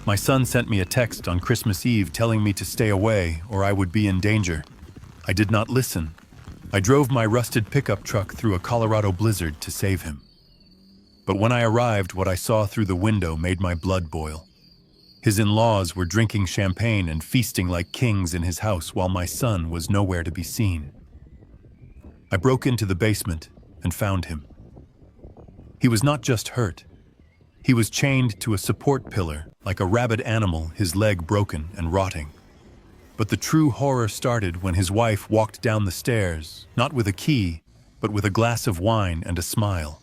My son sent me a text on Christmas Eve telling me to stay away or I would be in danger. I did not listen. I drove my rusted pickup truck through a Colorado blizzard to save him. But when I arrived, what I saw through the window made my blood boil. His in-laws were drinking champagne and feasting like kings in his house while my son was nowhere to be seen. I broke into the basement and found him. He was not just hurt. He was chained to a support pillar like a rabid animal, his leg broken and rotting. But the true horror started when his wife walked down the stairs, not with a key, but with a glass of wine and a smile.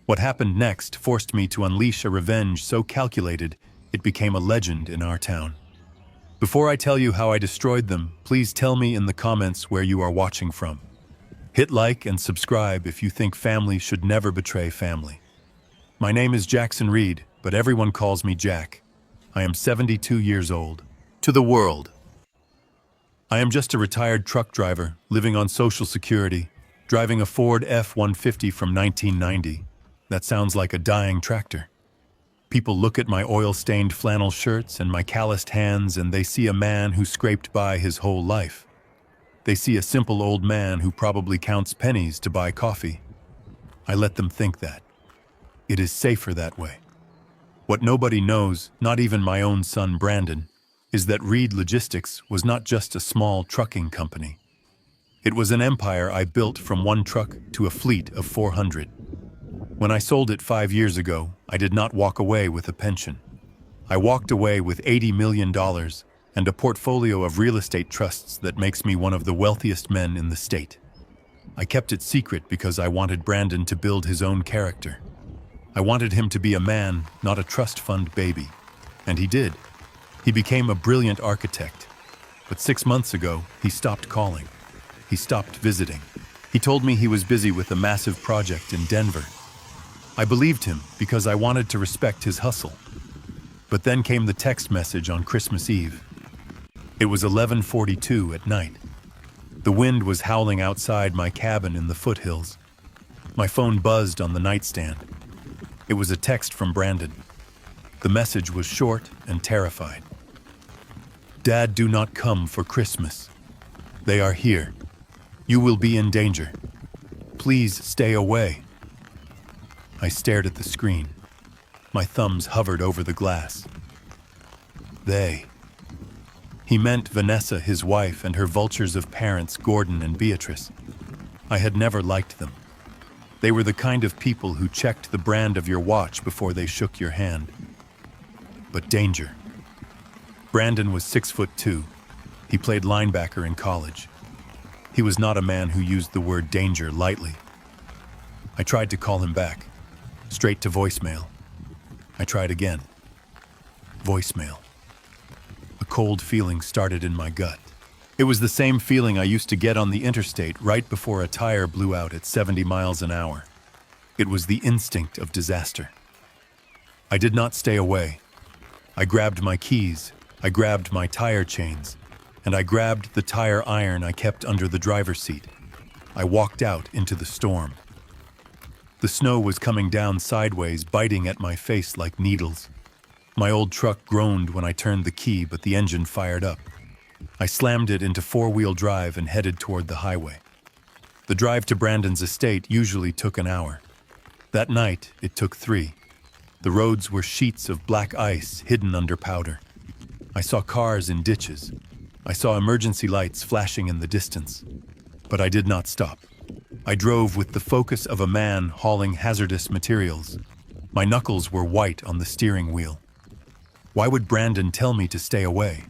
What happened next forced me to unleash a revenge so calculated it became a legend in our town. Before I tell you how I destroyed them, please tell me in the comments where you are watching from. Hit like and subscribe if you think family should never betray family. My name is Jackson Reed, but everyone calls me Jack. I am 72 years old. To the world. I am just a retired truck driver, living on Social Security, driving a Ford F-150 from 1990. That sounds like a dying tractor. People look at my oil-stained flannel shirts and my calloused hands and they see a man who scraped by his whole life. They see a simple old man who probably counts pennies to buy coffee. I let them think that. It is safer that way. What nobody knows, not even my own son Brandon, is that Reed Logistics was not just a small trucking company. It was an empire I built from one truck to a fleet of 400. When I sold it 5 years ago, I did not walk away with a pension. I walked away with $80 million and a portfolio of real estate trusts that makes me one of the wealthiest men in the state. I kept it secret because I wanted Brandon to build his own character. I wanted him to be a man, not a trust fund baby. And he did. He became a brilliant architect. But 6 months ago, he stopped calling. He stopped visiting. He told me he was busy with a massive project in Denver. I believed him because I wanted to respect his hustle. But then came the text message on Christmas Eve. It was 11:42 at night. The wind was howling outside my cabin in the foothills. My phone buzzed on the nightstand. It was a text from Brandon. The message was short and terrified. Dad, do not come for Christmas. They are here. You will be in danger. Please stay away. I stared at the screen. My thumbs hovered over the glass. They. He meant Vanessa, his wife, and her vultures of parents, Gordon and Beatrice. I had never liked them. They were the kind of people who checked the brand of your watch before they shook your hand. But danger. Brandon was 6'2". He played linebacker in college. He was not a man who used the word danger lightly. I tried to call him back. Straight to voicemail. I tried again. Voicemail. A cold feeling started in my gut. It was the same feeling I used to get on the interstate right before a tire blew out at 70 miles an hour. It was the instinct of disaster. I did not stay away. I grabbed my keys, I grabbed my tire chains, and I grabbed the tire iron I kept under the driver's seat. I walked out into the storm. The snow was coming down sideways, biting at my face like needles. My old truck groaned when I turned the key, but the engine fired up. I slammed it into four-wheel drive and headed toward the highway. The drive to Brandon's estate usually took an hour. That night, it took 3. The roads were sheets of black ice hidden under powder. I saw cars in ditches. I saw emergency lights flashing in the distance. But I did not stop. I drove with the focus of a man hauling hazardous materials. My knuckles were white on the steering wheel. Why would Brandon tell me to stay away?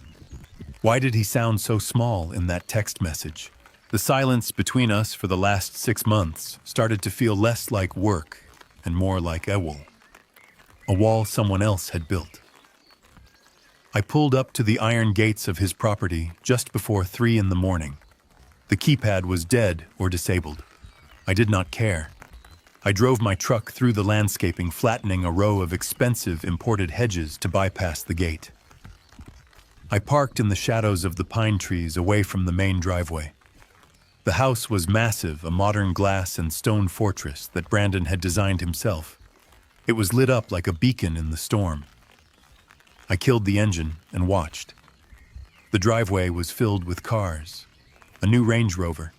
Why did he sound so small in that text message? The silence between us for the last 6 months started to feel less like work and more like a wall someone else had built. I pulled up to the iron gates of his property just before 3 in the morning. The keypad was dead or disabled. I did not care. I drove my truck through the landscaping, flattening a row of expensive imported hedges to bypass the gate. I parked in the shadows of the pine trees away from the main driveway. The house was massive, a modern glass and stone fortress that Brandon had designed himself. It was lit up like a beacon in the storm. I killed the engine and watched. The driveway was filled with cars, a new Range Rover,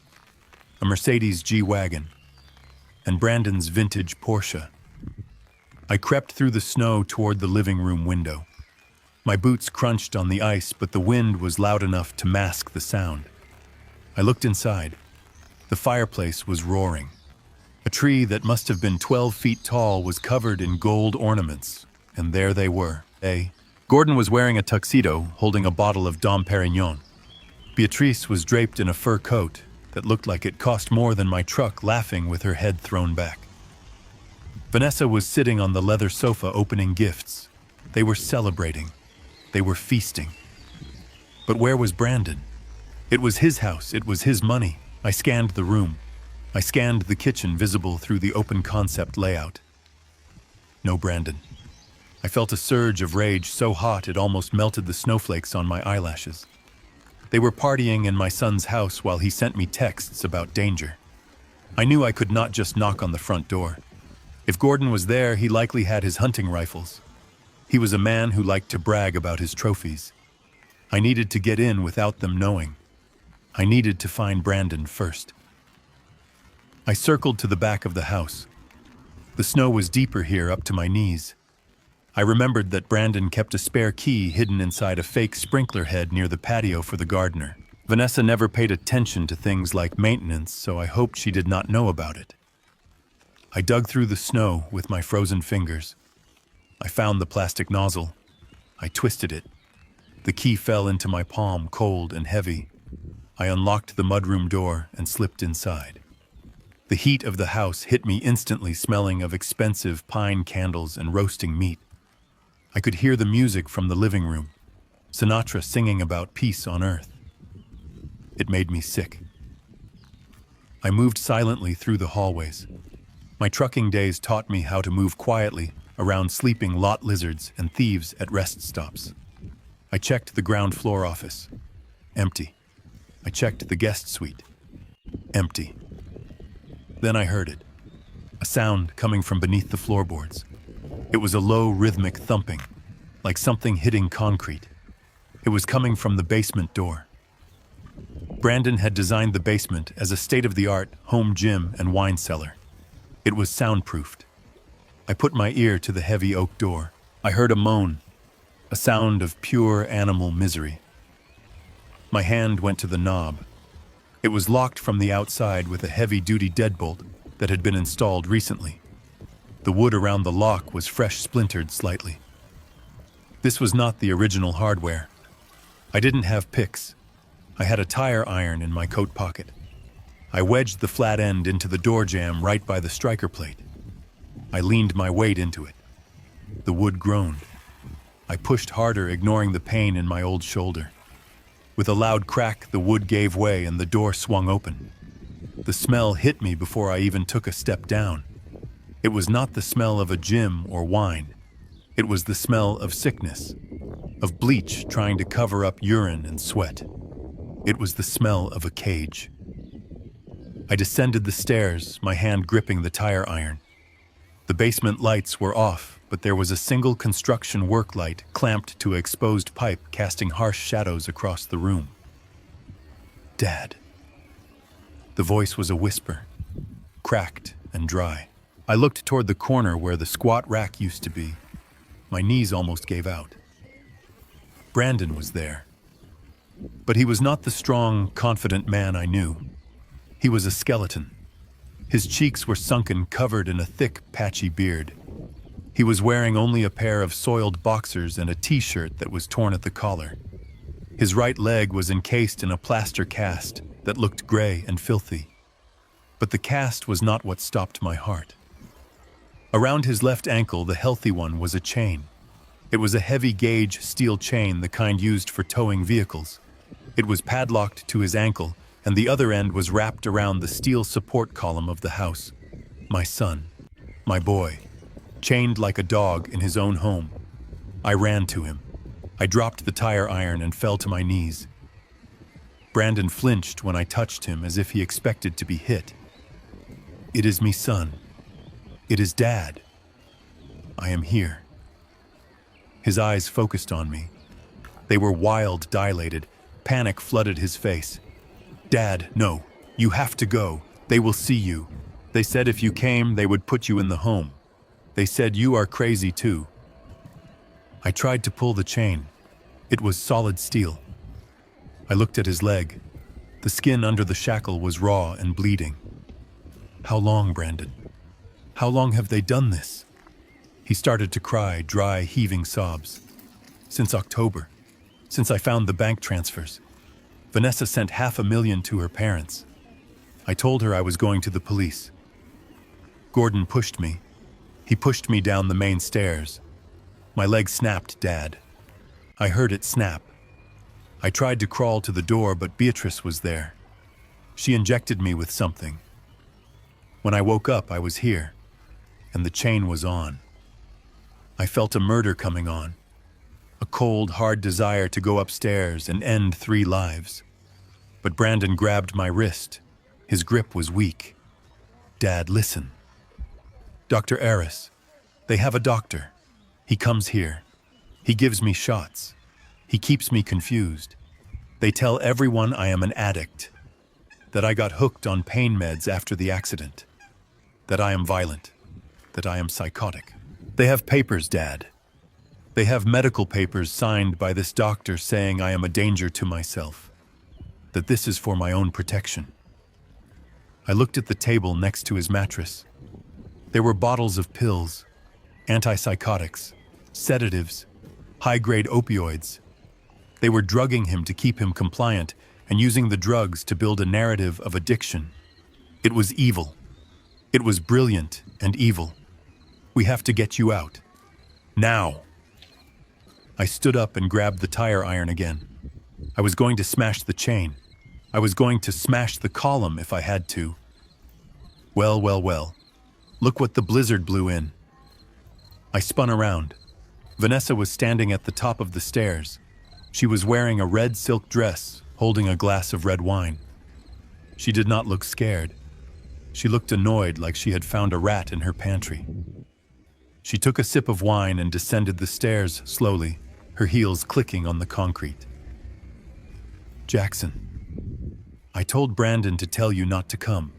a Mercedes G-Wagon, and Brandon's vintage Porsche. I crept through the snow toward the living room window. My boots crunched on the ice, but the wind was loud enough to mask the sound. I looked inside. The fireplace was roaring. A tree that must have been 12 feet tall was covered in gold ornaments, and there they were. Gordon was wearing a tuxedo, holding a bottle of Dom Perignon. Beatrice was draped in a fur coat that looked like it cost more than my truck, laughing with her head thrown back. Vanessa was sitting on the leather sofa opening gifts. They were celebrating. They were feasting. But where was Brandon? It was his house. It was his money. I scanned the room. I scanned the kitchen, visible through the open concept layout. No Brandon. I felt a surge of rage so hot it almost melted the snowflakes on my eyelashes. They were partying in my son's house while he sent me texts about danger. I knew I could not just knock on the front door. If Gordon was there, he likely had his hunting rifles. He was a man who liked to brag about his trophies. I needed to get in without them knowing. I needed to find Brandon first. I circled to the back of the house. The snow was deeper here, up to my knees. I remembered that Brandon kept a spare key hidden inside a fake sprinkler head near the patio for the gardener. Vanessa never paid attention to things like maintenance, so I hoped she did not know about it. I dug through the snow with my frozen fingers. I found the plastic nozzle. I twisted it. The key fell into my palm, cold and heavy. I unlocked the mudroom door and slipped inside. The heat of the house hit me instantly, smelling of expensive pine candles and roasting meat. I could hear the music from the living room, Sinatra singing about peace on earth. It made me sick. I moved silently through the hallways. My trucking days taught me how to move quietly around sleeping lot lizards and thieves at rest stops. I checked the ground floor office. Empty. I checked the guest suite. Empty. Then I heard it. A sound coming from beneath the floorboards. It was a low, rhythmic thumping, like something hitting concrete. It was coming from the basement door. Brandon had designed the basement as a state-of-the-art home gym and wine cellar. It was soundproofed. I put my ear to the heavy oak door. I heard a moan, a sound of pure animal misery. My hand went to the knob. It was locked from the outside with a heavy-duty deadbolt that had been installed recently. The wood around the lock was fresh splintered slightly. This was not the original hardware. I didn't have picks. I had a tire iron in my coat pocket. I wedged the flat end into the door jamb right by the striker plate. I leaned my weight into it. The wood groaned. I pushed harder, ignoring the pain in my old shoulder. With a loud crack, the wood gave way and the door swung open. The smell hit me before I even took a step down. It was not the smell of a gym or wine. It was the smell of sickness, of bleach trying to cover up urine and sweat. It was the smell of a cage. I descended the stairs, my hand gripping the tire iron. The basement lights were off, but there was a single construction work light clamped to an exposed pipe, casting harsh shadows across the room. Dad. The voice was a whisper, cracked and dry. I looked toward the corner where the squat rack used to be. My knees almost gave out. Brandon was there. But he was not the strong, confident man I knew. He was a skeleton. His cheeks were sunken, covered in a thick, patchy beard. He was wearing only a pair of soiled boxers and a t-shirt that was torn at the collar. His right leg was encased in a plaster cast that looked gray and filthy. But the cast was not what stopped my heart. Around his left ankle, the healthy one, was a chain. It was a heavy-gauge steel chain, the kind used for towing vehicles. It was padlocked to his ankle, and the other end was wrapped around the steel support column of the house. My son, my boy, chained like a dog in his own home. I ran to him. I dropped the tire iron and fell to my knees. Brandon flinched when I touched him, as if he expected to be hit. "It is me, son. It is Dad. I am here." His eyes focused on me. They were wild, dilated. Panic flooded his face. "Dad, no. You have to go. They will see you. They said if you came, they would put you in the home. They said you are crazy too." I tried to pull the chain. It was solid steel. I looked at his leg. The skin under the shackle was raw and bleeding. "How long, Brandon? How long have they done this?" He started to cry, dry, heaving sobs. "Since October. Since I found the bank transfers. Vanessa sent $500,000 to her parents. I told her I was going to the police." Gordon pushed me. He pushed me down the main stairs. My leg snapped, Dad. I heard it snap. I tried to crawl to the door, but Beatrice was there. She injected me with something. When I woke up, I was here, and the chain was on. I felt a murder coming on. A cold, hard desire to go upstairs and end 3 lives. But Brandon grabbed my wrist. His grip was weak. "Dad, listen. Dr. Aris, they have a doctor. He comes here. He gives me shots. He keeps me confused. They tell everyone I am an addict, that I got hooked on pain meds after the accident, that I am violent, that I am psychotic. They have papers, Dad. They have medical papers signed by this doctor saying I am a danger to myself, that this is for my own protection." I looked at the table next to his mattress. There were bottles of pills, antipsychotics, sedatives, high-grade opioids. They were drugging him to keep him compliant and using the drugs to build a narrative of addiction. It was evil. It was brilliant and evil. "We have to get you out. Now." I stood up and grabbed the tire iron again. I was going to smash the chain. I was going to smash the column if I had to. Well, well, well. Look what the blizzard blew in. I spun around. Vanessa was standing at the top of the stairs. She was wearing a red silk dress, holding a glass of red wine. She did not look scared. She looked annoyed, like she had found a rat in her pantry. She took a sip of wine and descended the stairs slowly, her heels clicking on the concrete. "Jackson, I told Brandon to tell you not to come.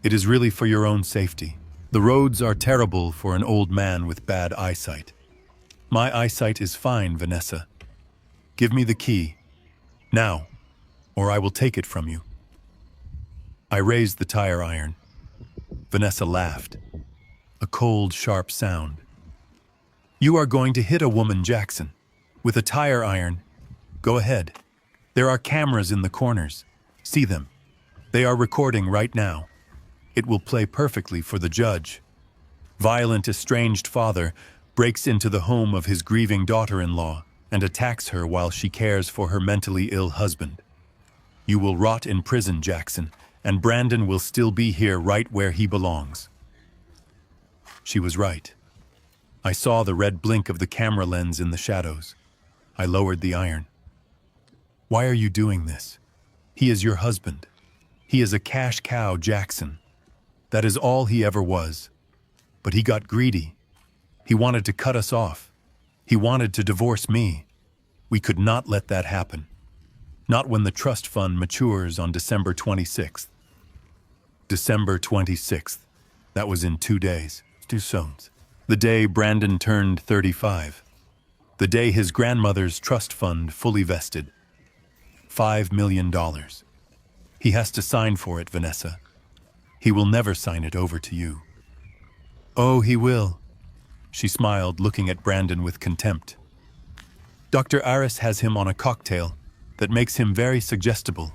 It is really for your own safety. The roads are terrible for an old man with bad eyesight. My eyesight is fine, Vanessa. Give me the key, now, or I will take it from you." I raised the tire iron. Vanessa laughed. A cold, sharp sound. "You are going to hit a woman, Jackson. With a tire iron. Go ahead. There are cameras in the corners. See them. They are recording right now. It will play perfectly for the judge. Violent, estranged father breaks into the home of his grieving daughter-in-law and attacks her while she cares for her mentally ill husband. You will rot in prison, Jackson, and Brandon will still be here right where he belongs." She was right. I saw the red blink of the camera lens in the shadows. I lowered the iron. "Why are you doing this? He is your husband. He is a cash cow, Jackson. That is all he ever was. But he got greedy. He wanted to cut us off. He wanted to divorce me. We could not let that happen. Not when the trust fund matures on December 26th. December 26th. That was in 2 days. Too soon. The day Brandon turned 35. The day his grandmother's trust fund fully vested. $5 million. He has to sign for it, Vanessa. He will never sign it over to you." "Oh, he will." She smiled, looking at Brandon with contempt. "Dr. Aris has him on a cocktail that makes him very suggestible.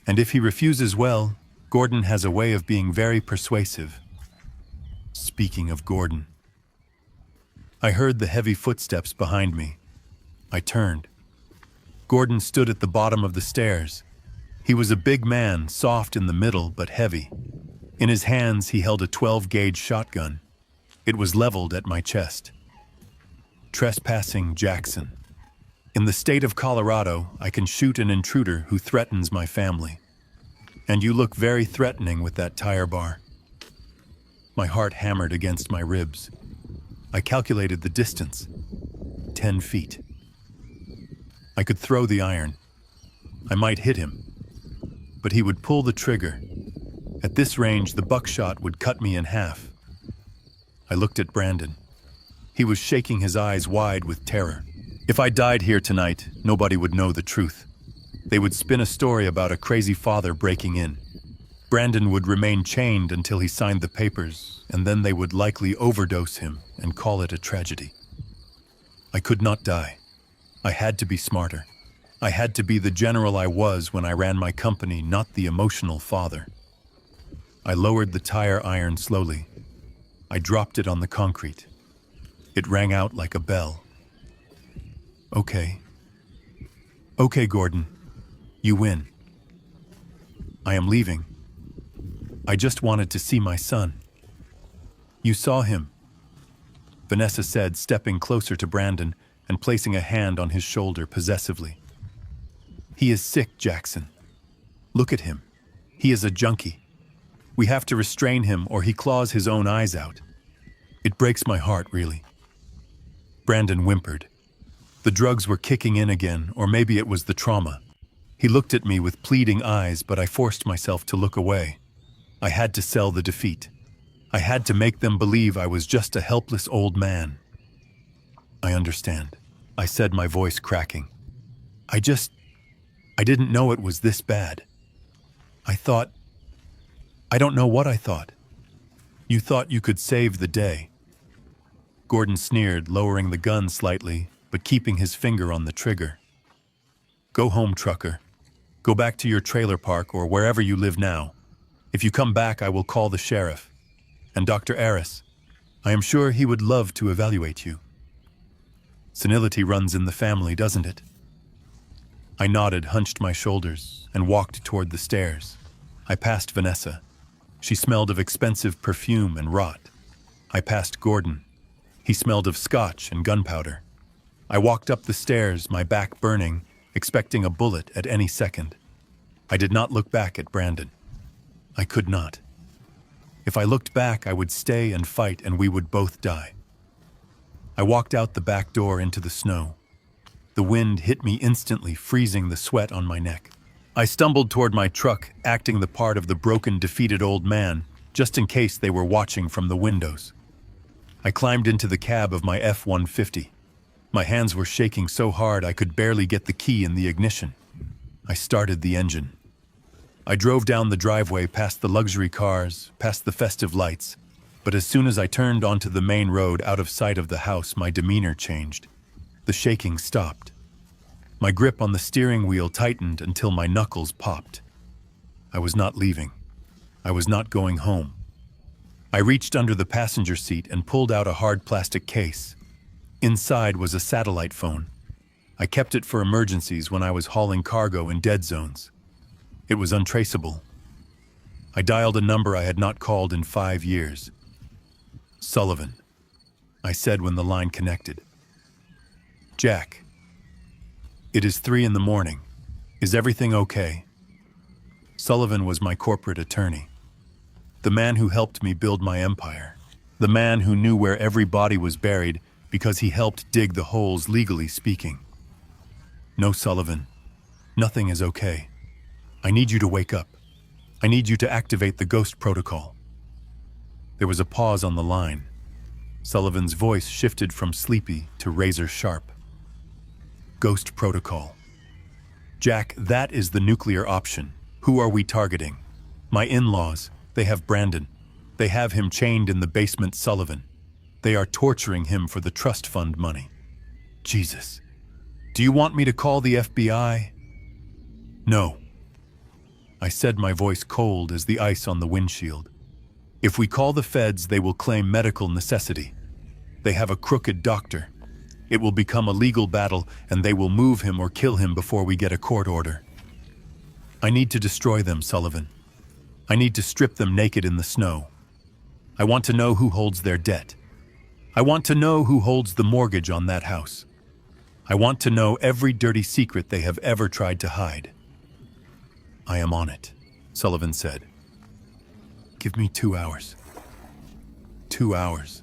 And if he refuses, well, Gordon has a way of being very persuasive." Speaking of Gordon. I heard the heavy footsteps behind me. I turned. Gordon stood at the bottom of the stairs. He was a big man, soft in the middle but heavy. In his hands he held a 12-gauge shotgun. It was leveled at my chest. "Trespassing, Jackson. In the state of Colorado, I can shoot an intruder who threatens my family. And you look very threatening with that tire bar." My heart hammered against my ribs. I calculated the distance. 10 feet. I could throw the iron. I might hit him. But he would pull the trigger. At this range, the buckshot would cut me in half. I looked at Brandon. He was shaking his eyes wide with terror. If I died here tonight, nobody would know the truth. They would spin a story about a crazy father breaking in. Brandon would remain chained until he signed the papers, and then they would likely overdose him and call it a tragedy. I could not die. I had to be smarter. I had to be the general I was when I ran my company, not the emotional father. I lowered the tire iron slowly. I dropped it on the concrete. It rang out like a bell. Okay. Okay, Gordon. You win. I am leaving. I just wanted to see my son. You saw him, Vanessa said, stepping closer to Brandon and placing a hand on his shoulder possessively. He is sick, Jackson. Look at him. He is a junkie. We have to restrain him or he claws his own eyes out. It breaks my heart, really. Brandon whimpered. The drugs were kicking in again, or maybe it was the trauma. He looked at me with pleading eyes, but I forced myself to look away. I had to sell the defeat. I had to make them believe I was just a helpless old man. I understand, I said, my voice cracking. I didn't know it was this bad. I don't know what I thought. You thought you could save the day. Gordon sneered, lowering the gun slightly, but keeping his finger on the trigger. Go home, trucker. Go back to your trailer park or wherever you live now. If you come back, I will call the sheriff. And Dr. Aris, I am sure he would love to evaluate you. Senility runs in the family, doesn't it? I nodded, hunched my shoulders, and walked toward the stairs. I passed Vanessa. She smelled of expensive perfume and rot. I passed Gordon. He smelled of scotch and gunpowder. I walked up the stairs, my back burning, expecting a bullet at any second. I did not look back at Brandon. I could not. If I looked back, I would stay and fight, and we would both die. I walked out the back door into the snow. The wind hit me instantly, freezing the sweat on my neck. I stumbled toward my truck, acting the part of the broken, defeated old man, just in case they were watching from the windows. I climbed into the cab of my F-150. My hands were shaking so hard I could barely get the key in the ignition. I started the engine. I drove down the driveway, past the luxury cars, past the festive lights, but as soon as I turned onto the main road out of sight of the house, my demeanor changed. The shaking stopped. My grip on the steering wheel tightened until my knuckles popped. I was not leaving. I was not going home. I reached under the passenger seat and pulled out a hard plastic case. Inside was a satellite phone. I kept it for emergencies when I was hauling cargo in dead zones. It was untraceable. I dialed a number I had not called in 5 years. Sullivan, I said when the line connected. Jack. It is 3 a.m. Is everything okay? Sullivan was my corporate attorney. The man who helped me build my empire. The man who knew where every body was buried because he helped dig the holes, legally speaking. No, Sullivan. Nothing is okay. I need you to wake up. I need you to activate the ghost protocol. There was a pause on the line. Sullivan's voice shifted from sleepy to razor sharp. Ghost protocol. Jack, that is the nuclear option. Who are we targeting? My in-laws. They have Brandon. They have him chained in the basement, Sullivan. They are torturing him for the trust fund money. Jesus. Do you want me to call the FBI? No. I said, my voice cold as the ice on the windshield. If we call the feds, they will claim medical necessity. They have a crooked doctor. It will become a legal battle, and they will move him or kill him before we get a court order. I need to destroy them, Sullivan. I need to strip them naked in the snow. I want to know who holds their debt. I want to know who holds the mortgage on that house. I want to know every dirty secret they have ever tried to hide. I am on it, Sullivan said. Give me 2 hours. 2 hours.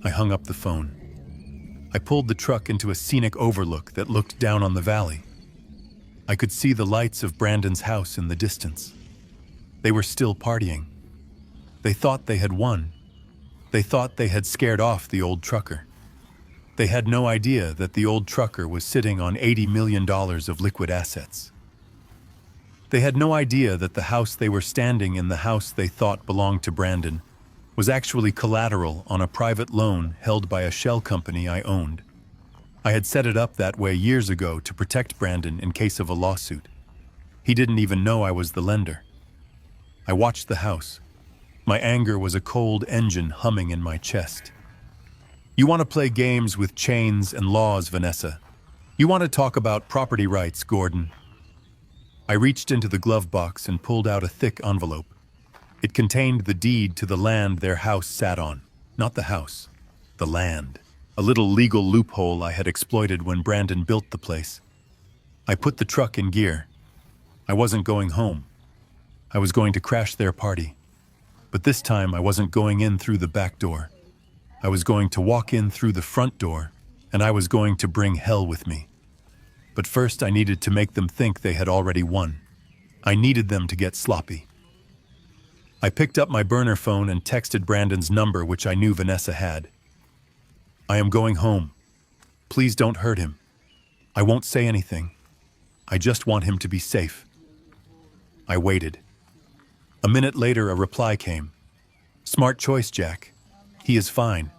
I hung up the phone. I pulled the truck into a scenic overlook that looked down on the valley. I could see the lights of Brandon's house in the distance. They were still partying. They thought they had won. They thought they had scared off the old trucker. They had no idea that the old trucker was sitting on $80 million of liquid assets. They had no idea that the house they were standing in, the house they thought belonged to Brandon, was actually collateral on a private loan held by a shell company I owned. I had set it up that way years ago to protect Brandon in case of a lawsuit. He didn't even know I was the lender. I watched the house. My anger was a cold engine humming in my chest. You want to play games with chains and laws, Vanessa. You want to talk about property rights, Gordon. I reached into the glove box and pulled out a thick envelope. It contained the deed to the land their house sat on. Not the house, the land. A little legal loophole I had exploited when Brandon built the place. I put the truck in gear. I wasn't going home. I was going to crash their party. But this time I wasn't going in through the back door. I was going to walk in through the front door, and I was going to bring hell with me. But first I needed to make them think they had already won. I needed them to get sloppy. I picked up my burner phone and texted Brandon's number, which I knew Vanessa had. I am going home. Please don't hurt him. I won't say anything. I just want him to be safe. I waited. A minute later, a reply came. Smart choice, Jack. He is fine.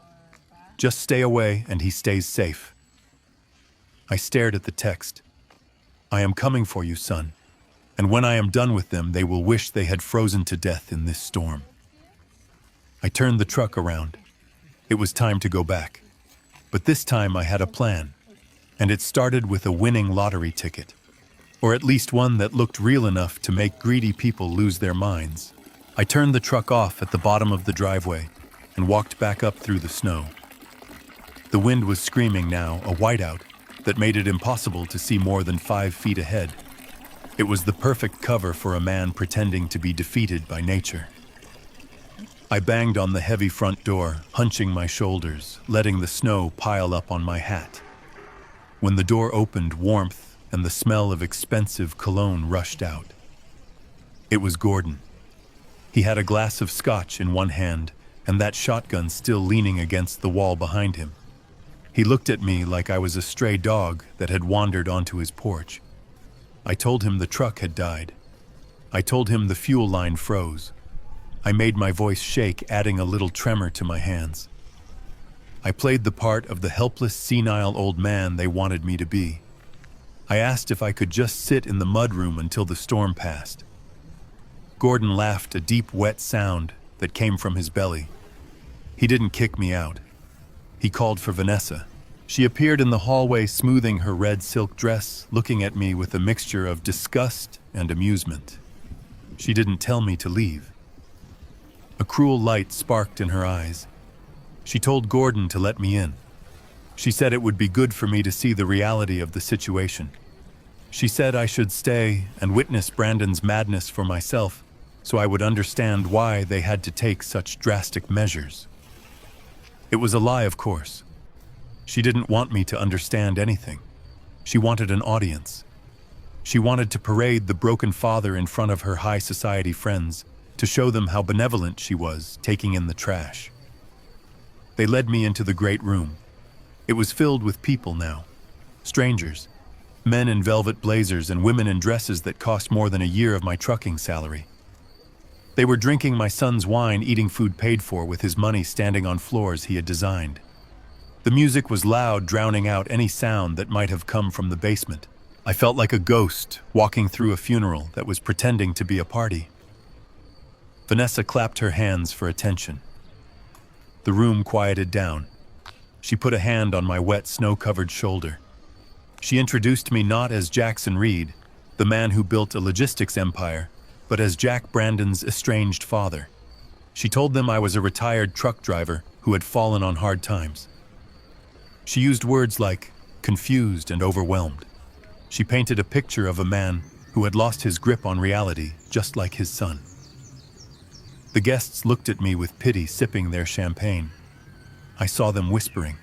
Just stay away and he stays safe. I stared at the text. I am coming for you, son. And when I am done with them, they will wish they had frozen to death in this storm. I turned the truck around. It was time to go back. But this time I had a plan, and it started with a winning lottery ticket, or at least one that looked real enough to make greedy people lose their minds. I turned the truck off at the bottom of the driveway and walked back up through the snow. The wind was screaming now, a whiteout that made it impossible to see more than 5 feet ahead. It was the perfect cover for a man pretending to be defeated by nature. I banged on the heavy front door, hunching my shoulders, letting the snow pile up on my hat. When the door opened, warmth and the smell of expensive cologne rushed out. It was Gordon. He had a glass of scotch in one hand and that shotgun still leaning against the wall behind him. He looked at me like I was a stray dog that had wandered onto his porch. I told him the truck had died. I told him the fuel line froze. I made my voice shake, adding a little tremor to my hands. I played the part of the helpless, senile old man they wanted me to be. I asked if I could just sit in the mudroom until the storm passed. Gordon laughed, a deep, wet sound that came from his belly. He didn't kick me out. He called for Vanessa. She appeared in the hallway, smoothing her red silk dress, looking at me with a mixture of disgust and amusement. She didn't tell me to leave. A cruel light sparked in her eyes. She told Gordon to let me in. She said it would be good for me to see the reality of the situation. She said I should stay and witness Brandon's madness for myself, so I would understand why they had to take such drastic measures. It was a lie, of course. She didn't want me to understand anything. She wanted an audience. She wanted to parade the broken father in front of her high society friends, to show them how benevolent she was, taking in the trash. They led me into the great room. It was filled with people now. Strangers. Men in velvet blazers and women in dresses that cost more than a year of my trucking salary. They were drinking my son's wine, eating food paid for with his money, standing on floors he had designed. The music was loud, drowning out any sound that might have come from the basement. I felt like a ghost walking through a funeral that was pretending to be a party. Vanessa clapped her hands for attention. The room quieted down. She put a hand on my wet, snow-covered shoulder. She introduced me not as Jackson Reed, the man who built a logistics empire, but as Jack Brandon's estranged father. She told them I was a retired truck driver who had fallen on hard times. She used words like confused and overwhelmed. She painted a picture of a man who had lost his grip on reality, just like his son. The guests looked at me with pity, sipping their champagne. I saw them whispering.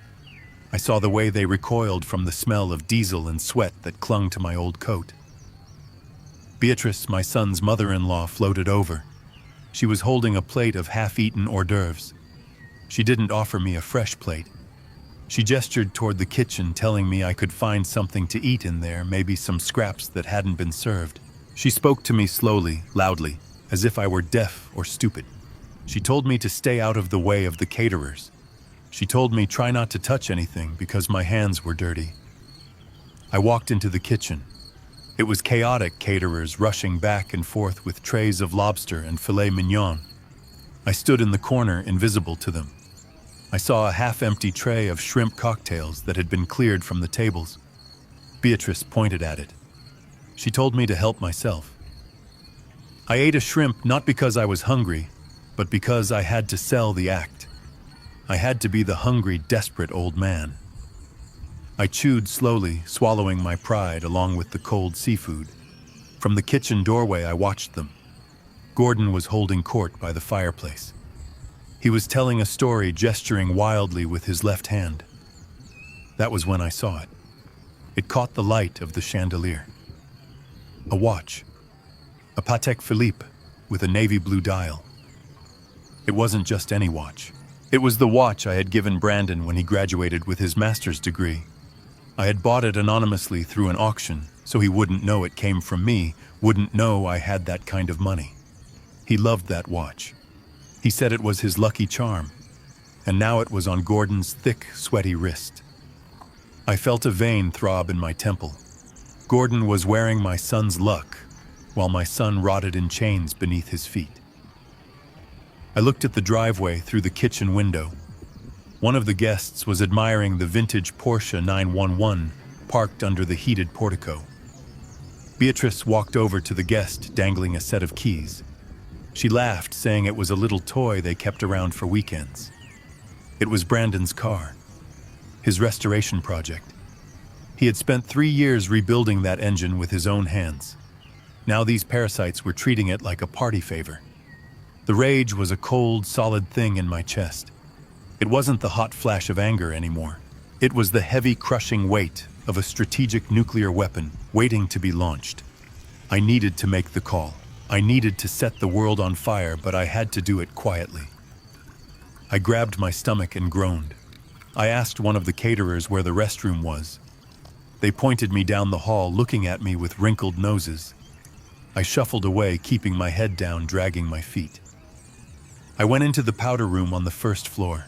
I saw the way they recoiled from the smell of diesel and sweat that clung to my old coat. Beatrice, my son's mother-in-law, floated over. She was holding a plate of half-eaten hors d'oeuvres. She didn't offer me a fresh plate. She gestured toward the kitchen, telling me I could find something to eat in there, maybe some scraps that hadn't been served. She spoke to me slowly, loudly, as if I were deaf or stupid. She told me to stay out of the way of the caterers. She told me try not to touch anything because my hands were dirty. I walked into the kitchen. It was chaotic, caterers rushing back and forth with trays of lobster and filet mignon. I stood in the corner, invisible to them. I saw a half-empty tray of shrimp cocktails that had been cleared from the tables. Beatrice pointed at it. She told me to help myself. I ate a shrimp not because I was hungry, but because I had to sell the act. I had to be the hungry, desperate old man. I chewed slowly, swallowing my pride along with the cold seafood. From the kitchen doorway, I watched them. Gordon was holding court by the fireplace. He was telling a story, gesturing wildly with his left hand. That was when I saw it. It caught the light of the chandelier. A watch. A Patek Philippe with a navy blue dial. It wasn't just any watch. It was the watch I had given Brandon when he graduated with his master's degree. I had bought it anonymously through an auction, so he wouldn't know it came from me, wouldn't know I had that kind of money. He loved that watch. He said it was his lucky charm, and now it was on Gordon's thick, sweaty wrist. I felt a vein throb in my temple. Gordon was wearing my son's luck, while my son rotted in chains beneath his feet. I looked at the driveway through the kitchen window. One of the guests was admiring the vintage Porsche 911 parked under the heated portico. Beatrice walked over to the guest, dangling a set of keys. She laughed, saying it was a little toy they kept around for weekends. It was Brandon's car, his restoration project. He had spent 3 years rebuilding that engine with his own hands. Now these parasites were treating it like a party favor. The rage was a cold, solid thing in my chest. It wasn't the hot flash of anger anymore. It was the heavy, crushing weight of a strategic nuclear weapon waiting to be launched. I needed to make the call. I needed to set the world on fire, but I had to do it quietly. I grabbed my stomach and groaned. I asked one of the caterers where the restroom was. They pointed me down the hall, looking at me with wrinkled noses. I shuffled away, keeping my head down, dragging my feet. I went into the powder room on the first floor.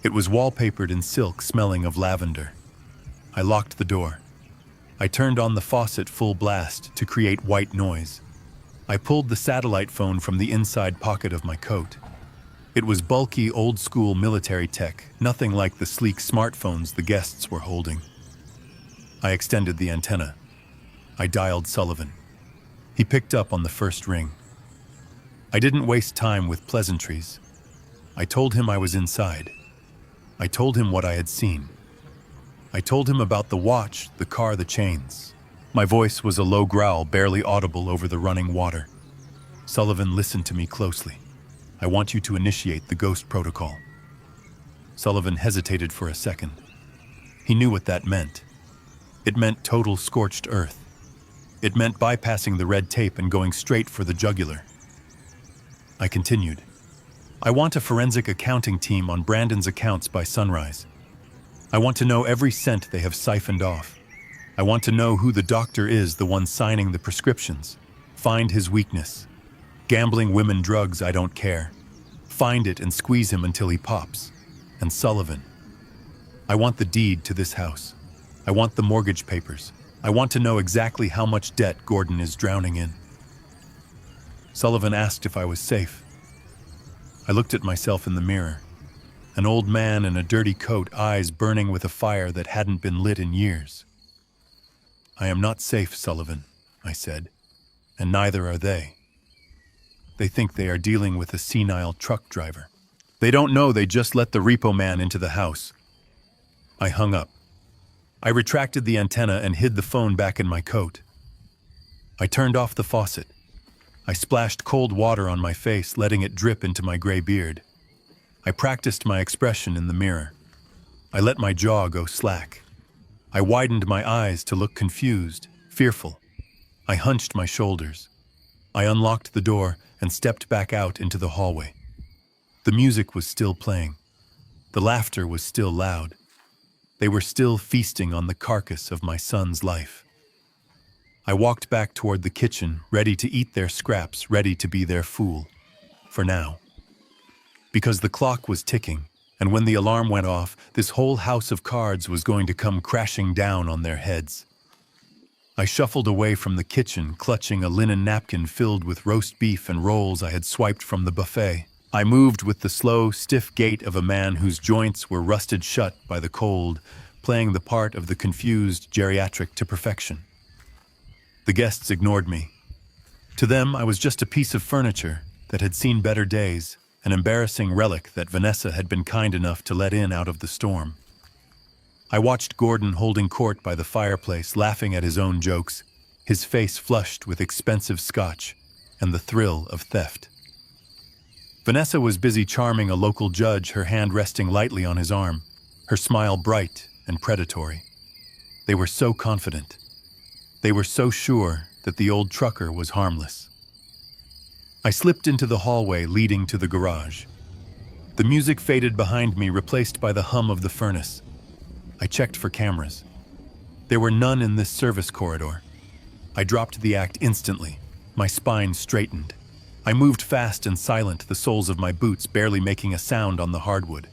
It was wallpapered in silk, smelling of lavender. I locked the door. I turned on the faucet full blast to create white noise. I pulled the satellite phone from the inside pocket of my coat. It was bulky, old-school military tech, nothing like the sleek smartphones the guests were holding. I extended the antenna. I dialed Sullivan. He picked up on the first ring. I didn't waste time with pleasantries. I told him I was inside. I told him what I had seen. I told him about the watch, the car, the chains. My voice was a low growl, barely audible over the running water. Sullivan listened to me closely. I want you to initiate the ghost protocol. Sullivan hesitated for a second. He knew what that meant. It meant total scorched earth. It meant bypassing the red tape and going straight for the jugular. I continued. I want a forensic accounting team on Brandon's accounts by sunrise. I want to know every cent they have siphoned off. I want to know who the doctor is, the one signing the prescriptions. Find his weakness. Gambling, women, drugs, I don't care. Find it and squeeze him until he pops. And Sullivan. I want the deed to this house. I want the mortgage papers. I want to know exactly how much debt Gordon is drowning in. Sullivan asked if I was safe. I looked at myself in the mirror. An old man in a dirty coat, eyes burning with a fire that hadn't been lit in years. I am not safe, Sullivan, I said, and neither are they. They think they are dealing with a senile truck driver. They don't know they just let the repo man into the house. I hung up. I retracted the antenna and hid the phone back in my coat. I turned off the faucet. I splashed cold water on my face, letting it drip into my gray beard. I practiced my expression in the mirror. I let my jaw go slack. I widened my eyes to look confused, fearful. I hunched my shoulders. I unlocked the door and stepped back out into the hallway. The music was still playing. The laughter was still loud. They were still feasting on the carcass of my son's life. I walked back toward the kitchen, ready to eat their scraps, ready to be their fool. For now. Because the clock was ticking, and when the alarm went off, this whole house of cards was going to come crashing down on their heads. I shuffled away from the kitchen, clutching a linen napkin filled with roast beef and rolls I had swiped from the buffet. I moved with the slow, stiff gait of a man whose joints were rusted shut by the cold, playing the part of the confused geriatric to perfection. The guests ignored me. To them, I was just a piece of furniture that had seen better days, an embarrassing relic that Vanessa had been kind enough to let in out of the storm. I watched Gordon holding court by the fireplace, laughing at his own jokes, his face flushed with expensive scotch and the thrill of theft. Vanessa was busy charming a local judge, her hand resting lightly on his arm, her smile bright and predatory. They were so confident. They were so sure that the old trucker was harmless. I slipped into the hallway leading to the garage. The music faded behind me, replaced by the hum of the furnace. I checked for cameras. There were none in this service corridor. I dropped the act instantly, my spine straightened. I moved fast and silent, the soles of my boots barely making a sound on the hardwood.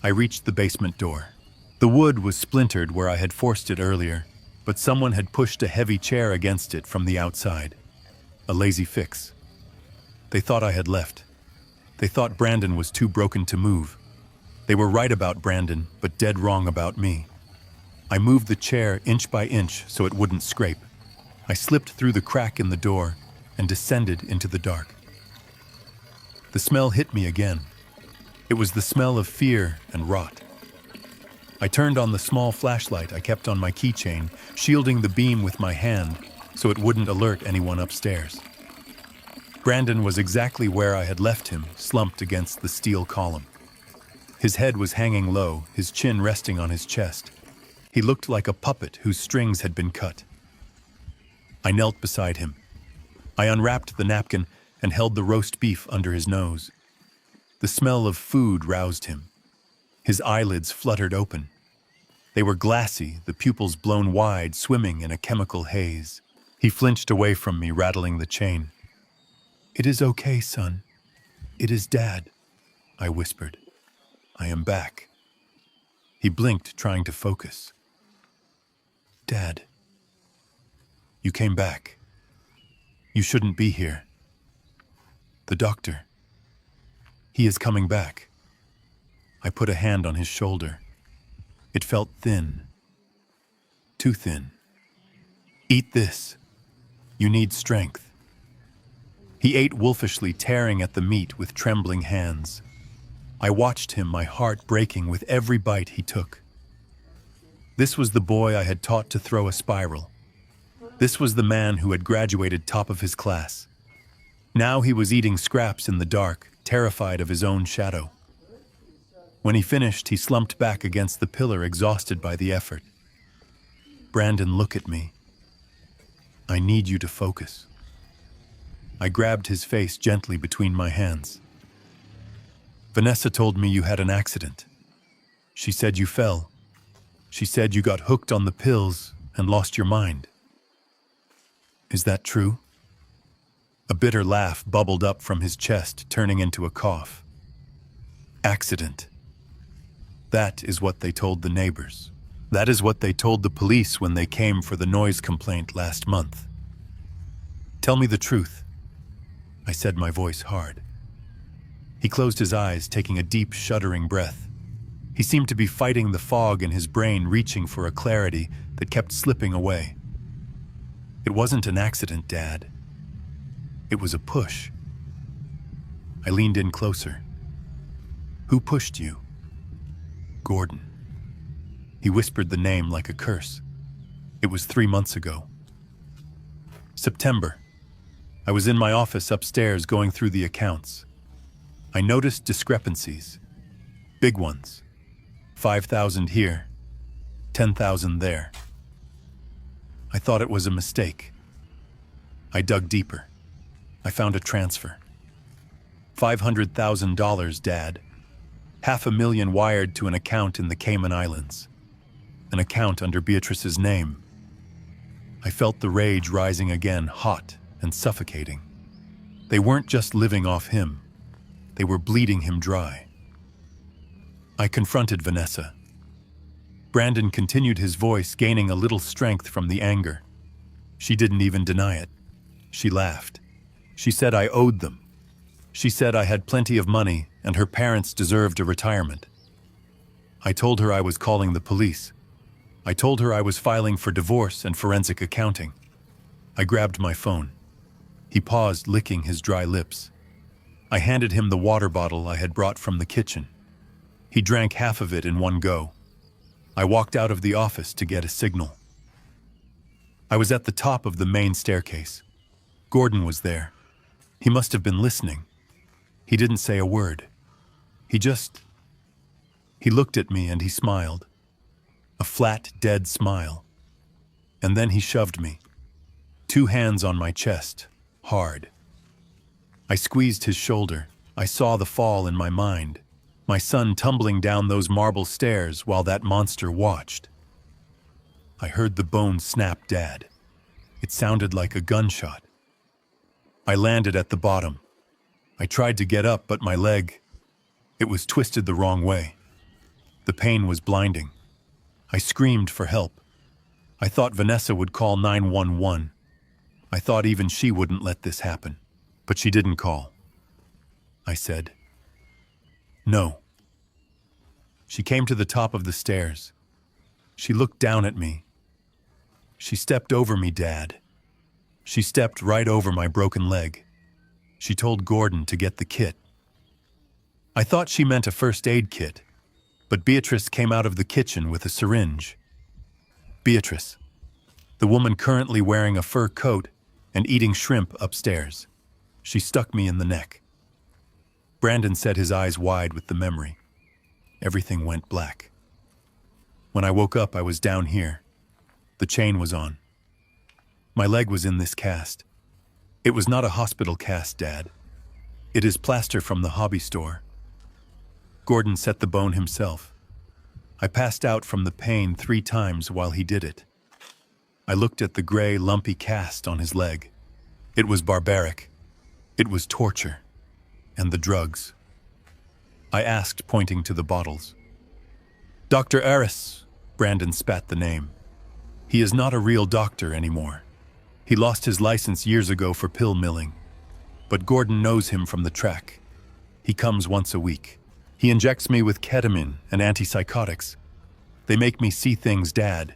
I reached the basement door. The wood was splintered where I had forced it earlier, but someone had pushed a heavy chair against it from the outside. A lazy fix. They thought I had left. They thought Brandon was too broken to move. They were right about Brandon, but dead wrong about me. I moved the chair inch by inch so it wouldn't scrape. I slipped through the crack in the door and descended into the dark. The smell hit me again. It was the smell of fear and rot. I turned on the small flashlight I kept on my keychain, shielding the beam with my hand so it wouldn't alert anyone upstairs. Brandon was exactly where I had left him, slumped against the steel column. His head was hanging low, his chin resting on his chest. He looked like a puppet whose strings had been cut. I knelt beside him. I unwrapped the napkin and held the roast beef under his nose. The smell of food roused him. His eyelids fluttered open. They were glassy, the pupils blown wide, swimming in a chemical haze. He flinched away from me, rattling the chain. "It is okay, son. It is Dad," I whispered. "I am back." He blinked, trying to focus. "Dad, you came back. You shouldn't be here. The doctor. He is coming back." I put a hand on his shoulder. It felt thin. Too thin. "Eat this. You need strength." He ate wolfishly, tearing at the meat with trembling hands. I watched him, my heart breaking with every bite he took. This was the boy I had taught to throw a spiral. This was the man who had graduated top of his class. Now he was eating scraps in the dark, terrified of his own shadow. When he finished, he slumped back against the pillar, exhausted by the effort. "Brandon, look at me. I need you to focus." I grabbed his face gently between my hands. "Vanessa told me you had an accident. She said you fell. She said you got hooked on the pills and lost your mind. Is that true?" A bitter laugh bubbled up from his chest, turning into a cough. "Accident. That is what they told the neighbors. That is what they told the police when they came for the noise complaint last month. Tell me the truth," I said, my voice hard. He closed his eyes, taking a deep, shuddering breath. He seemed to be fighting the fog in his brain, reaching for a clarity that kept slipping away. "It wasn't an accident, Dad. It was a push." I leaned in closer. "Who pushed you?" "Gordon." He whispered the name like a curse. It was 3 months ago. September. I was in my office upstairs going through the accounts. I noticed discrepancies. Big ones. 5,000 here, 10,000 there. I thought it was a mistake. I dug deeper. I found a transfer. $500,000, Dad. $500,000 wired to an account in the Cayman Islands. An account under Beatrice's name. I felt the rage rising again, hot and suffocating. They weren't just living off him. They were bleeding him dry. I confronted Vanessa. Brandon continued, his voice gaining a little strength from the anger. She didn't even deny it. She laughed. She said I owed them. She said I had plenty of money and her parents deserved a retirement. I told her I was calling the police. I told her I was filing for divorce and forensic accounting. I grabbed my phone. He paused, licking his dry lips. I handed him the water bottle I had brought from the kitchen. He drank half of it in one go. I walked out of the office to get a signal. I was at the top of the main staircase. Gordon was there. He must have been listening. He didn't say a word. He looked at me and he smiled. A flat, dead smile. And then he shoved me. 2 hands on my chest, hard. I squeezed his shoulder. I saw the fall in my mind. My son tumbling down those marble stairs while that monster watched. I heard the bone snap, Dad. It sounded like a gunshot. I landed at the bottom. I tried to get up, but my leg, it was twisted the wrong way. The pain was blinding. I screamed for help. I thought Vanessa would call 911. I thought even she wouldn't let this happen. But she didn't call. I said, "No." She came to the top of the stairs. She looked down at me. She stepped over me, Dad. She stepped right over my broken leg. She told Gordon to get the kit. I thought she meant a first aid kit, but Beatrice came out of the kitchen with a syringe. Beatrice, the woman currently wearing a fur coat and eating shrimp upstairs. She stuck me in the neck. Brandon said, his eyes wide with the memory. Everything went black. When I woke up, I was down here. The chain was on. My leg was in this cast. It was not a hospital cast, Dad. It is plaster from the hobby store. Gordon set the bone himself. I passed out from the pain 3 times while he did it. I looked at the gray, lumpy cast on his leg. It was barbaric. It was torture. And the drugs. I asked, pointing to the bottles. "Dr. Aris," Brandon spat the name. "He is not a real doctor anymore. He lost his license years ago for pill milling. But Gordon knows him from the track. He comes once a week. He injects me with ketamine and antipsychotics. They make me see things, Dad.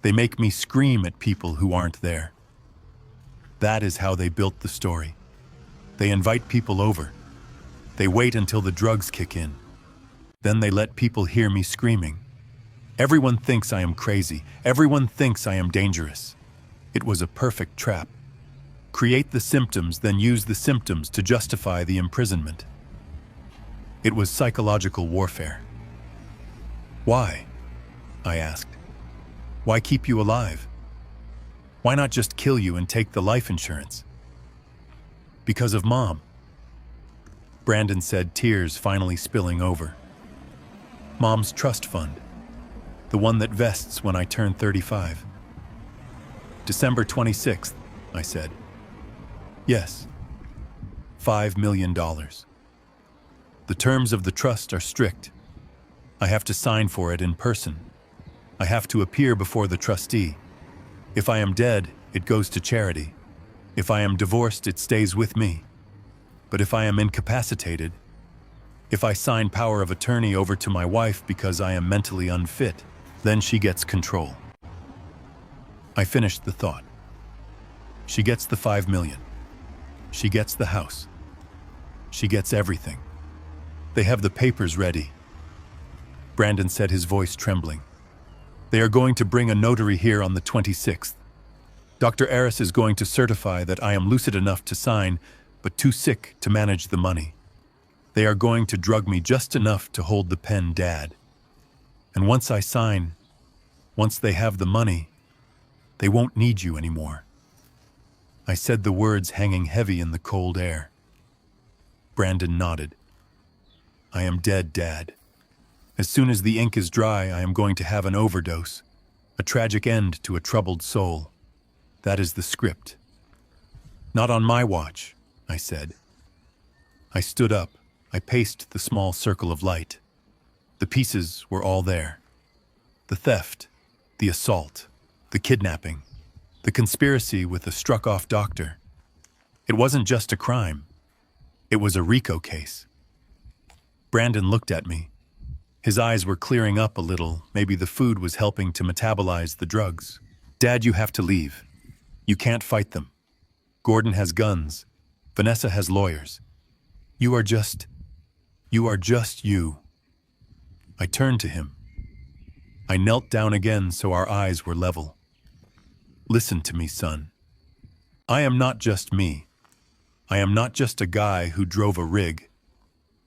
They make me scream at people who aren't there." That is how they built the story. They invite people over. They wait until the drugs kick in. Then they let people hear me screaming. Everyone thinks I am crazy. Everyone thinks I am dangerous. It was a perfect trap. Create the symptoms, then use the symptoms to justify the imprisonment. It was psychological warfare. "Why?" I asked. "Why keep you alive? Why not just kill you and take the life insurance?" "Because of Mom," Brandon said, tears finally spilling over. "Mom's trust fund. The one that vests when I turn 35. December 26th, I said. "Yes. $5 million. The terms of the trust are strict. I have to sign for it in person. I have to appear before the trustee. If I am dead, it goes to charity. If I am divorced, it stays with me. But if I am incapacitated, if I sign power of attorney over to my wife because I am mentally unfit, then she gets control." I finished the thought. She gets the $5 million. She gets the house. She gets everything. They have the papers ready. Brandon said, his voice trembling. "They are going to bring a notary here on the 26th. Dr. Aris is going to certify that I am lucid enough to sign, but too sick to manage the money. They are going to drug me just enough to hold the pen, Dad. And once I sign, once they have the money, they won't need you anymore." I said the words hanging heavy in the cold air. Brandon nodded. "I am dead, Dad. As soon as the ink is dry, I am going to have an overdose, a tragic end to a troubled soul. That is the script." "Not on my watch," I said. I stood up. I paced the small circle of light. The pieces were all there. The theft, the assault, the kidnapping, the conspiracy with a struck-off doctor. It wasn't just a crime. It was a RICO case. Brandon looked at me. His eyes were clearing up a little. Maybe the food was helping to metabolize the drugs. "Dad, you have to leave. You can't fight them. Gordon has guns. Vanessa has lawyers. You are just you." I turned to him. I knelt down again so our eyes were level. "Listen to me, son. I am not just me. I am not just a guy who drove a rig.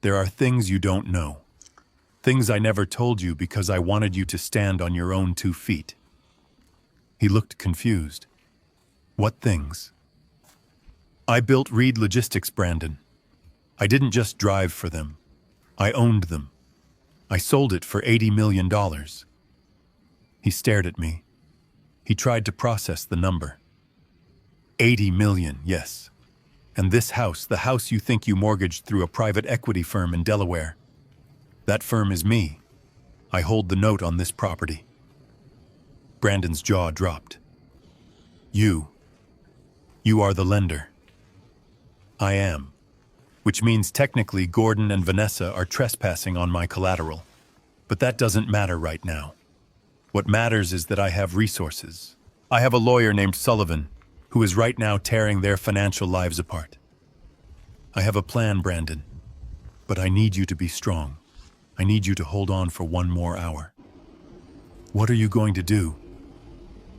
There are things you don't know. Things I never told you because I wanted you to stand on your own 2 feet." He looked confused. "What things?" "I built Reed Logistics, Brandon. I didn't just drive for them. I owned them. I sold it for $80 million. He stared at me. He tried to process the number. $80 million, yes. And this house, the house you think you mortgaged through a private equity firm in Delaware. That firm is me. I hold the note on this property." Brandon's jaw dropped. You are the lender." "I am. Which means technically Gordon and Vanessa are trespassing on my collateral. But that doesn't matter right now. What matters is that I have resources. I have a lawyer named Sullivan, who is right now tearing their financial lives apart. I have a plan, Brandon. But I need you to be strong. I need you to hold on for 1 more hour." "What are you going to do?"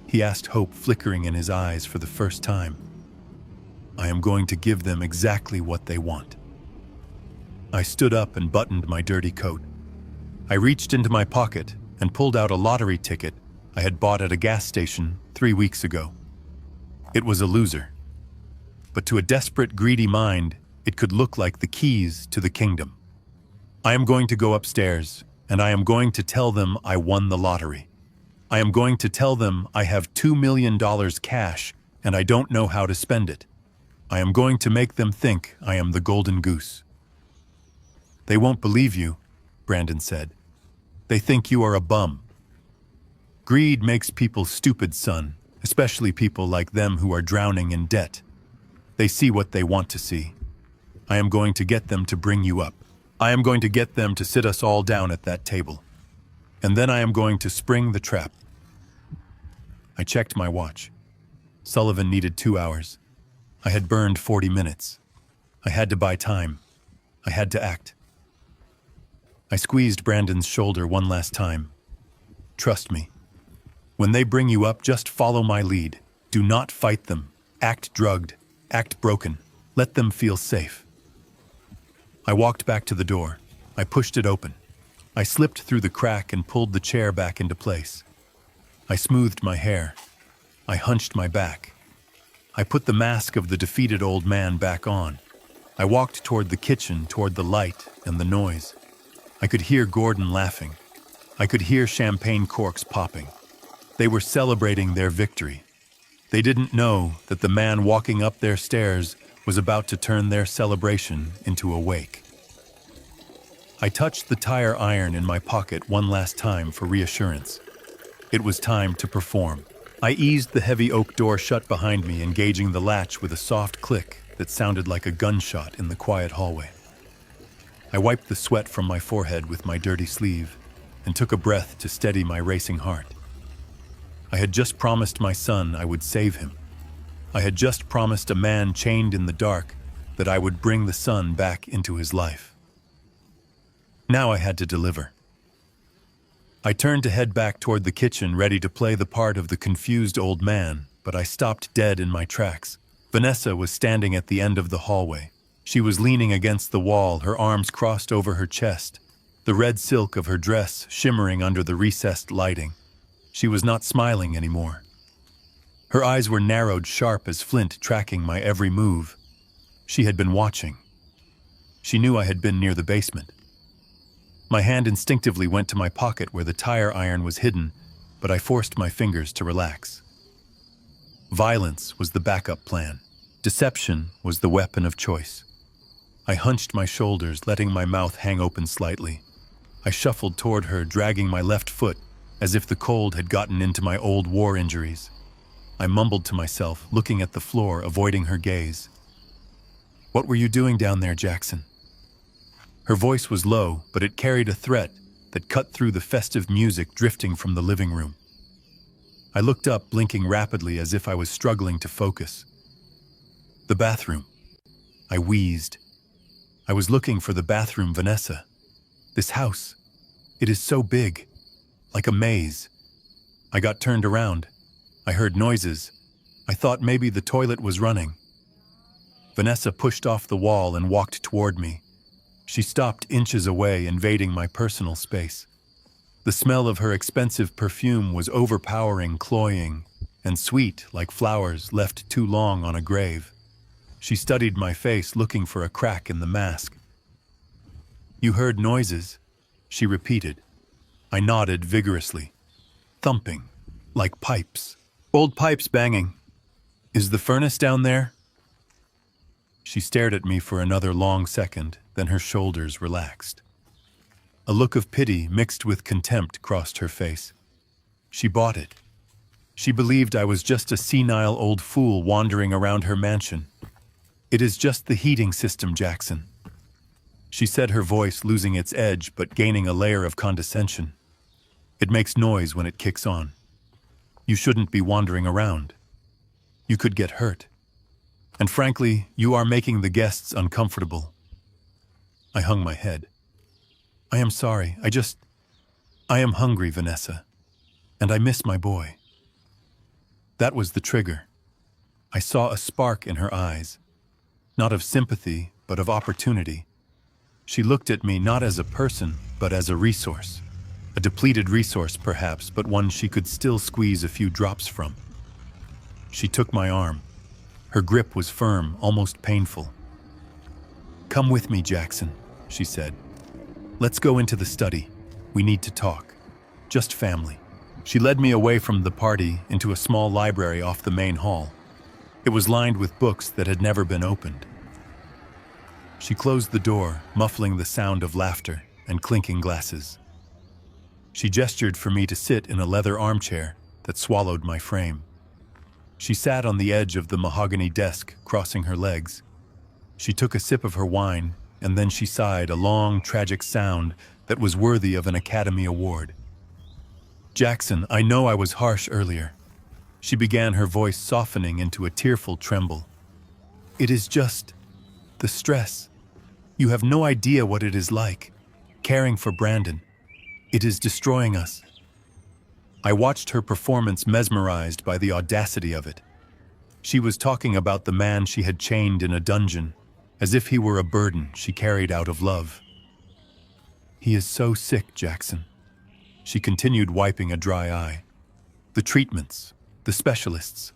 He asked, hope flickering in his eyes for the first time. "I am going to give them exactly what they want." I stood up and buttoned my dirty coat. I reached into my pocket and pulled out a lottery ticket I had bought at a gas station 3 weeks ago. It was a loser. But to a desperate, greedy mind, it could look like the keys to the kingdom. I am going to go upstairs, and I am going to tell them I won the lottery. I am going to tell them I have $2 million cash, and I don't know how to spend it. I am going to make them think I am the golden goose. "They won't believe you," Brandon said. "They think you are a bum. Greed makes people stupid, son, especially people like them who are drowning in debt. They see what they want to see. I am going to get them to bring you up. I am going to get them to sit us all down at that table. And then I am going to spring the trap." I checked my watch. Sullivan needed 2 hours. I had burned 40 minutes. I had to buy time. I had to act. I squeezed Brandon's shoulder one last time. "Trust me. When they bring you up, just follow my lead. Do not fight them. Act drugged. Act broken. Let them feel safe." I walked back to the door. I pushed it open. I slipped through the crack and pulled the chair back into place. I smoothed my hair. I hunched my back. I put the mask of the defeated old man back on. I walked toward the kitchen, toward the light and the noise. I could hear Gordon laughing. I could hear champagne corks popping. They were celebrating their victory. They didn't know that the man walking up their stairs was about to turn their celebration into a wake. I touched the tire iron in my pocket one last time for reassurance. It was time to perform. I eased the heavy oak door shut behind me, engaging the latch with a soft click that sounded like a gunshot in the quiet hallway. I wiped the sweat from my forehead with my dirty sleeve and took a breath to steady my racing heart. I had just promised my son I would save him. I had just promised a man chained in the dark that I would bring the sun back into his life. Now I had to deliver. I turned to head back toward the kitchen, ready to play the part of the confused old man, but I stopped dead in my tracks. Vanessa was standing at the end of the hallway. She was leaning against the wall, her arms crossed over her chest, the red silk of her dress shimmering under the recessed lighting. She was not smiling anymore. Her eyes were narrowed, sharp as flint, tracking my every move. She had been watching. She knew I had been near the basement. My hand instinctively went to my pocket where the tire iron was hidden, but I forced my fingers to relax. Violence was the backup plan. Deception was the weapon of choice. I hunched my shoulders, letting my mouth hang open slightly. I shuffled toward her, dragging my left foot, as if the cold had gotten into my old war injuries. I mumbled to myself, looking at the floor, avoiding her gaze. "What were you doing down there, Jackson?" Her voice was low, but it carried a threat that cut through the festive music drifting from the living room. I looked up, blinking rapidly as if I was struggling to focus. "The bathroom." I wheezed. "I was looking for the bathroom, Vanessa. This house, it is so big, like a maze." I got turned around. I heard noises. I thought maybe the toilet was running. Vanessa pushed off the wall and walked toward me. She stopped inches away, invading my personal space. The smell of her expensive perfume was overpowering, cloying, and sweet like flowers left too long on a grave. She studied my face, looking for a crack in the mask. "You heard noises?" she repeated. I nodded vigorously. "Thumping, like pipes. Old pipes banging. Is the furnace down there?" She stared at me for another long second, then her shoulders relaxed. A look of pity mixed with contempt crossed her face. She bought it. She believed I was just a senile old fool wandering around her mansion. "It is just the heating system, Jackson," she said, her voice losing its edge but gaining a layer of condescension. "It makes noise when it kicks on. You shouldn't be wandering around. You could get hurt. And frankly, you are making the guests uncomfortable." I hung my head. "I am sorry. I am hungry, Vanessa. And I miss my boy." That was the trigger. I saw a spark in her eyes. Not of sympathy, but of opportunity. She looked at me not as a person, but as a resource. A depleted resource, perhaps, but one she could still squeeze a few drops from. She took my arm. Her grip was firm, almost painful. "Come with me, Jackson," she said. "Let's go into the study. We need to talk. Just family." She led me away from the party into a small library off the main hall. It was lined with books that had never been opened. She closed the door, muffling the sound of laughter and clinking glasses. She gestured for me to sit in a leather armchair that swallowed my frame. She sat on the edge of the mahogany desk, crossing her legs. She took a sip of her wine, and then she sighed, a long, tragic sound that was worthy of an Academy Award. "Jackson, I know I was harsh earlier." She began, her voice softening into a tearful tremble. "It is just the stress. You have no idea what it is like, caring for Brandon. It is destroying us." I watched her performance, mesmerized by the audacity of it. She was talking about the man she had chained in a dungeon, as if he were a burden she carried out of love. "He is so sick, Jackson," she continued, wiping a dry eye. "The treatments, the specialists.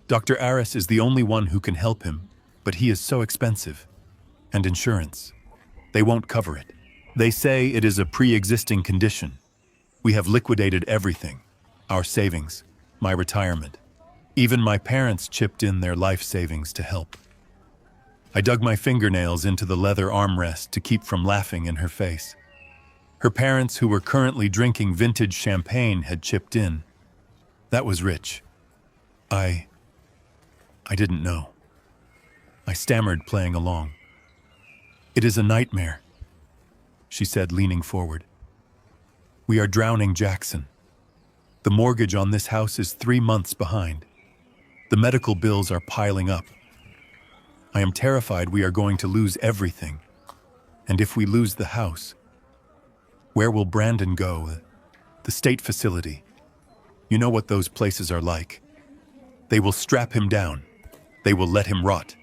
Dr. Aris is the only one who can help him, but he is so expensive. And insurance. They won't cover it. They say it is a pre-existing condition. We have liquidated everything. Our savings, my retirement. Even my parents chipped in their life savings to help." I dug my fingernails into the leather armrest to keep from laughing in her face. Her parents, who were currently drinking vintage champagne, had chipped in. That was rich. I didn't know. I stammered, playing along. "It is a nightmare," she said, leaning forward. "We are drowning, Jackson. The mortgage on this house is 3 months behind. The medical bills are piling up. I am terrified we are going to lose everything. And if we lose the house, where will Brandon go? The state facility. You know what those places are like. They will strap him down. They will let him rot."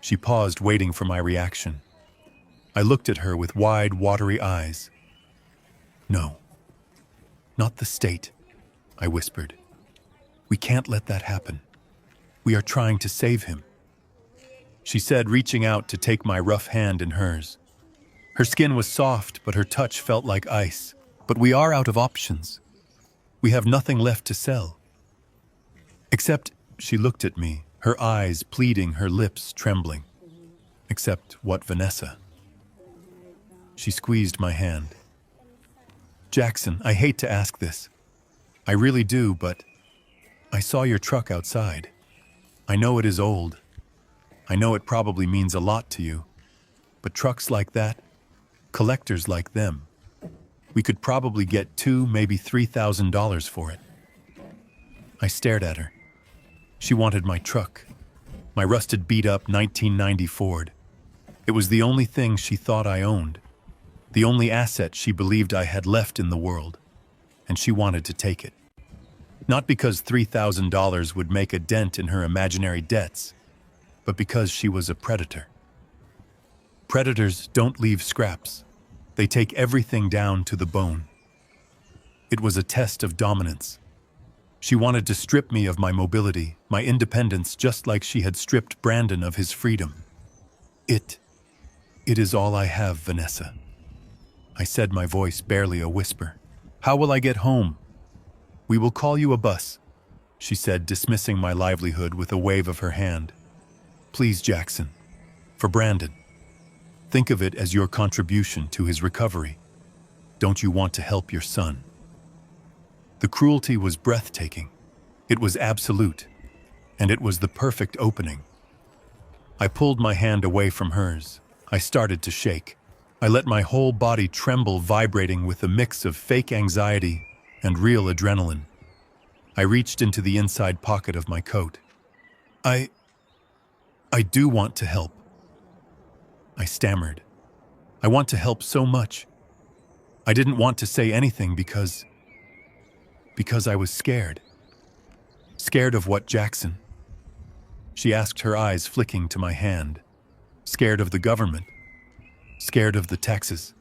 She paused, waiting for my reaction. I looked at her with wide, watery eyes. "No, not the state," I whispered. "We can't let that happen. We are trying to save him," she said, reaching out to take my rough hand in hers. Her skin was soft, but her touch felt like ice. "But we are out of options. We have nothing left to sell." Except, she looked at me, her eyes pleading, her lips trembling. "Except what, Vanessa?" She squeezed my hand. "Jackson, I hate to ask this. I really do, but I saw your truck outside. I know it is old. I know it probably means a lot to you. But trucks like that, collectors like them, we could probably get $2,000, maybe $3,000 for it." I stared at her. She wanted my truck, my rusted, beat-up 1990 Ford. It was the only thing she thought I owned, the only asset she believed I had left in the world, and she wanted to take it. Not because $3,000 would make a dent in her imaginary debts, but because she was a predator. Predators don't leave scraps. They take everything down to the bone. It was a test of dominance. She wanted to strip me of my mobility, my independence, just like she had stripped Brandon of his freedom. It is all I have, Vanessa," I said, my voice barely a whisper. "How will I get home?" "We will call you a bus," she said, dismissing my livelihood with a wave of her hand. "Please, Jackson, for Brandon. Think of it as your contribution to his recovery. Don't you want to help your son?" The cruelty was breathtaking. It was absolute, and it was the perfect opening. I pulled my hand away from hers. I started to shake. I let my whole body tremble, vibrating with a mix of fake anxiety and real adrenaline. I reached into the inside pocket of my coat. I do want to help," I stammered. "I want to help so much. I didn't want to say anything because I was scared." "Scared of what, Jackson?" she asked, her eyes flicking to my hand. "Scared of the government? Scared of the taxes?"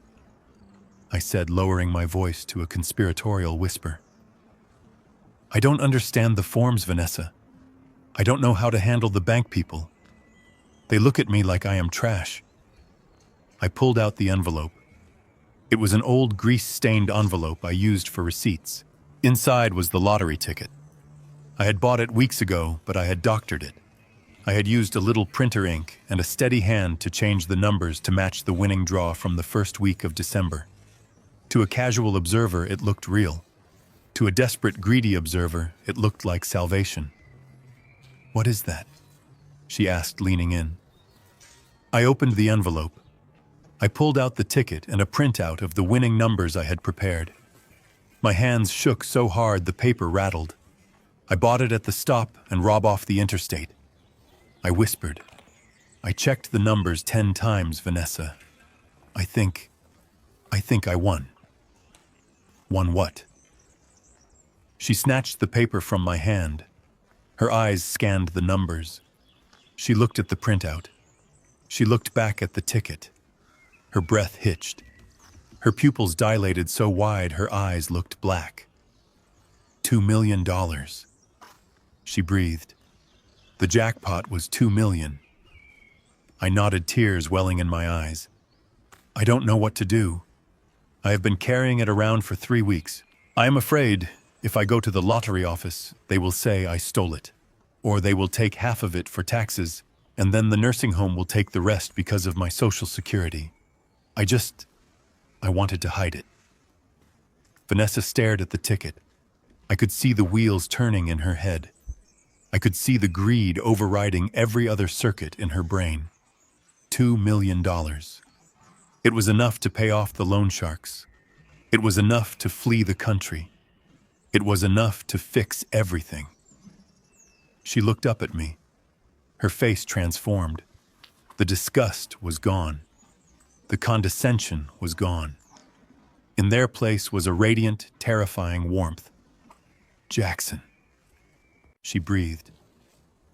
I said, lowering my voice to a conspiratorial whisper. "I don't understand the forms, Vanessa. I don't know how to handle the bank people. They look at me like I am trash." I pulled out the envelope. It was an old grease-stained envelope I used for receipts. Inside was the lottery ticket. I had bought it weeks ago, but I had doctored it. I had used a little printer ink and a steady hand to change the numbers to match the winning draw from the first week of December. To a casual observer, it looked real. To a desperate, greedy observer, it looked like salvation. "What is that?" she asked, leaning in. I opened the envelope. I pulled out the ticket and a printout of the winning numbers I had prepared. My hands shook so hard the paper rattled. "I bought it at the stop and rob off the interstate," I whispered. "I checked the numbers 10 times, Vanessa. I think I won." "Won what?" She snatched the paper from my hand. Her eyes scanned the numbers. She looked at the printout. She looked back at the ticket. Her breath hitched. Her pupils dilated so wide her eyes looked black. $2 million. She breathed. The jackpot was $2 million. I nodded, tears welling in my eyes. "I don't know what to do. I have been carrying it around for 3 weeks. I am afraid if I go to the lottery office, they will say I stole it. Or they will take half of it for taxes, and then the nursing home will take the rest because of my Social Security. I wanted to hide it." Vanessa stared at the ticket. I could see the wheels turning in her head. I could see the greed overriding every other circuit in her brain. $2 million. It was enough to pay off the loan sharks. It was enough to flee the country. It was enough to fix everything. She looked up at me. Her face transformed. The disgust was gone. The condescension was gone. In their place was a radiant, terrifying warmth. "Jackson," she breathed.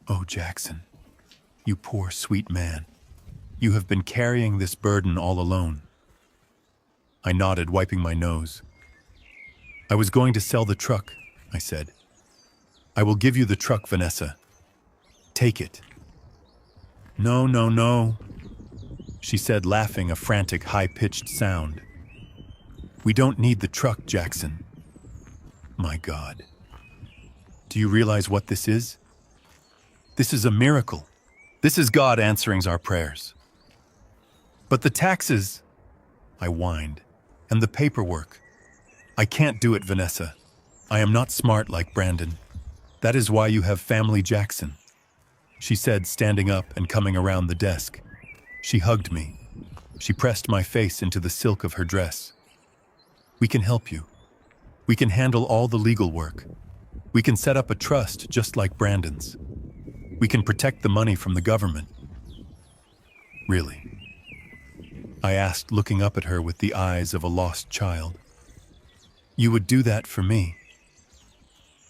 "Oh, Jackson." You poor, sweet man. You have been carrying this burden all alone. I nodded, wiping my nose. I was going to sell the truck, I said. I will give you the truck, Vanessa. Take it. No, no, no, she said, laughing a frantic, high-pitched sound. We don't need the truck, Jackson. My God. Do you realize what this is? This is a miracle. This is God answering our prayers. But the taxes, I whined, and the paperwork. I can't do it, Vanessa. I am not smart like Brandon. That is why you have family, Jackson, she said, standing up and coming around the desk. She hugged me. She pressed my face into the silk of her dress. We can help you. We can handle all the legal work. We can set up a trust just like Brandon's. We can protect the money from the government. Really? I asked, looking up at her with the eyes of a lost child. You would do that for me?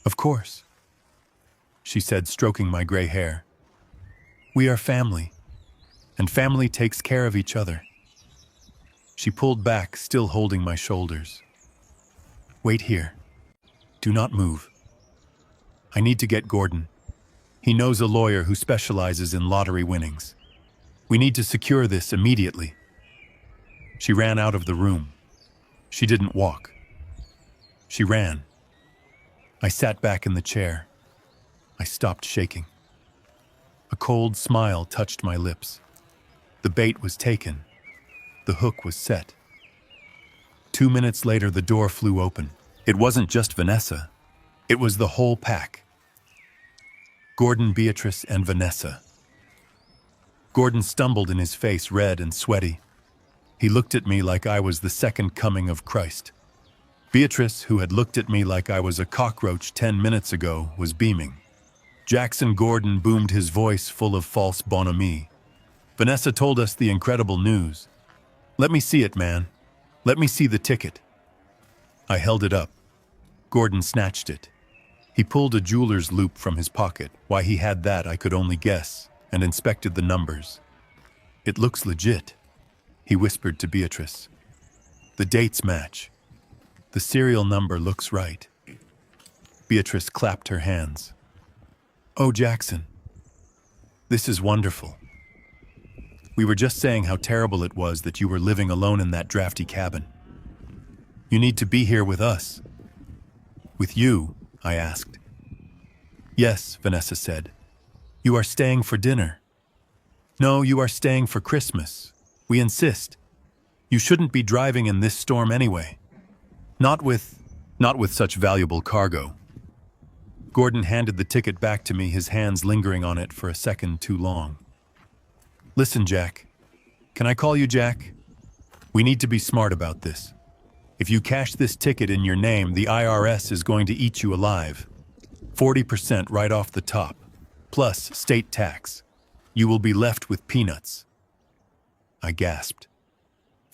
Of course, she said, stroking my gray hair. We are family, and family takes care of each other. She pulled back, still holding my shoulders. Wait here. Do not move. I need to get Gordon. He knows a lawyer who specializes in lottery winnings. We need to secure this immediately. She ran out of the room. She didn't walk. She ran. I sat back in the chair. I stopped shaking. A cold smile touched my lips. The bait was taken. The hook was set. 2 minutes later, the door flew open. It wasn't just Vanessa. It was the whole pack. Gordon, Beatrice, and Vanessa. Gordon stumbled in his face, red and sweaty. He looked at me like I was the second coming of Christ. Beatrice, who had looked at me like I was a cockroach 10 minutes ago, was beaming. Jackson Gordon boomed his voice full of false bonhomie. Vanessa told us the incredible news. Let me see it, man. Let me see the ticket. I held it up. Gordon snatched it. He pulled a jeweler's loop from his pocket. Why he had that, I could only guess, and inspected the numbers. It looks legit, he whispered to Beatrice. The dates match. The serial number looks right. Beatrice clapped her hands. Oh, Jackson, this is wonderful. We were just saying how terrible it was that you were living alone in that drafty cabin. You need to be here with us. With you? I asked. Yes, Vanessa said. You are staying for dinner. No, you are staying for Christmas. We insist. You shouldn't be driving in this storm anyway. Not with such valuable cargo. Gordon handed the ticket back to me, his hands lingering on it for a second too long. Listen, Jack. Can I call you Jack? We need to be smart about this. If you cash this ticket in your name, the IRS is going to eat you alive. 40% right off the top, plus state tax. You will be left with peanuts. I gasped.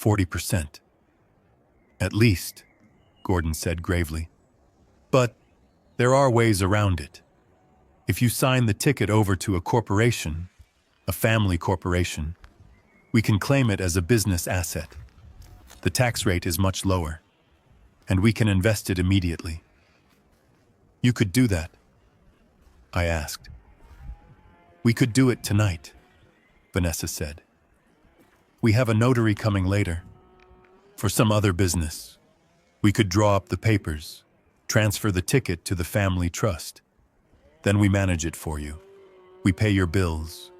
40%. At least, Gordon said gravely. But there are ways around it. If you sign the ticket over to a corporation, a family corporation, we can claim it as a business asset. The tax rate is much lower, and we can invest it immediately. You could do that, I asked. We could do it tonight, Vanessa said. We have a notary coming later. For some other business. We could draw up the papers, transfer the ticket to the family trust. Then we manage it for you. We pay your bills.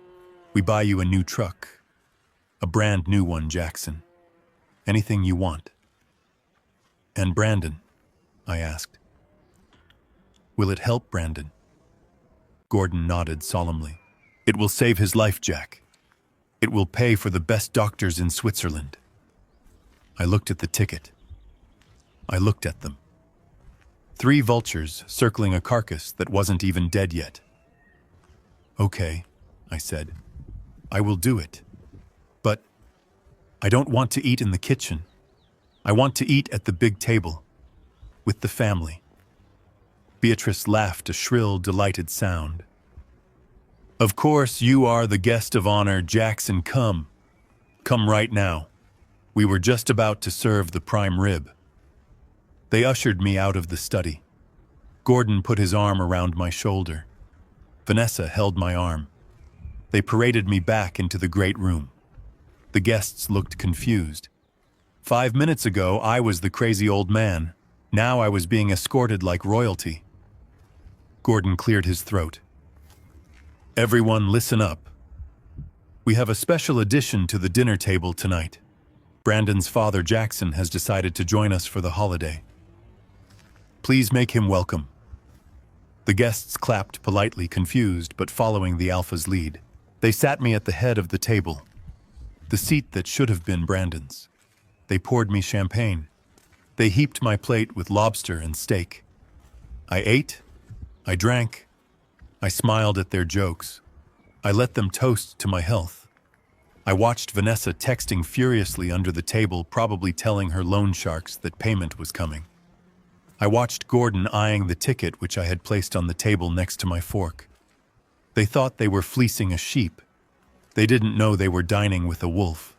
We buy you a new truck. A brand new one, Jackson. Anything you want. And Brandon, I asked. Will it help Brandon? Gordon nodded solemnly. It will save his life, Jack. It will pay for the best doctors in Switzerland. I looked at the ticket. I looked at them. 3 vultures circling a carcass that wasn't even dead yet. Okay, I said. I will do it. But I don't want to eat in the kitchen. I want to eat at the big table, with the family. Beatrice laughed a shrill, delighted sound. Of course, you are the guest of honor, Jackson. Come. Come right now. We were just about to serve the prime rib. They ushered me out of the study. Gordon put his arm around my shoulder. Vanessa held my arm. They paraded me back into the great room. The guests looked confused. 5 minutes ago, I was the crazy old man. Now I was being escorted like royalty. Gordon cleared his throat. Everyone listen up. We have a special addition to the dinner table tonight. Brandon's father, Jackson, has decided to join us for the holiday. Please make him welcome. The guests clapped politely, confused, but following the Alpha's lead. They sat me at the head of the table, the seat that should have been Brandon's. They poured me champagne. They heaped my plate with lobster and steak. I ate. I drank. I smiled at their jokes. I let them toast to my health. I watched Vanessa texting furiously under the table, probably telling her loan sharks that payment was coming. I watched Gordon eyeing the ticket which I had placed on the table next to my fork. They thought they were fleecing a sheep. They didn't know they were dining with a wolf.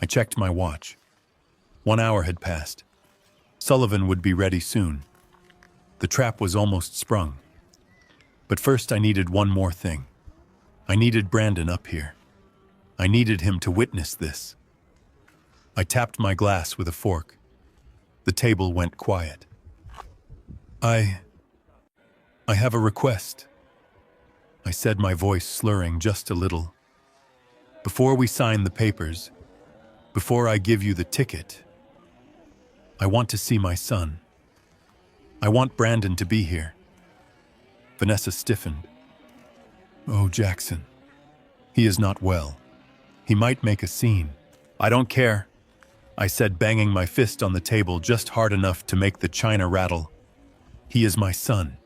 I checked my watch. 1 hour had passed. Sullivan would be ready soon. The trap was almost sprung. But first I needed one more thing. I needed Brandon up here. I needed him to witness this. I tapped my glass with a fork. The table went quiet. I have a request. I said, my voice slurring just a little. Before we sign the papers, before I give you the ticket, I want to see my son. I want Brandon to be here. Vanessa stiffened. Oh, Jackson. He is not well. He might make a scene. I don't care, I said, banging my fist on the table just hard enough to make the china rattle. He is my son.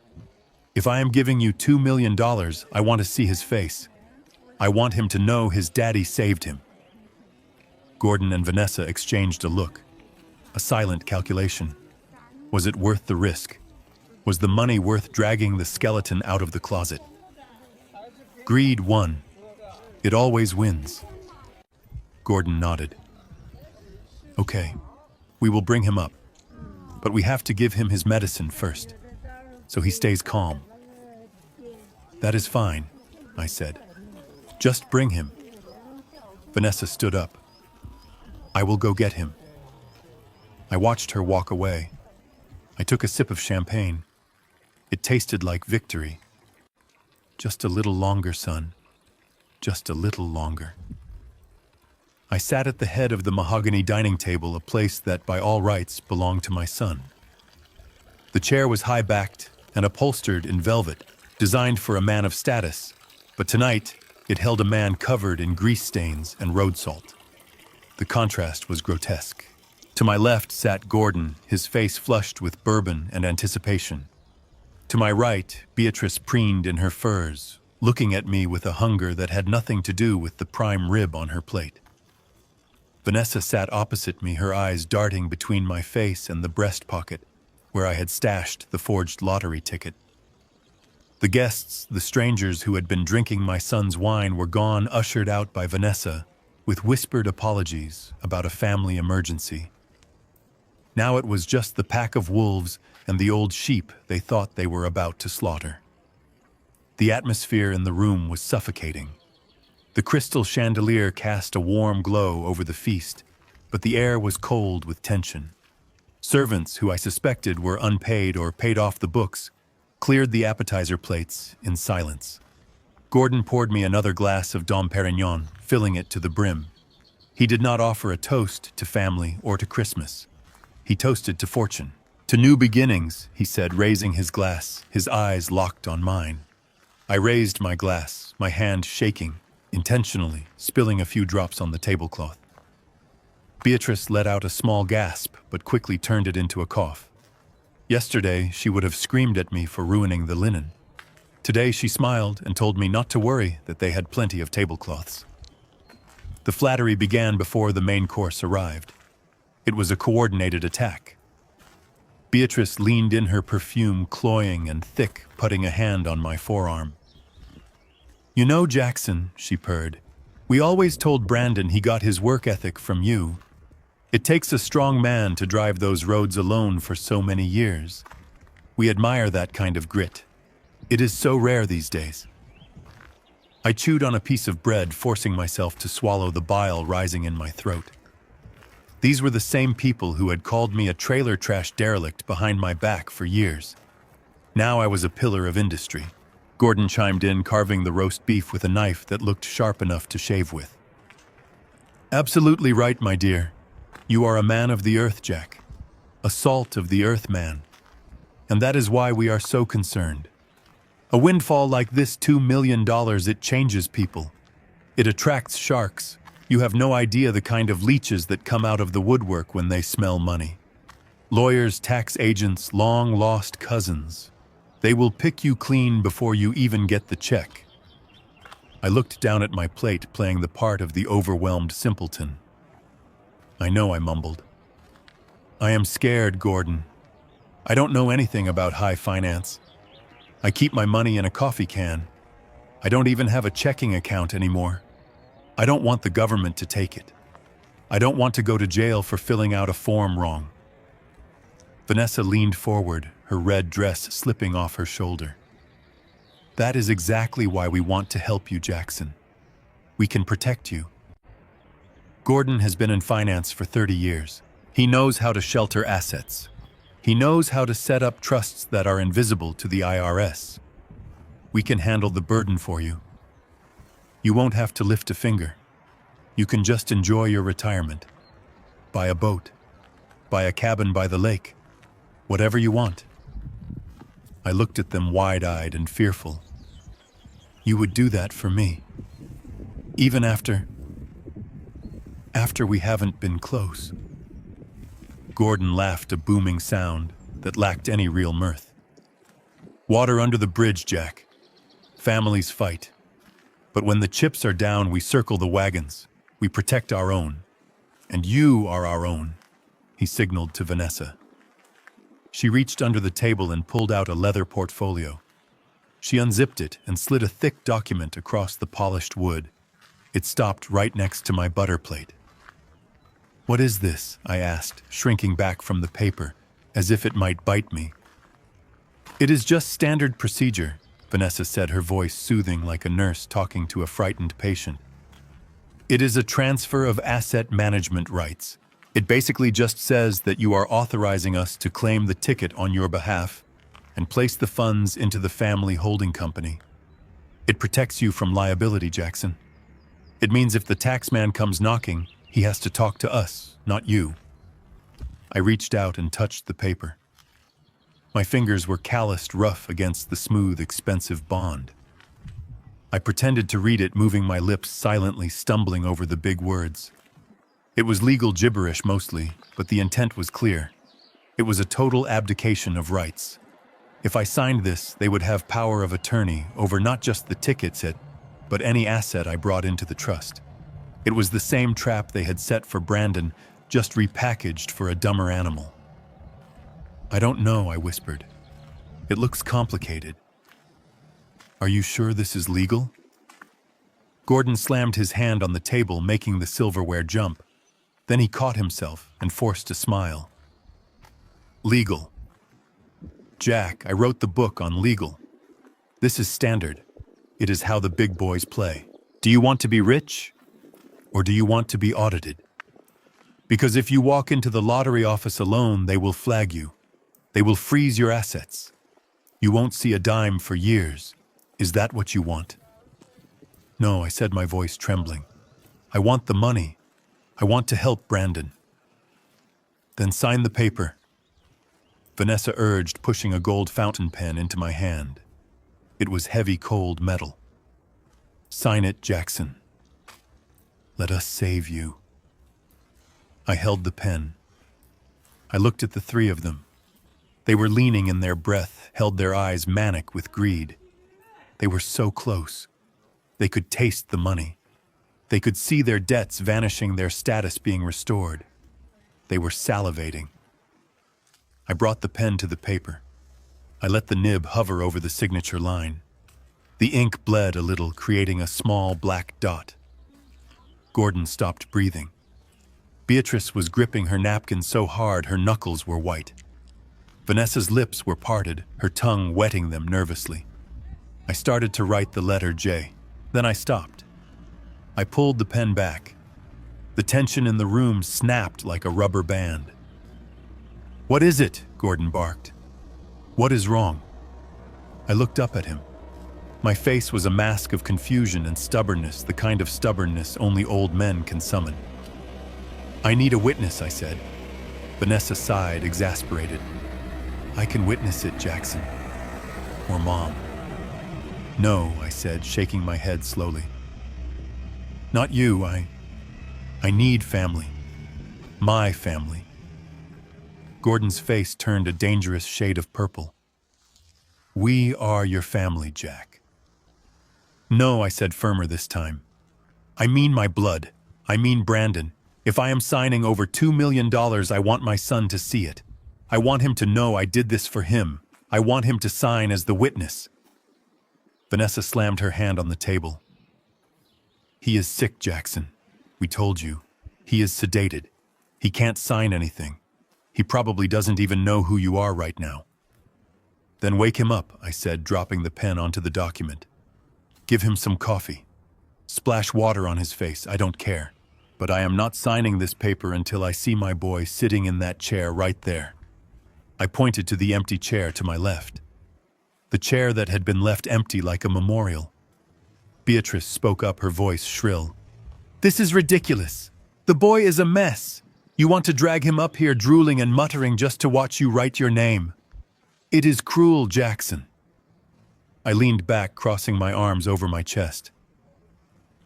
If I am giving you $2 million, I want to see his face. I want him to know his daddy saved him. Gordon and Vanessa exchanged a look. A silent calculation. Was it worth the risk? Was the money worth dragging the skeleton out of the closet? Greed won. It always wins. Gordon nodded. Okay, we will bring him up. But we have to give him his medicine first, so he stays calm. That is fine, I said. Just bring him. Vanessa stood up. I will go get him. I watched her walk away. I took a sip of champagne. It tasted like victory. Just a little longer, son. Just a little longer. I sat at the head of the mahogany dining table, a place that, by all rights, belonged to my son. The chair was high-backed and upholstered in velvet, designed for a man of status, but tonight it held a man covered in grease stains and road salt. The contrast was grotesque. To my left sat Gordon, his face flushed with bourbon and anticipation. To my right, Beatrice preened in her furs, looking at me with a hunger that had nothing to do with the prime rib on her plate. Vanessa sat opposite me, her eyes darting between my face and the breast pocket, where I had stashed the forged lottery ticket. The guests, the strangers who had been drinking my son's wine, were gone, ushered out by Vanessa, with whispered apologies about a family emergency. Now it was just the pack of wolves and the old sheep they thought they were about to slaughter. The atmosphere in the room was suffocating. The crystal chandelier cast a warm glow over the feast, but the air was cold with tension. Servants, who I suspected were unpaid or paid off the books, cleared the appetizer plates in silence. Gordon poured me another glass of Dom Perignon, filling it to the brim. He did not offer a toast to family or to Christmas. He toasted to fortune. To new beginnings, he said, raising his glass, his eyes locked on mine. I raised my glass, my hand shaking, intentionally, spilling a few drops on the tablecloth. Beatrice let out a small gasp, but quickly turned it into a cough. Yesterday, she would have screamed at me for ruining the linen. Today, she smiled and told me not to worry, that they had plenty of tablecloths. The flattery began before the main course arrived. It was a coordinated attack. Beatrice leaned in, her perfume cloying and thick, putting a hand on my forearm. You know, Jackson, she purred, we always told Brandon he got his work ethic from you. It takes a strong man to drive those roads alone for so many years. We admire that kind of grit. It is so rare these days. I chewed on a piece of bread, forcing myself to swallow the bile rising in my throat. These were the same people who had called me a trailer trash derelict behind my back for years. Now I was a pillar of industry. Gordon chimed in, carving the roast beef with a knife that looked sharp enough to shave with. Absolutely right, my dear. You are a man of the earth, Jack. A salt of the earth man. And that is why we are so concerned. A windfall like this $2 million, it changes people. It attracts sharks. You have no idea the kind of leeches that come out of the woodwork when they smell money. Lawyers, tax agents, long-lost cousins. They will pick you clean before you even get the check. I looked down at my plate, playing the part of the overwhelmed simpleton. I know, I mumbled. I am scared, Gordon. I don't know anything about high finance. I keep my money in a coffee can. I don't even have a checking account anymore. I don't want the government to take it. I don't want to go to jail for filling out a form wrong. Vanessa leaned forward, her red dress slipping off her shoulder. That is exactly why we want to help you, Jackson. We can protect you. Gordon has been in finance for 30 years. He knows how to shelter assets. He knows how to set up trusts that are invisible to the IRS. We can handle the burden for you. You won't have to lift a finger. You can just enjoy your retirement. Buy a boat. Buy a cabin by the lake. Whatever you want. I looked at them wide-eyed and fearful. You would do that for me. Even after we haven't been close. Gordon laughed, a booming sound that lacked any real mirth. Water under the bridge, Jack. Families fight. But when the chips are down, we circle the wagons. We protect our own. And you are our own, he signaled to Vanessa. She reached under the table and pulled out a leather portfolio. She unzipped it and slid a thick document across the polished wood. It stopped right next to my butter plate. What is this? I asked, shrinking back from the paper, as if it might bite me. It is just standard procedure, Vanessa said, her voice soothing like a nurse talking to a frightened patient. It is a transfer of asset management rights. It basically just says that you are authorizing us to claim the ticket on your behalf and place the funds into the family holding company. It protects you from liability, Jackson. It means if the taxman comes knocking, he has to talk to us, not you. I reached out and touched the paper. My fingers were calloused rough against the smooth, expensive bond. I pretended to read it, moving my lips silently, stumbling over the big words. It was legal gibberish mostly, but the intent was clear. It was a total abdication of rights. If I signed this, they would have power of attorney over not just the tickets but any asset I brought into the trust. It was the same trap they had set for Brandon, just repackaged for a dumber animal. I don't know, I whispered. It looks complicated. Are you sure this is legal? Gordon slammed his hand on the table, making the silverware jump. Then he caught himself and forced a smile. Legal. Jack, I wrote the book on legal. This is standard. It is how the big boys play. Do you want to be rich? Or do you want to be audited? Because if you walk into the lottery office alone, they will flag you. They will freeze your assets. You won't see a dime for years. Is that what you want? No, I said, my voice trembling. I want the money. I want to help Brandon. Then sign the paper. Vanessa urged, pushing a gold fountain pen into my hand. It was heavy, cold metal. Sign it, Jackson. Let us save you. I held the pen. I looked at the three of them. They were leaning in their breath, held their eyes manic with greed. They were so close. They could taste the money. They could see their debts vanishing, their status being restored. They were salivating. I brought the pen to the paper. I let the nib hover over the signature line. The ink bled a little, creating a small black dot. Gordon stopped breathing. Beatrice was gripping her napkin so hard her knuckles were white. Vanessa's lips were parted, her tongue wetting them nervously. I started to write the letter J. Then I stopped. I pulled the pen back. The tension in the room snapped like a rubber band. "What is it?" Gordon barked. "What is wrong?" I looked up at him. My face was a mask of confusion and stubbornness, the kind of stubbornness only old men can summon. "I need a witness," I said. Vanessa sighed, exasperated. "I can witness it, Jackson. Or Mom." "No," I said, shaking my head slowly. "Not you. I need family. My family." Gordon's face turned a dangerous shade of purple. "We are your family, Jack." "No," I said, firmer this time. "I mean my blood. I mean Brandon. If I am signing over $2 million, I want my son to see it. I want him to know I did this for him. I want him to sign as the witness." Vanessa slammed her hand on the table. "He is sick, Jackson. We told you. He is sedated. He can't sign anything. He probably doesn't even know who you are right now." "Then wake him up," I said, dropping the pen onto the document. "Give him some coffee. Splash water on his face, I don't care. But I am not signing this paper until I see my boy sitting in that chair right there." I pointed to the empty chair to my left. The chair that had been left empty like a memorial. Beatrice spoke up, her voice shrill. "This is ridiculous. The boy is a mess. You want to drag him up here drooling and muttering just to watch you write your name. It is cruel, Jackson." I leaned back, crossing my arms over my chest.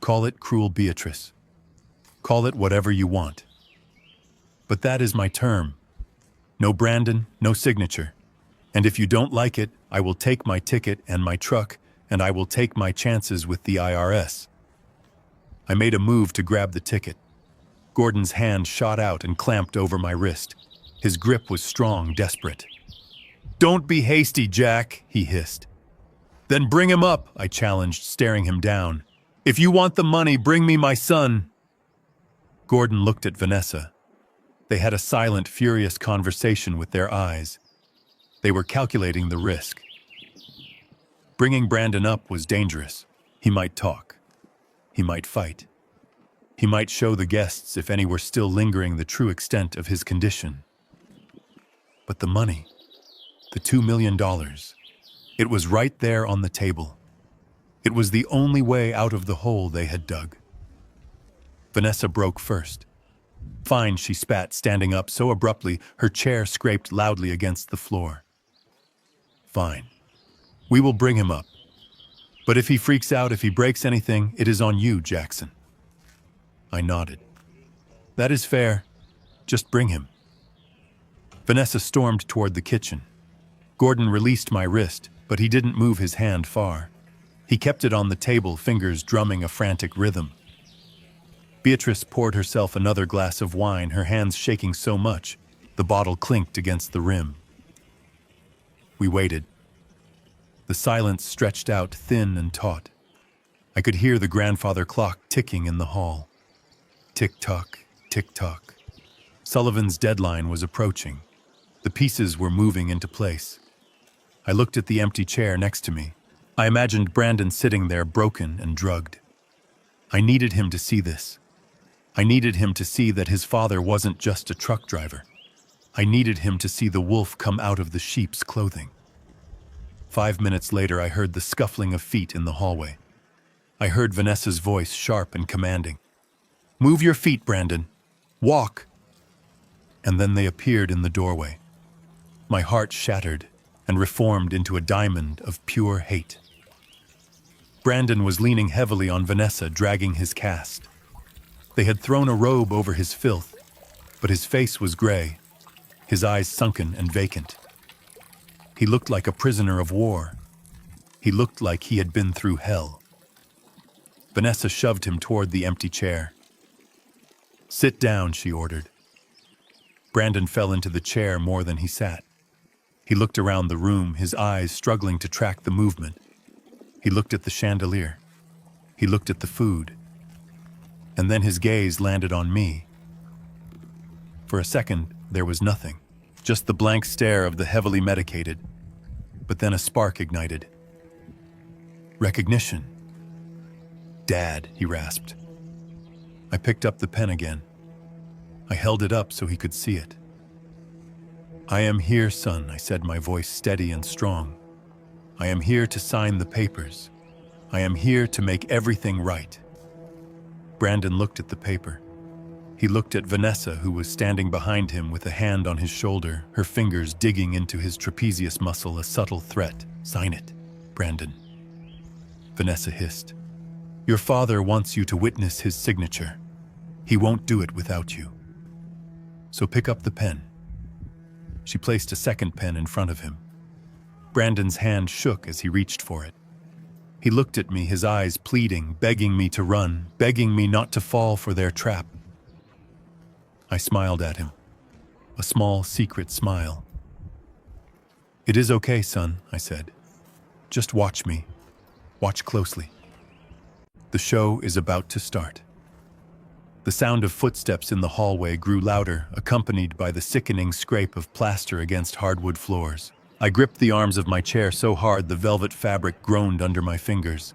"Call it cruel, Beatrice. Call it whatever you want. But that is my term. No Brandon, no signature. And if you don't like it, I will take my ticket and my truck, and I will take my chances with the IRS." I made a move to grab the ticket. Gordon's hand shot out and clamped over my wrist. His grip was strong, desperate. "Don't be hasty, Jack," he hissed. "Then bring him up," I challenged, staring him down. "If you want the money, bring me my son." Gordon looked at Vanessa. They had a silent, furious conversation with their eyes. They were calculating the risk. Bringing Brandon up was dangerous. He might talk. He might fight. He might show the guests, if any were still lingering, the true extent of his condition. But the money, the $2 million, it was right there on the table. It was the only way out of the hole they had dug. Vanessa broke first. "Fine," she spat, standing up so abruptly her chair scraped loudly against the floor. "Fine. We will bring him up. But if he freaks out, if he breaks anything, it is on you, Jackson." I nodded. "That is fair. Just bring him." Vanessa stormed toward the kitchen. Gordon released my wrist, but he didn't move his hand far. He kept it on the table, fingers drumming a frantic rhythm. Beatrice poured herself another glass of wine, her hands shaking so much, the bottle clinked against the rim. We waited. The silence stretched out thin and taut. I could hear the grandfather clock ticking in the hall. Tick-tock, tick-tock. Sullivan's deadline was approaching. The pieces were moving into place. I looked at the empty chair next to me. I imagined Brandon sitting there, broken and drugged. I needed him to see this. I needed him to see that his father wasn't just a truck driver. I needed him to see the wolf come out of the sheep's clothing. 5 minutes later, I heard the scuffling of feet in the hallway. I heard Vanessa's voice, sharp and commanding. "Move your feet, Brandon. Walk." And then they appeared in the doorway. My heart shattered and reformed into a diamond of pure hate. Brandon was leaning heavily on Vanessa, dragging his cast. They had thrown a robe over his filth, but his face was gray, his eyes sunken and vacant. He looked like a prisoner of war. He looked like he had been through hell. Vanessa shoved him toward the empty chair. "Sit down," she ordered. Brandon fell into the chair more than he sat. He looked around the room, his eyes struggling to track the movement. He looked at the chandelier. He looked at the food. And then his gaze landed on me. For a second, there was nothing, just the blank stare of the heavily medicated. But then a spark ignited. Recognition. "Dad," he rasped. I picked up the pen again. I held it up so he could see it. "I am here, son," I said, my voice steady and strong. "I am here to sign the papers. I am here to make everything right." Brandon looked at the paper. He looked at Vanessa, who was standing behind him with a hand on his shoulder, her fingers digging into his trapezius muscle, a subtle threat. "Sign it, Brandon." Vanessa hissed. "Your father wants you to witness his signature. He won't do it without you. So pick up the pen." She placed a second pen in front of him. Brandon's hand shook as he reached for it. He looked at me, his eyes pleading, begging me to run, begging me not to fall for their trap. I smiled at him, a small, secret smile. "It is okay, son," I said. "Just watch me. Watch closely. The show is about to start." The sound of footsteps in the hallway grew louder, accompanied by the sickening scrape of plaster against hardwood floors. I gripped the arms of my chair so hard the velvet fabric groaned under my fingers.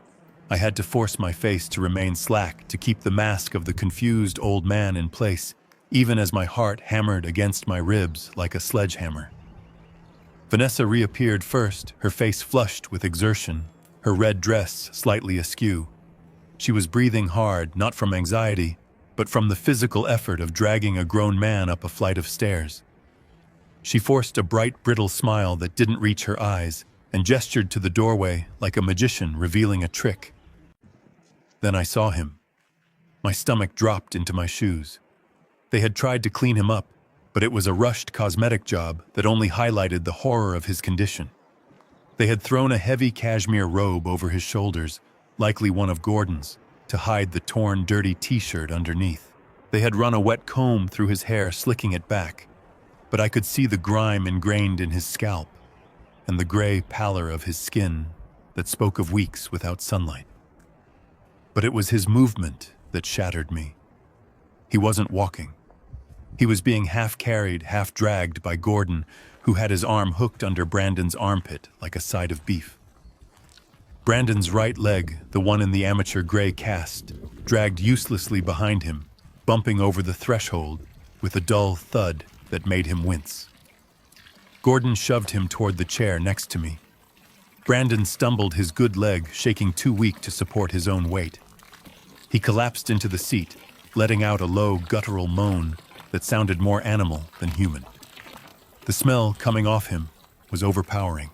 I had to force my face to remain slack to keep the mask of the confused old man in place, even as my heart hammered against my ribs like a sledgehammer. Vanessa reappeared first, her face flushed with exertion, her red dress slightly askew. She was breathing hard, not from anxiety, but from the physical effort of dragging a grown man up a flight of stairs. She forced a bright, brittle smile that didn't reach her eyes and gestured to the doorway like a magician revealing a trick. Then I saw him. My stomach dropped into my shoes. They had tried to clean him up, but it was a rushed cosmetic job that only highlighted the horror of his condition. They had thrown a heavy cashmere robe over his shoulders, likely one of Gordon's, to hide the torn, dirty t-shirt underneath. They had run a wet comb through his hair, slicking it back, but I could see the grime ingrained in his scalp and the gray pallor of his skin that spoke of weeks without sunlight. But it was his movement that shattered me. He wasn't walking. He was being half-carried, half-dragged by Gordon, who had his arm hooked under Brandon's armpit like a side of beef. Brandon's right leg, the one in the amateur gray cast, dragged uselessly behind him, bumping over the threshold with a dull thud that made him wince. Gordon shoved him toward the chair next to me. Brandon stumbled, his good leg shaking too weak to support his own weight. He collapsed into the seat, letting out a low, guttural moan that sounded more animal than human. The smell coming off him was overpowering.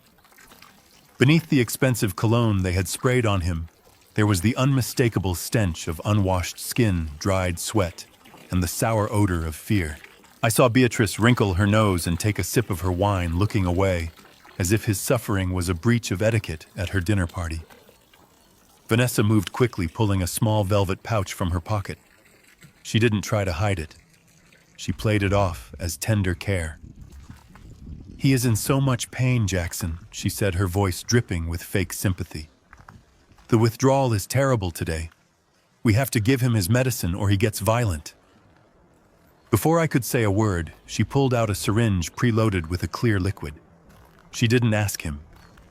Beneath the expensive cologne they had sprayed on him, there was the unmistakable stench of unwashed skin, dried sweat, and the sour odor of fear. I saw Beatrice wrinkle her nose and take a sip of her wine, looking away, as if his suffering was a breach of etiquette at her dinner party. Vanessa moved quickly, pulling a small velvet pouch from her pocket. She didn't try to hide it. She played it off as tender care. "He is in so much pain, Jackson," she said, her voice dripping with fake sympathy. "The withdrawal is terrible today. We have to give him his medicine or he gets violent." Before I could say a word, she pulled out a syringe preloaded with a clear liquid. She didn't ask him.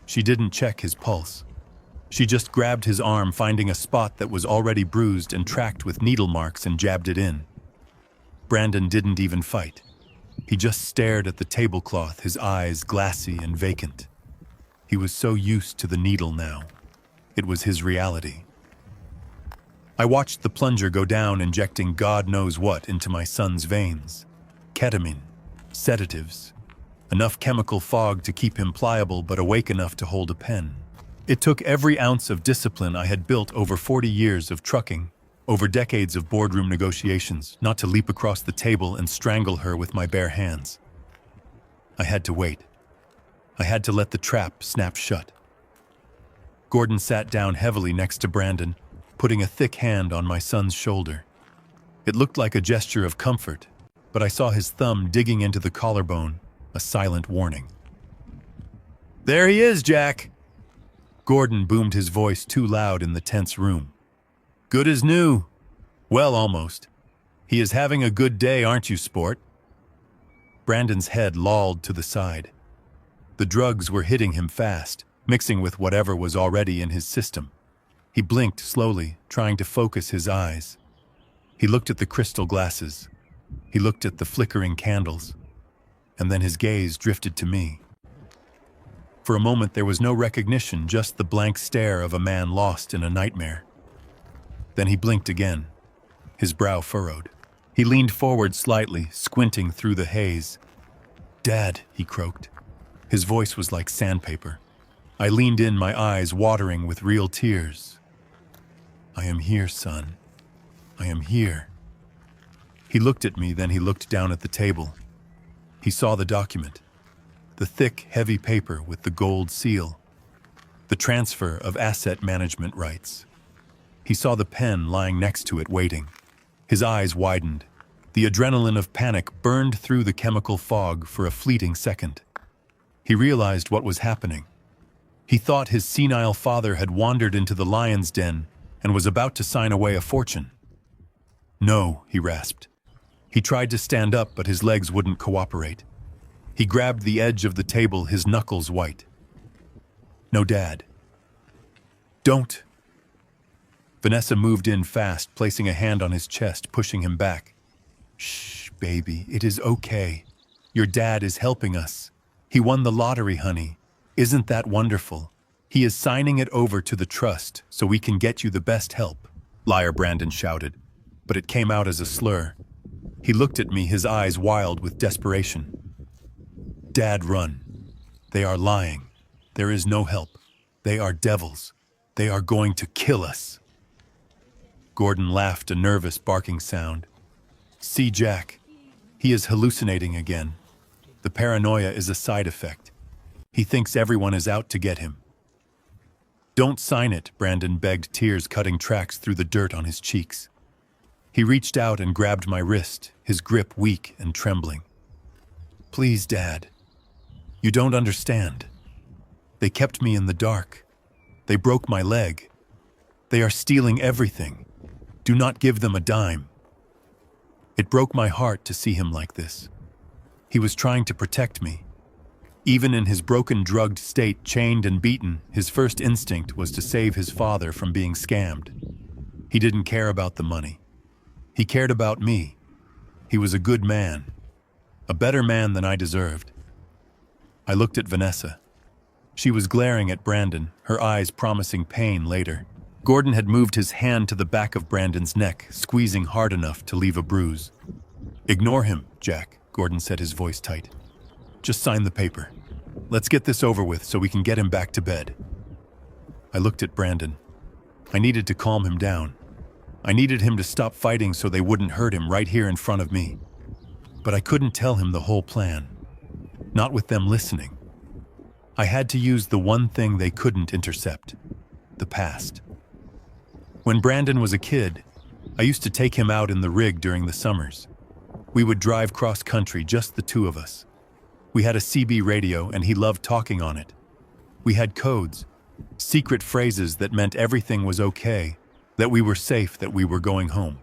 She didn't check his pulse. She just grabbed his arm, finding a spot that was already bruised and tracked with needle marks, and jabbed it in. Brandon didn't even fight. He just stared at the tablecloth, his eyes glassy and vacant. He was so used to the needle now. It was his reality. I watched the plunger go down, injecting God knows what into my son's veins. Ketamine, sedatives, enough chemical fog to keep him pliable but awake enough to hold a pen. It took every ounce of discipline I had built over 40 years of trucking, over decades of boardroom negotiations, not to leap across the table and strangle her with my bare hands. I had to wait. I had to let the trap snap shut. Gordon sat down heavily next to Brandon, putting a thick hand on my son's shoulder. It looked like a gesture of comfort, but I saw his thumb digging into the collarbone, a silent warning. "There he is, Jack!" Gordon boomed his voice too loud in the tense room. Good as new. Well, almost. He is having a good day, aren't you, sport? Brandon's head lolled to the side. The drugs were hitting him fast, mixing with whatever was already in his system. He blinked slowly, trying to focus his eyes. He looked at the crystal glasses. He looked at the flickering candles. And then his gaze drifted to me. For a moment there was no recognition, just the blank stare of a man lost in a nightmare. Then he blinked again, his brow furrowed. He leaned forward slightly, squinting through the haze. "Dad," he croaked. His voice was like sandpaper. I leaned in, my eyes watering with real tears. "I am here, son. I am here." He looked at me, then he looked down at the table. He saw the document. The thick, heavy paper with the gold seal. The transfer of asset management rights. He saw the pen lying next to it, waiting. His eyes widened. The adrenaline of panic burned through the chemical fog for a fleeting second. He realized what was happening. He thought his senile father had wandered into the lion's den and was about to sign away a fortune. "No," he rasped. He tried to stand up, but his legs wouldn't cooperate. He grabbed the edge of the table, his knuckles white. "No, Dad. Don't." Vanessa moved in fast, placing a hand on his chest, pushing him back. "Shh, baby, it is okay. Your dad is helping us. He won the lottery, honey. Isn't that wonderful? He is signing it over to the trust so we can get you the best help," Liar Brandon shouted, but it came out as a slur. He looked at me, his eyes wild with desperation. "Dad, run. They are lying. There is no help. They are devils. They are going to kill us." Gordon laughed, a nervous barking sound. "See, Jack. He is hallucinating again. The paranoia is a side effect. He thinks everyone is out to get him." "Don't sign it," Brandon begged, tears cutting tracks through the dirt on his cheeks. He reached out and grabbed my wrist, his grip weak and trembling. "Please, Dad. You don't understand. They kept me in the dark. They broke my leg. They are stealing everything. Do not give them a dime." It broke my heart to see him like this. He was trying to protect me. Even in his broken, drugged state, chained and beaten, his first instinct was to save his father from being scammed. He didn't care about the money. He cared about me. He was a good man. A better man than I deserved. I looked at Vanessa. She was glaring at Brandon, her eyes promising pain later. Gordon had moved his hand to the back of Brandon's neck, squeezing hard enough to leave a bruise. "Ignore him, Jack," Gordon said, his voice tight. "Just sign the paper. Let's get this over with so we can get him back to bed." I looked at Brandon. I needed to calm him down. I needed him to stop fighting so they wouldn't hurt him right here in front of me. But I couldn't tell him the whole plan. Not with them listening. I had to use the one thing they couldn't intercept: the past. When Brandon was a kid, I used to take him out in the rig during the summers. We would drive cross-country, just the two of us. We had a CB radio and he loved talking on it. We had codes, secret phrases that meant everything was okay, that we were safe, that we were going home.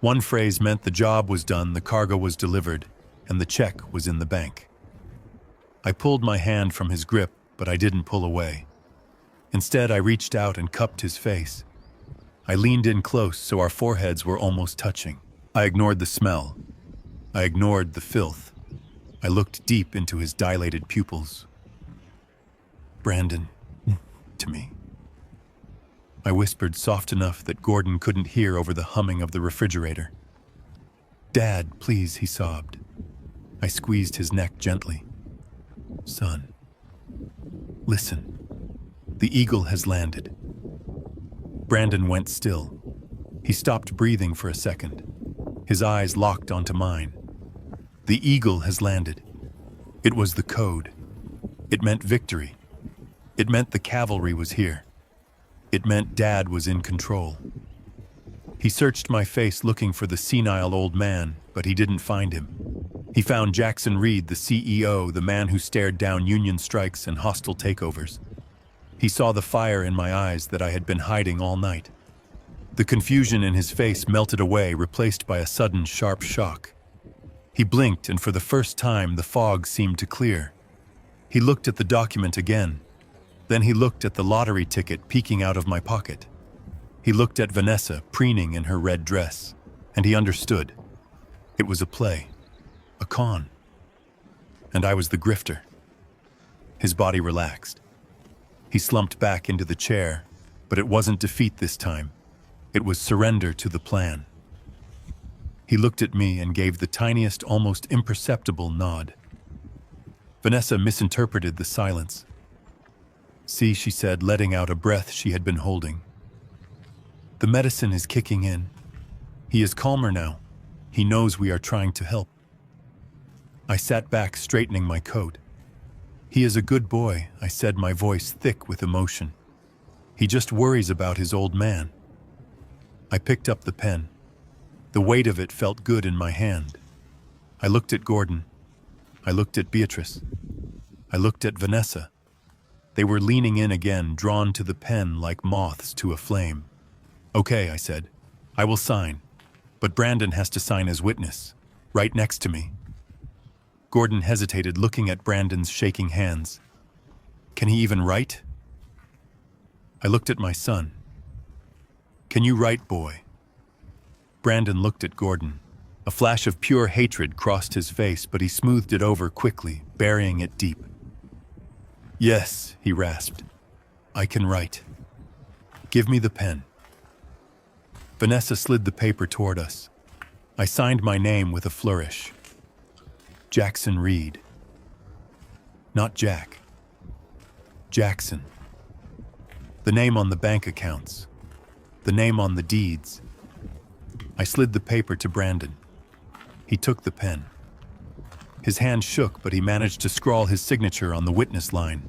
One phrase meant the job was done, the cargo was delivered, and the check was in the bank. I pulled my hand from his grip, but I didn't pull away. Instead, I reached out and cupped his face. I leaned in close so our foreheads were almost touching. I ignored the smell. I ignored the filth. I looked deep into his dilated pupils. "Brandon," to me. I whispered soft enough that Gordon couldn't hear over the humming of the refrigerator. "Dad, please," he sobbed. I squeezed his neck gently. "Son, listen. The eagle has landed." Brandon went still. He stopped breathing for a second. His eyes locked onto mine. The eagle has landed. It was the code. It meant victory. It meant the cavalry was here. It meant Dad was in control. He searched my face looking for the senile old man, but he didn't find him. He found Jackson Reed, the CEO, the man who stared down union strikes and hostile takeovers. He saw the fire in my eyes that I had been hiding all night. The confusion in his face melted away, replaced by a sudden sharp shock. He blinked, and for the first time the fog seemed to clear. He looked at the document again. Then he looked at the lottery ticket peeking out of my pocket. He looked at Vanessa preening in her red dress, and he understood. It was a play, a con. And I was the grifter. His body relaxed. He slumped back into the chair, but it wasn't defeat this time. It was surrender to the plan. He looked at me and gave the tiniest, almost imperceptible nod. Vanessa misinterpreted the silence. "See," she said, letting out a breath she had been holding. "The medicine is kicking in. He is calmer now. He knows we are trying to help." I sat back, straightening my coat. "He is a good boy," I said, my voice thick with emotion. "He just worries about his old man." I picked up the pen. The weight of it felt good in my hand. I looked at Gordon. I looked at Beatrice. I looked at Vanessa. They were leaning in again, drawn to the pen like moths to a flame. "Okay," I said. "I will sign. But Brandon has to sign as witness, right next to me." Gordon hesitated, looking at Brandon's shaking hands. "Can he even write?" I looked at my son. "Can you write, boy?" Brandon looked at Gordon. A flash of pure hatred crossed his face, but he smoothed it over quickly, burying it deep. "Yes," he rasped. "I can write. Give me the pen." Vanessa slid the paper toward us. I signed my name with a flourish. Jackson Reed. Not Jack. Jackson. The name on the bank accounts. The name on the deeds. I slid the paper to Brandon. He took the pen. His hand shook, but he managed to scrawl his signature on the witness line.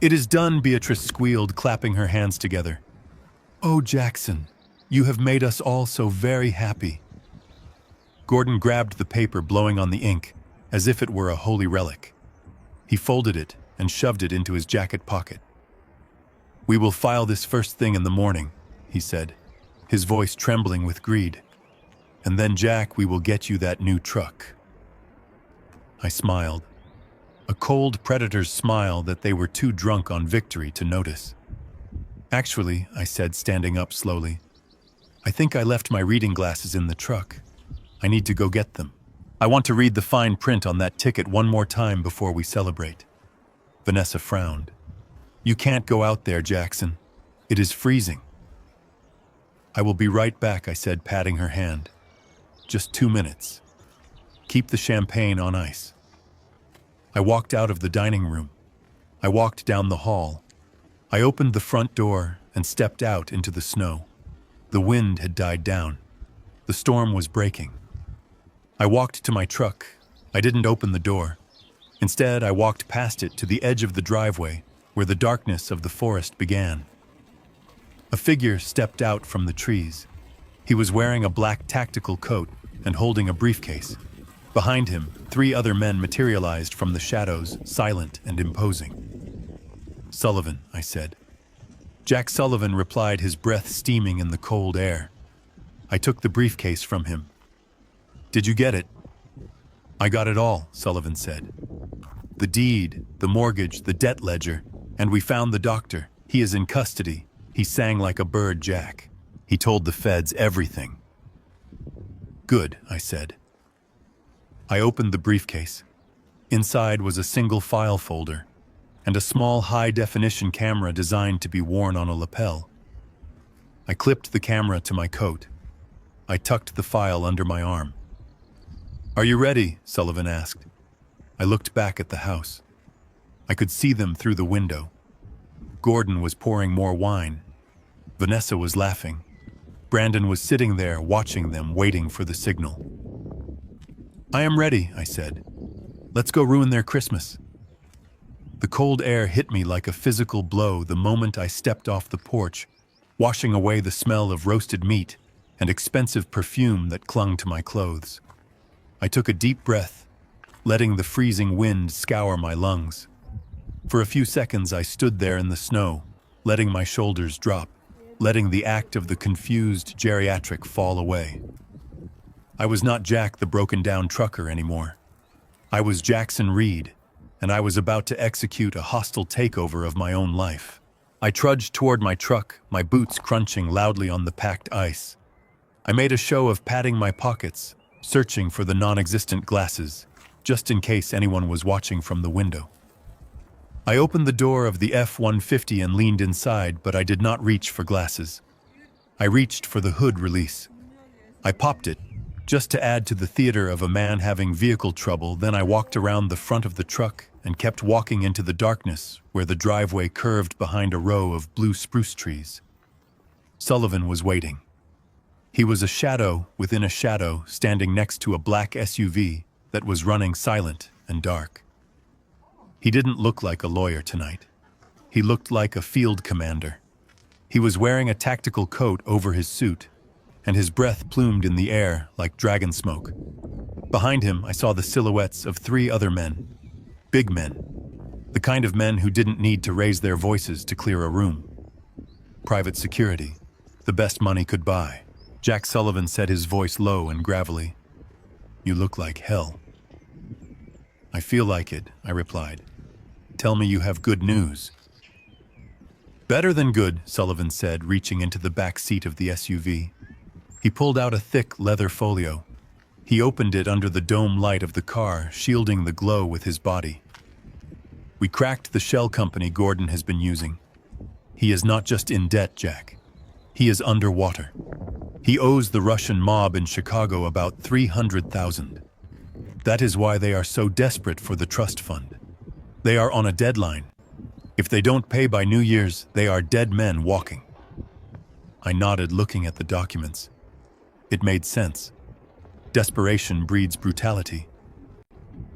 "It is done," Beatrice squealed, clapping her hands together. "Oh, Jackson, you have made us all so very happy." Gordon grabbed the paper, blowing on the ink, as if it were a holy relic. He folded it and shoved it into his jacket pocket. "We will file this first thing in the morning," he said, his voice trembling with greed. "And then, Jack, we will get you that new truck." I smiled. A cold predator's smile that they were too drunk on victory to notice. "Actually," I said, standing up slowly, "I think I left my reading glasses in the truck. I need to go get them. I want to read the fine print on that ticket one more time before we celebrate." Vanessa frowned. "You can't go out there, Jackson. It is freezing." "I will be right back," I said, patting her hand. "Just 2 minutes. Keep the champagne on ice." I walked out of the dining room. I walked down the hall. I opened the front door and stepped out into the snow. The wind had died down. The storm was breaking. I walked to my truck. I didn't open the door. Instead, I walked past it to the edge of the driveway, where the darkness of the forest began. A figure stepped out from the trees. He was wearing a black tactical coat and holding a briefcase. Behind him, 3 other men materialized from the shadows, silent and imposing. "Sullivan," I said. Jack Sullivan replied, his breath steaming in the cold air. I took the briefcase from him. "Did you get it?" "I got it all," Sullivan said. "The deed, the mortgage, the debt ledger, and we found the doctor. He is in custody." He sang like a bird, Jack. He told the feds everything. "Good," I said. I opened the briefcase. Inside was a single file folder and a small high-definition camera designed to be worn on a lapel. I clipped the camera to my coat. I tucked the file under my arm. "Are you ready?" Sullivan asked. I looked back at the house. I could see them through the window. Gordon was pouring more wine. Vanessa was laughing. Brandon was sitting there, watching them, waiting for the signal. "I am ready," I said. "Let's go ruin their Christmas." The cold air hit me like a physical blow the moment I stepped off the porch, washing away the smell of roasted meat and expensive perfume that clung to my clothes. I took a deep breath, letting the freezing wind scour my lungs. For a few seconds I stood there in the snow, letting my shoulders drop, letting the act of the confused geriatric fall away. I was not Jack the broken-down trucker anymore. I was Jackson Reed, and I was about to execute a hostile takeover of my own life. I trudged toward my truck, my boots crunching loudly on the packed ice. I made a show of patting my pockets, searching for the non-existent glasses, just in case anyone was watching from the window. I opened the door of the F-150 and leaned inside, but I did not reach for glasses. I reached for the hood release. I popped it, just to add to the theater of a man having vehicle trouble. Then I walked around the front of the truck and kept walking into the darkness where the driveway curved behind a row of blue spruce trees. Sullivan was waiting. He was a shadow within a shadow, standing next to a black SUV that was running silent and dark. He didn't look like a lawyer tonight. He looked like a field commander. He was wearing a tactical coat over his suit, and his breath plumed in the air like dragon smoke. Behind him, I saw the silhouettes of 3 other men. Big men. The kind of men who didn't need to raise their voices to clear a room. Private security. The best money could buy. Jack Sullivan said, his voice low and gravelly. "You look like hell." "I feel like it," I replied. "Tell me you have good news." "Better than good," Sullivan said, reaching into the back seat of the SUV. He pulled out a thick leather folio. He opened it under the dome light of the car, shielding the glow with his body. "We cracked the shell company Gordon has been using. He is not just in debt, Jack. He is underwater. He owes the Russian mob in Chicago about $300,000. That is why they are so desperate for the trust fund. They are on a deadline. If they don't pay by New Year's, they are dead men walking." I nodded, looking at the documents. It made sense. Desperation breeds brutality.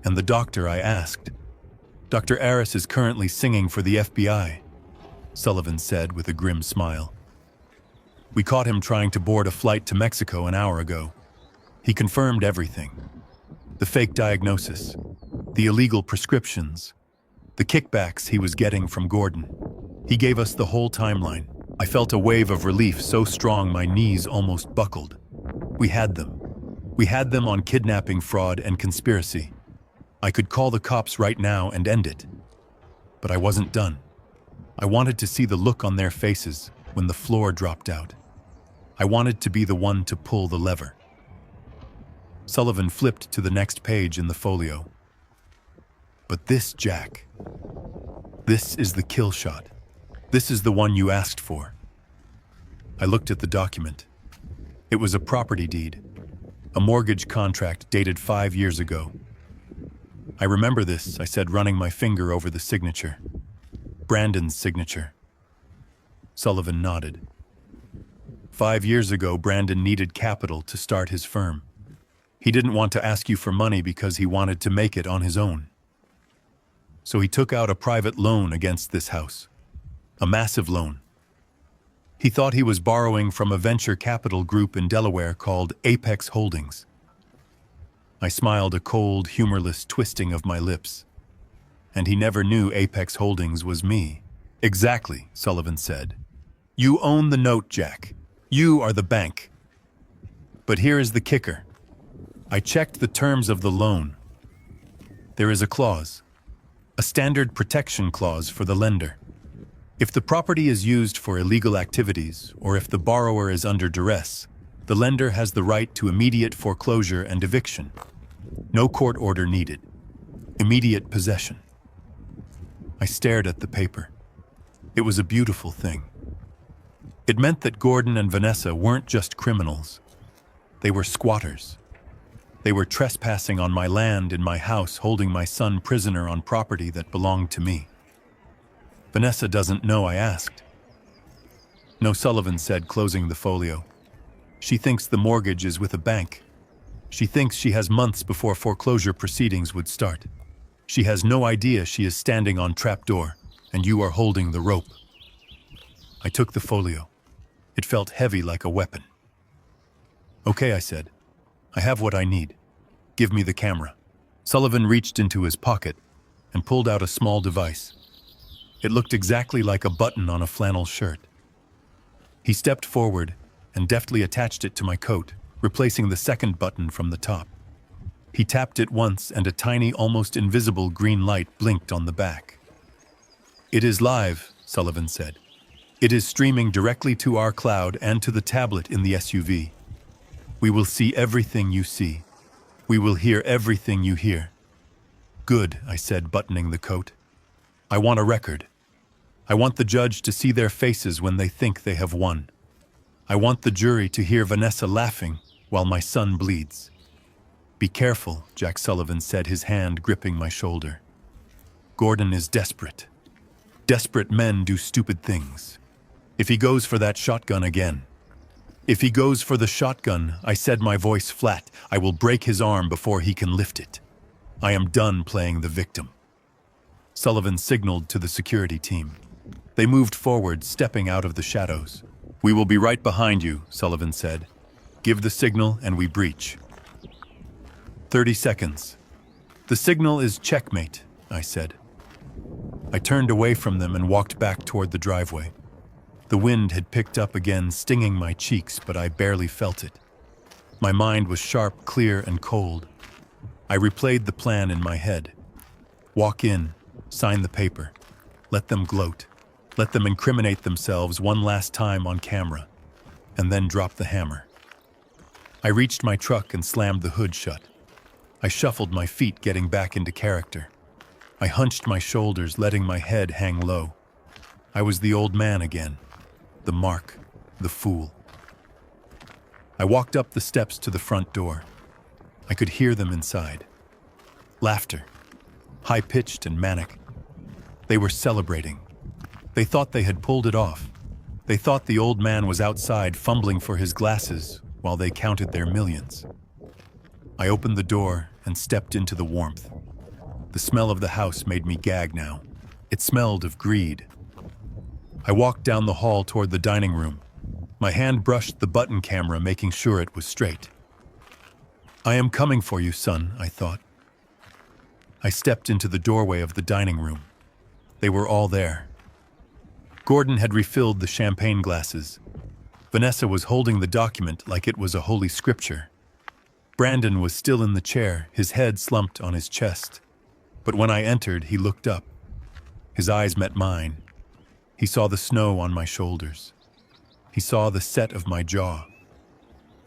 "And the doctor?" I asked. "Dr. Aris is currently singing for the FBI," Sullivan said with a grim smile. "We caught him trying to board a flight to Mexico an hour ago. He confirmed everything. The fake diagnosis, the illegal prescriptions, the kickbacks he was getting from Gordon. He gave us the whole timeline." I felt a wave of relief so strong my knees almost buckled. We had them. We had them on kidnapping, fraud, and conspiracy. I could call the cops right now and end it. But I wasn't done. I wanted to see the look on their faces when the floor dropped out. I wanted to be the one to pull the lever. Sullivan flipped to the next page in the folio. "But this, Jack, this is the kill shot. This is the one you asked for." I looked at the document. It was a property deed, a mortgage contract dated 5 years ago. "I remember this," I said, running my finger over the signature. "Brandon's signature." Sullivan nodded. 5 years ago, Brandon needed capital to start his firm. He didn't want to ask you for money because he wanted to make it on his own. So he took out a private loan against this house. A massive loan. He thought he was borrowing from a venture capital group in Delaware called Apex Holdings. I smiled, a cold, humorless twisting of my lips. And he never knew Apex Holdings was me. "Exactly," Sullivan said. "You own the note, Jack. You are the bank. But here is the kicker. I checked the terms of the loan. There is a clause, a standard protection clause for the lender. If the property is used for illegal activities, or if the borrower is under duress, the lender has the right to immediate foreclosure and eviction. No court order needed. Immediate possession." I stared at the paper. It was a beautiful thing. It meant that Gordon and Vanessa weren't just criminals. They were squatters. They were trespassing on my land in my house, holding my son prisoner on property that belonged to me. "Vanessa doesn't know," I asked. "No," Sullivan said, closing the folio. "She thinks the mortgage is with a bank. She thinks she has months before foreclosure proceedings would start. She has no idea she is standing on trapdoor, and you are holding the rope." I took the folio. It felt heavy like a weapon. "Okay," I said. "I have what I need. Give me the camera." Sullivan reached into his pocket and pulled out a small device. It looked exactly like a button on a flannel shirt. He stepped forward and deftly attached it to my coat, replacing the second button from the top. He tapped it once and a tiny, almost invisible green light blinked on the back. "It is live," Sullivan said. "It is streaming directly to our cloud and to the tablet in the SUV. We will see everything you see. We will hear everything you hear." "Good," I said, buttoning the coat. "I want a record. I want the judge to see their faces when they think they have won. I want the jury to hear Vanessa laughing while my son bleeds." "Be careful," Jack Sullivan said, his hand gripping my shoulder. "Gordon is desperate. Desperate men do stupid things. If he goes for that shotgun again. If he goes for the shotgun," I said, my voice flat, "I will break his arm before he can lift it. I am done playing the victim." Sullivan signaled to the security team. They moved forward, stepping out of the shadows. "We will be right behind you," Sullivan said. "Give the signal and we breach." 30 seconds. "The signal is checkmate," I said. I turned away from them and walked back toward the driveway. The wind had picked up again, stinging my cheeks, but I barely felt it. My mind was sharp, clear, and cold. I replayed the plan in my head. Walk in, sign the paper. Let them gloat. Let them incriminate themselves one last time on camera, and then drop the hammer. I reached my truck and slammed the hood shut. I shuffled my feet, getting back into character. I hunched my shoulders, letting my head hang low. I was the old man again. The mark, the fool. I walked up the steps to the front door. I could hear them inside. Laughter, high-pitched and manic. They were celebrating. They thought they had pulled it off. They thought the old man was outside fumbling for his glasses while they counted their millions. I opened the door and stepped into the warmth. The smell of the house made me gag now. It smelled of greed. I walked down the hall toward the dining room. My hand brushed the button camera, making sure it was straight. "I am coming for you, son," I thought. I stepped into the doorway of the dining room. They were all there. Gordon had refilled the champagne glasses. Vanessa was holding the document like it was a holy scripture. Brandon was still in the chair, his head slumped on his chest. But when I entered, he looked up. His eyes met mine. He saw the snow on my shoulders. He saw the set of my jaw.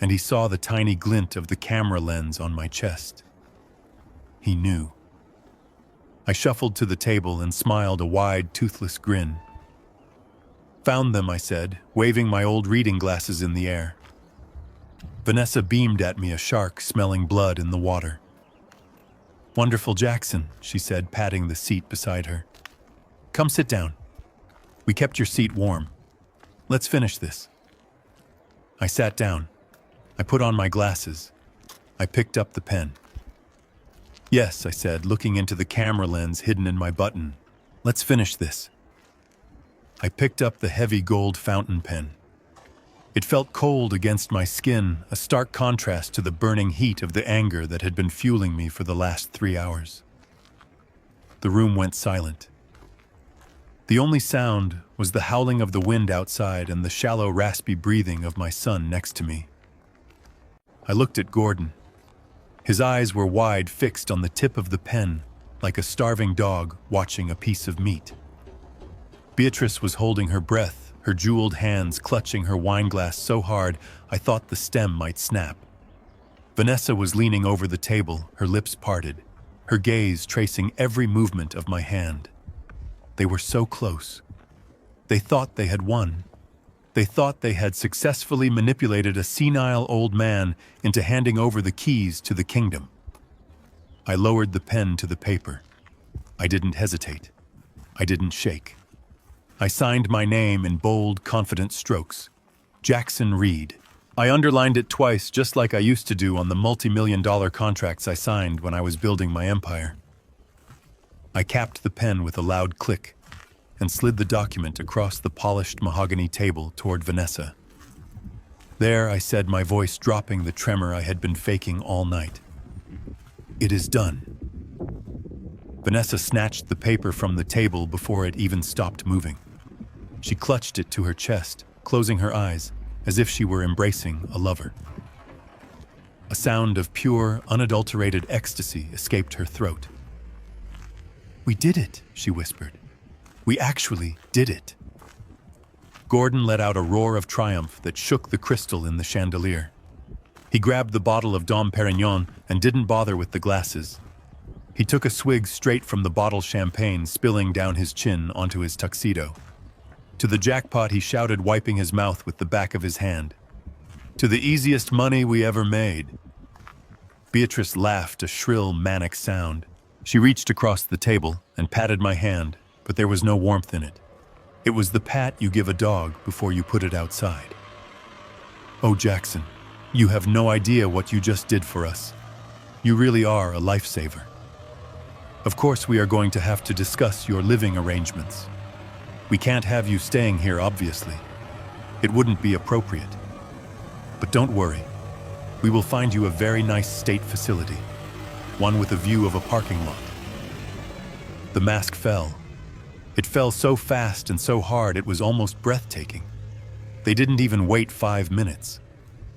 And he saw the tiny glint of the camera lens on my chest. He knew. I shuffled to the table and smiled a wide, toothless grin. "Found them," I said, waving my old reading glasses in the air. Vanessa beamed at me, a shark smelling blood in the water. "Wonderful, Jackson," she said, patting the seat beside her. "Come sit down. We kept your seat warm. Let's finish this." I sat down. I put on my glasses. I picked up the pen. "Yes," I said, looking into the camera lens hidden in my button. "Let's finish this." I picked up the heavy gold fountain pen. It felt cold against my skin, a stark contrast to the burning heat of the anger that had been fueling me for the last 3 hours. The room went silent. The only sound was the howling of the wind outside and the shallow, raspy breathing of my son next to me. I looked at Gordon. His eyes were wide, fixed on the tip of the pen, like a starving dog watching a piece of meat. Beatrice was holding her breath, her jeweled hands clutching her wineglass so hard I thought the stem might snap. Vanessa was leaning over the table, her lips parted, her gaze tracing every movement of my hand. They were so close. They thought they had won. They thought they had successfully manipulated a senile old man into handing over the keys to the kingdom. I lowered the pen to the paper. I didn't hesitate. I didn't shake. I signed my name in bold, confident strokes. Jackson Reed. I underlined it twice, just like I used to do on the multi-million-dollar contracts I signed when I was building my empire. I capped the pen with a loud click and slid the document across the polished mahogany table toward Vanessa. "There," I said, my voice dropping the tremor I had been faking all night. "It is done." Vanessa snatched the paper from the table before it even stopped moving. She clutched it to her chest, closing her eyes, as if she were embracing a lover. A sound of pure, unadulterated ecstasy escaped her throat. "We did it," she whispered. "We actually did it." Gordon let out a roar of triumph that shook the crystal in the chandelier. He grabbed the bottle of Dom Perignon and didn't bother with the glasses. He took a swig straight from the bottle champagne, spilling down his chin onto his tuxedo. To the jackpot, he shouted, wiping his mouth with the back of his hand. "To the easiest money we ever made." Beatrice laughed, a shrill, manic sound. She reached across the table and patted my hand, but there was no warmth in it. It was the pat you give a dog before you put it outside. "Oh, Jackson, you have no idea what you just did for us. You really are a lifesaver. Of course, we are going to have to discuss your living arrangements. We can't have you staying here, obviously. It wouldn't be appropriate. But don't worry. We will find you a very nice state facility, one with a view of a parking lot." The mask fell. It fell so fast and so hard it was almost breathtaking. They didn't even wait 5 minutes.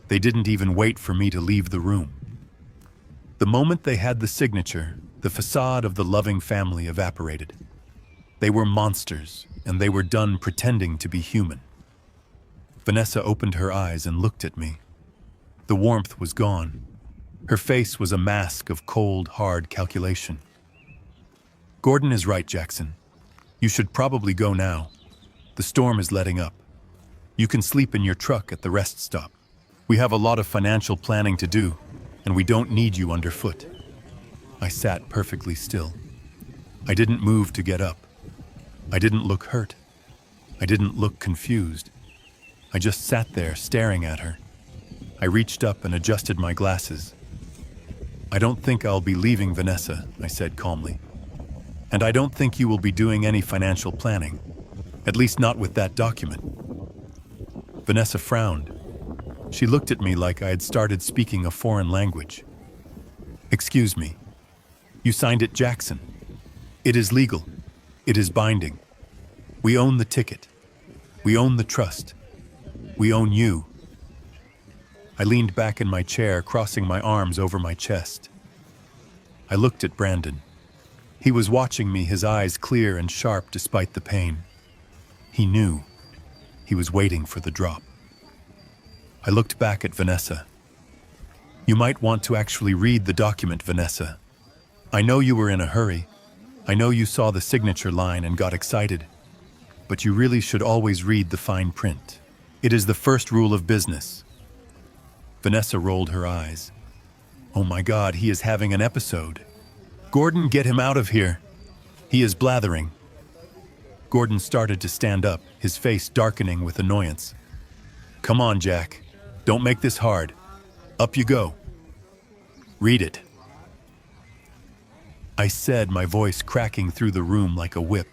They didn't even wait for me to leave the room. The moment they had the signature, the facade of the loving family evaporated. They were monsters, and they were done pretending to be human. Vanessa opened her eyes and looked at me. The warmth was gone. Her face was a mask of cold, hard calculation. "Gordon is right, Jackson. You should probably go now. The storm is letting up. You can sleep in your truck at the rest stop. We have a lot of financial planning to do, and we don't need you underfoot." I sat perfectly still. I didn't move to get up. I didn't look hurt. I didn't look confused. I just sat there staring at her. I reached up and adjusted my glasses. "I don't think I'll be leaving Vanessa," I said calmly. "And I don't think you will be doing any financial planning, at least not with that document." Vanessa frowned. She looked at me like I had started speaking a foreign language. "Excuse me. You signed it, Jackson. It is legal. It is binding. We own the ticket. We own the trust. We own you." I leaned back in my chair, crossing my arms over my chest. I looked at Brandon. He was watching me, his eyes clear and sharp despite the pain. He knew. He was waiting for the drop. I looked back at Vanessa. "You might want to actually read the document, Vanessa. I know you were in a hurry. I know you saw the signature line and got excited. But you really should always read the fine print. It is the first rule of business." Vanessa rolled her eyes. "Oh my God, he is having an episode. Gordon, get him out of here. He is blathering." Gordon started to stand up, his face darkening with annoyance. "Come on, Jack. Don't make this hard. Up you go. Read it." I said, my voice cracking through the room like a whip.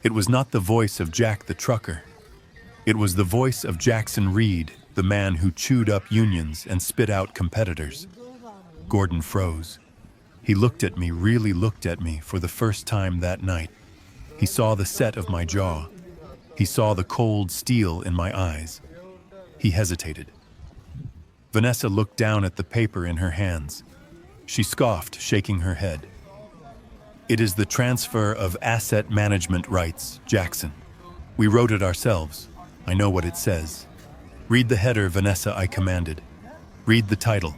It was not the voice of Jack the trucker. It was the voice of Jackson Reed, the man who chewed up unions and spit out competitors. Gordon froze. He looked at me, really looked at me for the first time that night. He saw the set of my jaw. He saw the cold steel in my eyes. He hesitated. Vanessa looked down at the paper in her hands. She scoffed, shaking her head. "It is the transfer of asset management rights, Jackson. We wrote it ourselves. I know what it says. Read the header, Vanessa," I commanded. "Read the title."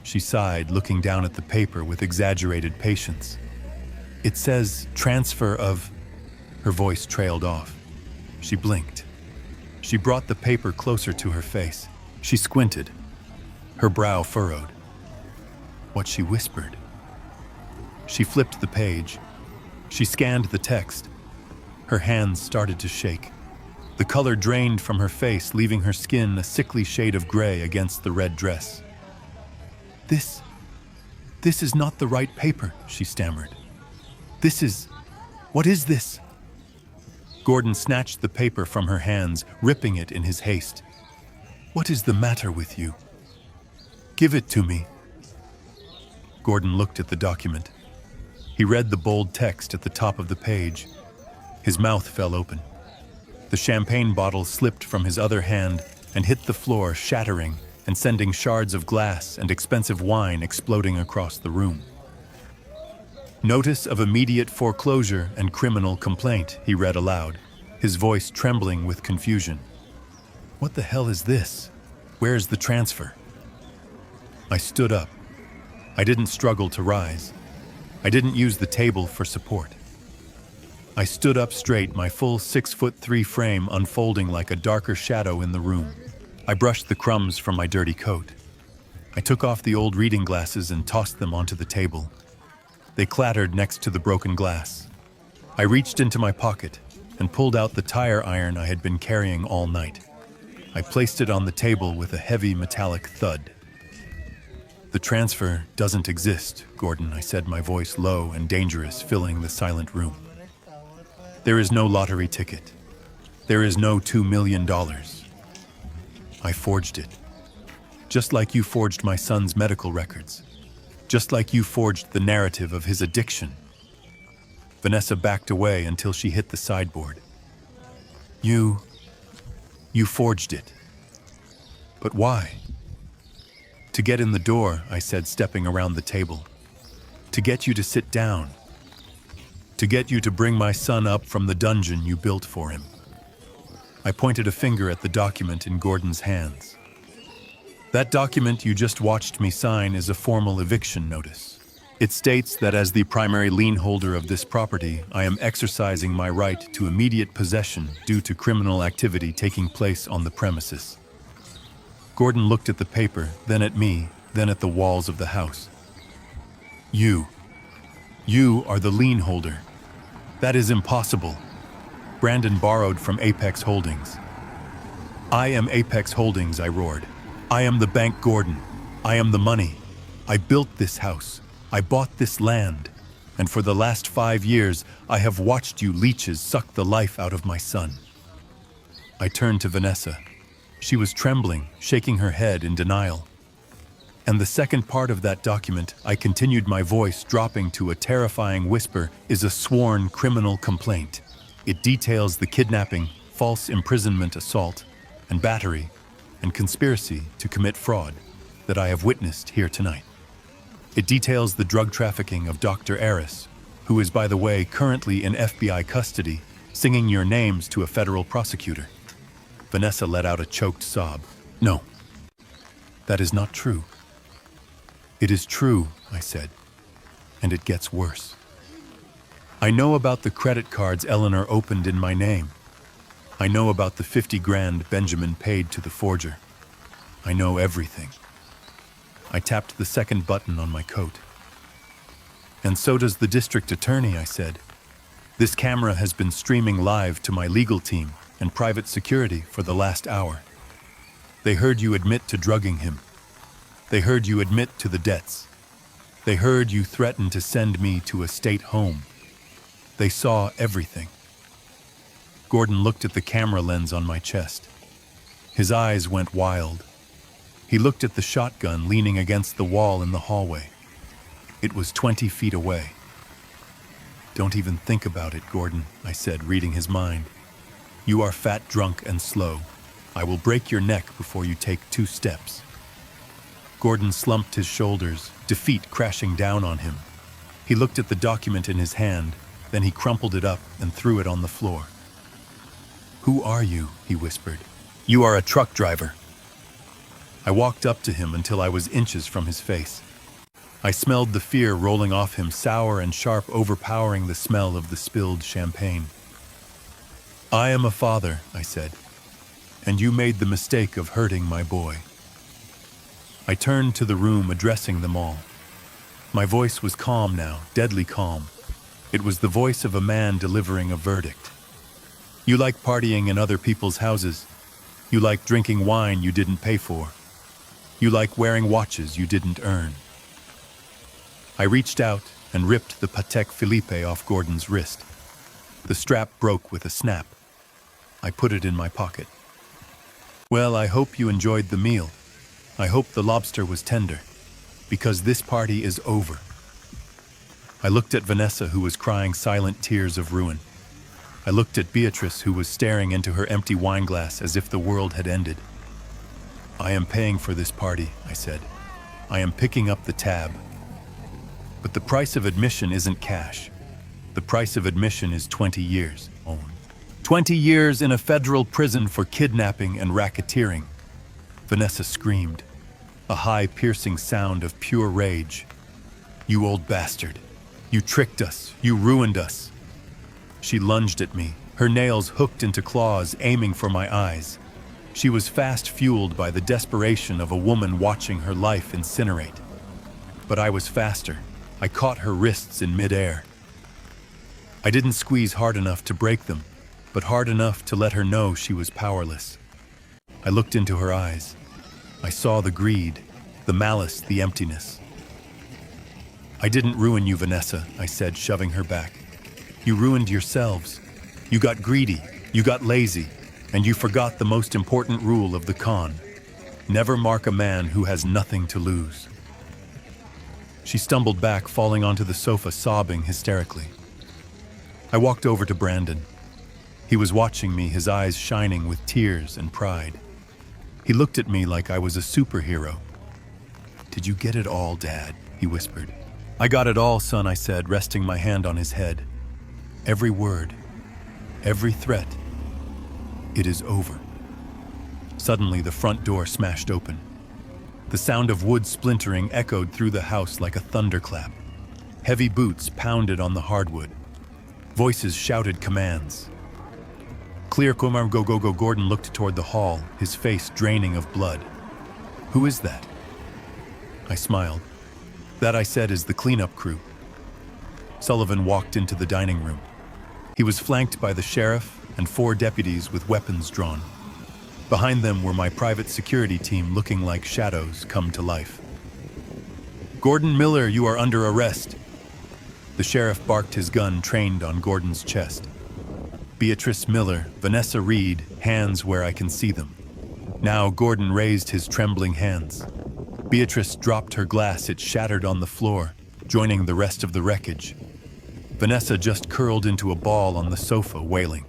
She sighed, looking down at the paper with exaggerated patience. "It says transfer of..." Her voice trailed off. She blinked. She brought the paper closer to her face. She squinted. Her brow furrowed. What she whispered. She flipped the page. She scanned the text. Her hands started to shake. The color drained from her face, leaving her skin a sickly shade of gray against the red dress. This is not the right paper," she stammered. What is this?" Gordon snatched the paper from her hands, ripping it in his haste. "What is the matter with you? Give it to me." Gordon looked at the document. He read the bold text at the top of the page. His mouth fell open. The champagne bottle slipped from his other hand and hit the floor, shattering and sending shards of glass and expensive wine exploding across the room. Notice of immediate foreclosure and criminal complaint, he read aloud, his voice trembling with confusion. What the hell is this? Where's the transfer? I stood up. I didn't struggle to rise. I didn't use the table for support. I stood up straight, my full 6'3" frame unfolding like a darker shadow in the room. I brushed the crumbs from my dirty coat. I took off the old reading glasses and tossed them onto the table. They clattered next to the broken glass. I reached into my pocket and pulled out the tire iron I had been carrying all night. I placed it on the table with a heavy metallic thud. The transfer doesn't exist, Gordon, I said, my voice low and dangerous, filling the silent room. There is no lottery ticket. There is no $2 million. I forged it. Just like you forged my son's medical records. Just like you forged the narrative of his addiction. Vanessa backed away until she hit the sideboard. You forged it. But why? To get in the door, I said, stepping around the table. To get you to sit down. To get you to bring my son up from the dungeon you built for him. I pointed a finger at the document in Gordon's hands. That document you just watched me sign is a formal eviction notice. It states that as the primary lien holder of this property, I am exercising my right to immediate possession due to criminal activity taking place on the premises. Gordon looked at the paper, then at me, then at the walls of the house. You are the lien holder. That is impossible. Brandon borrowed from Apex Holdings. I am Apex Holdings, I roared. I am the bank, Gordon. I am the money. I built this house. I bought this land. And for the last 5 years, I have watched you leeches suck the life out of my son. I turned to Vanessa. She was trembling, shaking her head in denial. And the second part of that document, I continued, my voice dropping to a terrifying whisper, is a sworn criminal complaint. It details the kidnapping, false imprisonment, assault, and battery, and conspiracy to commit fraud that I have witnessed here tonight. It details the drug trafficking of Dr. Eris, who is, by the way, currently in FBI custody, singing your names to a federal prosecutor. Vanessa let out a choked sob. No, that is not true. It is true, I said, and it gets worse. I know about the credit cards Eleanor opened in my name. I know about the 50 grand Benjamin paid to the forger. I know everything. I tapped the second button on my coat. And so does the district attorney, I said. This camera has been streaming live to my legal team and private security for the last hour. They heard you admit to drugging him. They heard you admit to the debts. They heard you threaten to send me to a state home. They saw everything. Gordon looked at the camera lens on my chest. His eyes went wild. He looked at the shotgun leaning against the wall in the hallway. It was 20 feet away. Don't even think about it, Gordon, I said, reading his mind. You are fat, drunk, and slow. I will break your neck before you take 2 steps. Gordon slumped his shoulders, defeat crashing down on him. He looked at the document in his hand, then he crumpled it up and threw it on the floor. Who are you? He whispered. You are a truck driver. I walked up to him until I was inches from his face. I smelled the fear rolling off him, sour and sharp, overpowering the smell of the spilled champagne. I am a father, I said, and you made the mistake of hurting my boy. I turned to the room, addressing them all. My voice was calm now, deadly calm. It was the voice of a man delivering a verdict. You like partying in other people's houses. You like drinking wine you didn't pay for. You like wearing watches you didn't earn. I reached out and ripped the Patek Philippe off Gordon's wrist. The strap broke with a snap. I put it in my pocket. Well, I hope you enjoyed the meal. I hope the lobster was tender, because this party is over. I looked at Vanessa, who was crying silent tears of ruin. I looked at Beatrice, who was staring into her empty wineglass as if the world had ended. "I am paying for this party," I said. "I am picking up the tab. But the price of admission isn't cash. The price of admission is 20 years. 20 years in a federal prison for kidnapping and racketeering." Vanessa screamed, a high, piercing sound of pure rage. "You old bastard. You tricked us. You ruined us." She lunged at me, her nails hooked into claws aiming for my eyes. She was fast fueled by the desperation of a woman watching her life incinerate. But I was faster. I caught her wrists in midair. I didn't squeeze hard enough to break them, but hard enough to let her know she was powerless. I looked into her eyes. I saw the greed, the malice, the emptiness. "I didn't ruin you, Vanessa," I said, shoving her back. "You ruined yourselves. You got greedy, you got lazy, and you forgot the most important rule of the con. Never mark a man who has nothing to lose." She stumbled back, falling onto the sofa, sobbing hysterically. I walked over to Brandon. He was watching me, his eyes shining with tears and pride. He looked at me like I was a superhero. "Did you get it all, Dad?" he whispered. "I got it all, son," I said, resting my hand on his head. "Every word, every threat. It is over." Suddenly, the front door smashed open. The sound of wood splintering echoed through the house like a thunderclap. Heavy boots pounded on the hardwood. Voices shouted commands. "Clear, Kumar, go, go, go." Gordon looked toward the hall, his face draining of blood. "Who is that?" I smiled. "That," I said, "is the cleanup crew." Sullivan walked into the dining room. He was flanked by the sheriff and 4 deputies with weapons drawn. Behind them were my private security team, looking like shadows come to life. "Gordon Miller, you are under arrest." The sheriff barked, his gun trained on Gordon's chest. "Beatrice Miller, Vanessa Reed, hands where I can see them." Now Gordon raised his trembling hands. Beatrice dropped her glass, it shattered on the floor, joining the rest of the wreckage. Vanessa just curled into a ball on the sofa, wailing.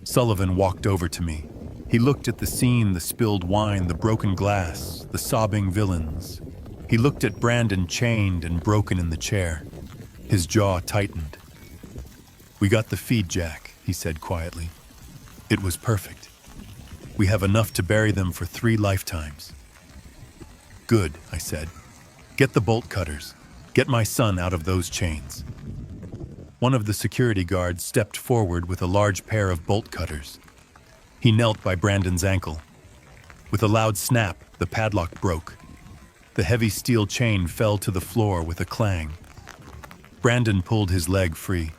Sullivan walked over to me. He looked at the scene, the spilled wine, the broken glass, the sobbing villains. He looked at Brandon, chained and broken in the chair. His jaw tightened. "We got the feed, Jack," he said quietly. "It was perfect. We have enough to bury them for 3 lifetimes. "Good," I said. "Get the bolt cutters. Get my son out of those chains." One of the security guards stepped forward with a large pair of bolt cutters. He knelt by Brandon's ankle. With a loud snap, the padlock broke. The heavy steel chain fell to the floor with a clang. Brandon pulled his leg free.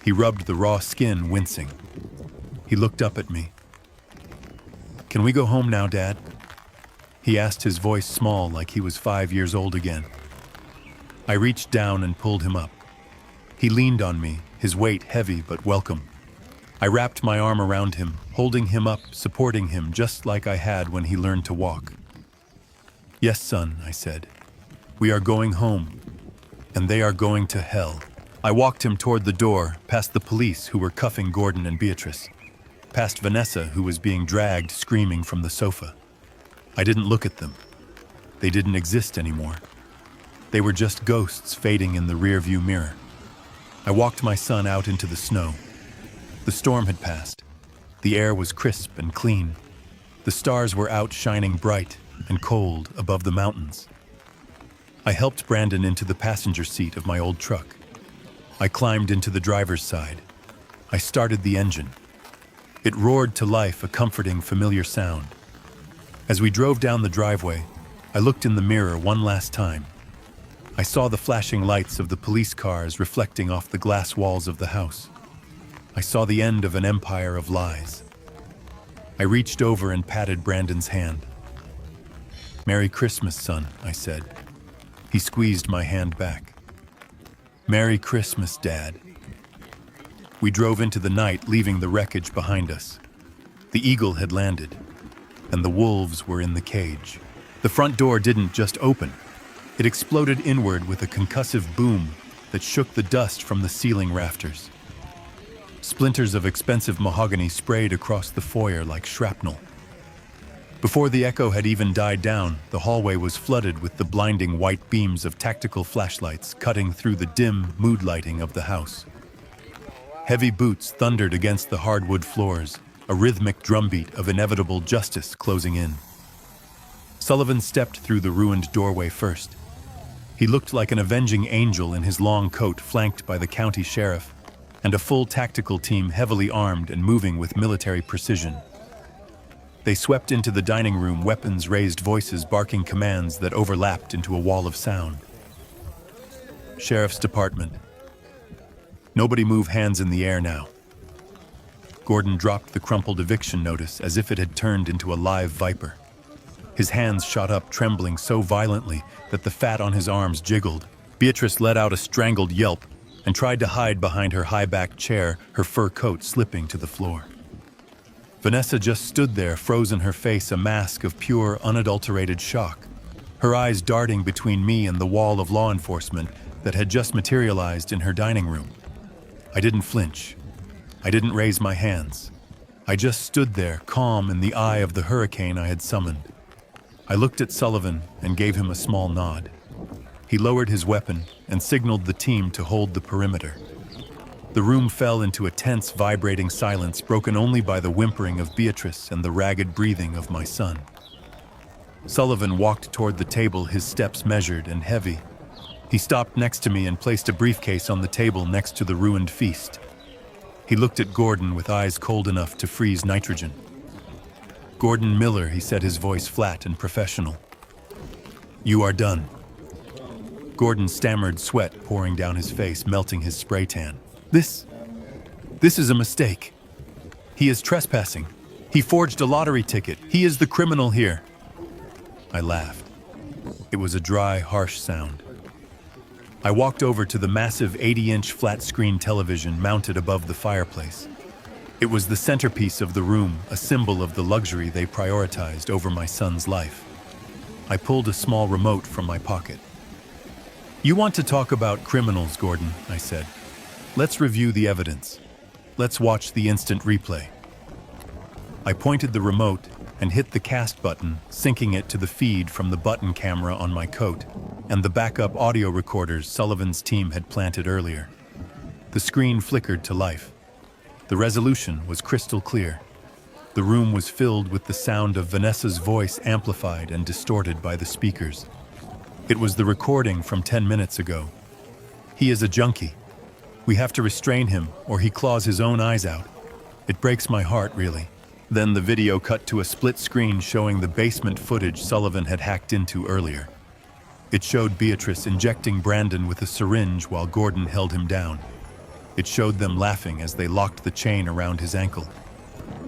He rubbed the raw skin, wincing. He looked up at me. "Can we go home now, Dad?" He asked, his voice small, like he was 5 years old again. I reached down and pulled him up. He leaned on me, his weight heavy but welcome. I wrapped my arm around him, holding him up, supporting him just like I had when he learned to walk. "Yes, son," I said. "We are going home, and they are going to hell." I walked him toward the door, past the police who were cuffing Gordon and Beatrice, past Vanessa, who was being dragged screaming from the sofa. I didn't look at them. They didn't exist anymore. They were just ghosts fading in the rearview mirror. I walked my son out into the snow. The storm had passed. The air was crisp and clean. The stars were out, shining bright and cold above the mountains. I helped Brandon into the passenger seat of my old truck. I climbed into the driver's side. I started the engine. It roared to life, a comforting, familiar sound. As we drove down the driveway, I looked in the mirror one last time. I saw the flashing lights of the police cars reflecting off the glass walls of the house. I saw the end of an empire of lies. I reached over and patted Brandon's hand. "Merry Christmas, son," I said. He squeezed my hand back. "Merry Christmas, Dad." We drove into the night, leaving the wreckage behind us. The eagle had landed, and the wolves were in the cage. The front door didn't just open. It exploded inward with a concussive boom, that shook the dust from the ceiling rafters. Splinters of expensive mahogany sprayed across the foyer like shrapnel. Before the echo had even died down, the hallway was flooded with the blinding white beams of tactical flashlights cutting through the dim mood lighting of the house. Heavy boots thundered against the hardwood floors, a rhythmic drumbeat of inevitable justice closing in. Sullivan stepped through the ruined doorway first. He looked like an avenging angel in his long coat, flanked by the county sheriff and a full tactical team heavily armed and moving with military precision. They swept into the dining room, weapons raised, voices barking commands that overlapped into a wall of sound. Sheriff's Department. Nobody move, hands in the air now. Gordon dropped the crumpled eviction notice as if it had turned into a live viper. His hands shot up, trembling so violently that the fat on his arms jiggled. Beatrice let out a strangled yelp and tried to hide behind her high-backed chair, her fur coat slipping to the floor. Vanessa just stood there, frozen, her face a mask of pure, unadulterated shock, her eyes darting between me and the wall of law enforcement that had just materialized in her dining room. I didn't flinch. I didn't raise my hands. I just stood there, calm in the eye of the hurricane I had summoned. I looked at Sullivan and gave him a small nod. He lowered his weapon and signaled the team to hold the perimeter. The room fell into a tense, vibrating silence, broken only by the whimpering of Beatrice and the ragged breathing of my son. Sullivan walked toward the table, his steps measured and heavy. He stopped next to me and placed a briefcase on the table next to the ruined feast. He looked at Gordon with eyes cold enough to freeze nitrogen. "Gordon Miller," he said, his voice flat and professional. "You are done." Gordon stammered, sweat pouring down his face, melting his spray tan. This is a mistake. He is trespassing. He forged a lottery ticket. He is the criminal here." I laughed. It was a dry, harsh sound. I walked over to the massive 80-inch flat-screen television mounted above the fireplace. It was the centerpiece of the room, a symbol of the luxury they prioritized over my son's life. I pulled a small remote from my pocket. "You want to talk about criminals, Gordon," I said. "Let's review the evidence. Let's watch the instant replay." I pointed the remote and hit the cast button, syncing it to the feed from the button camera on my coat and the backup audio recorders Sullivan's team had planted earlier. The screen flickered to life. The resolution was crystal clear. The room was filled with the sound of Vanessa's voice, amplified and distorted by the speakers. It was the recording from 10 minutes ago. "He is a junkie. We have to restrain him, or he claws his own eyes out. It breaks my heart, really." Then the video cut to a split screen showing the basement footage Sullivan had hacked into earlier. It showed Beatrice injecting Brandon with a syringe while Gordon held him down. It showed them laughing as they locked the chain around his ankle.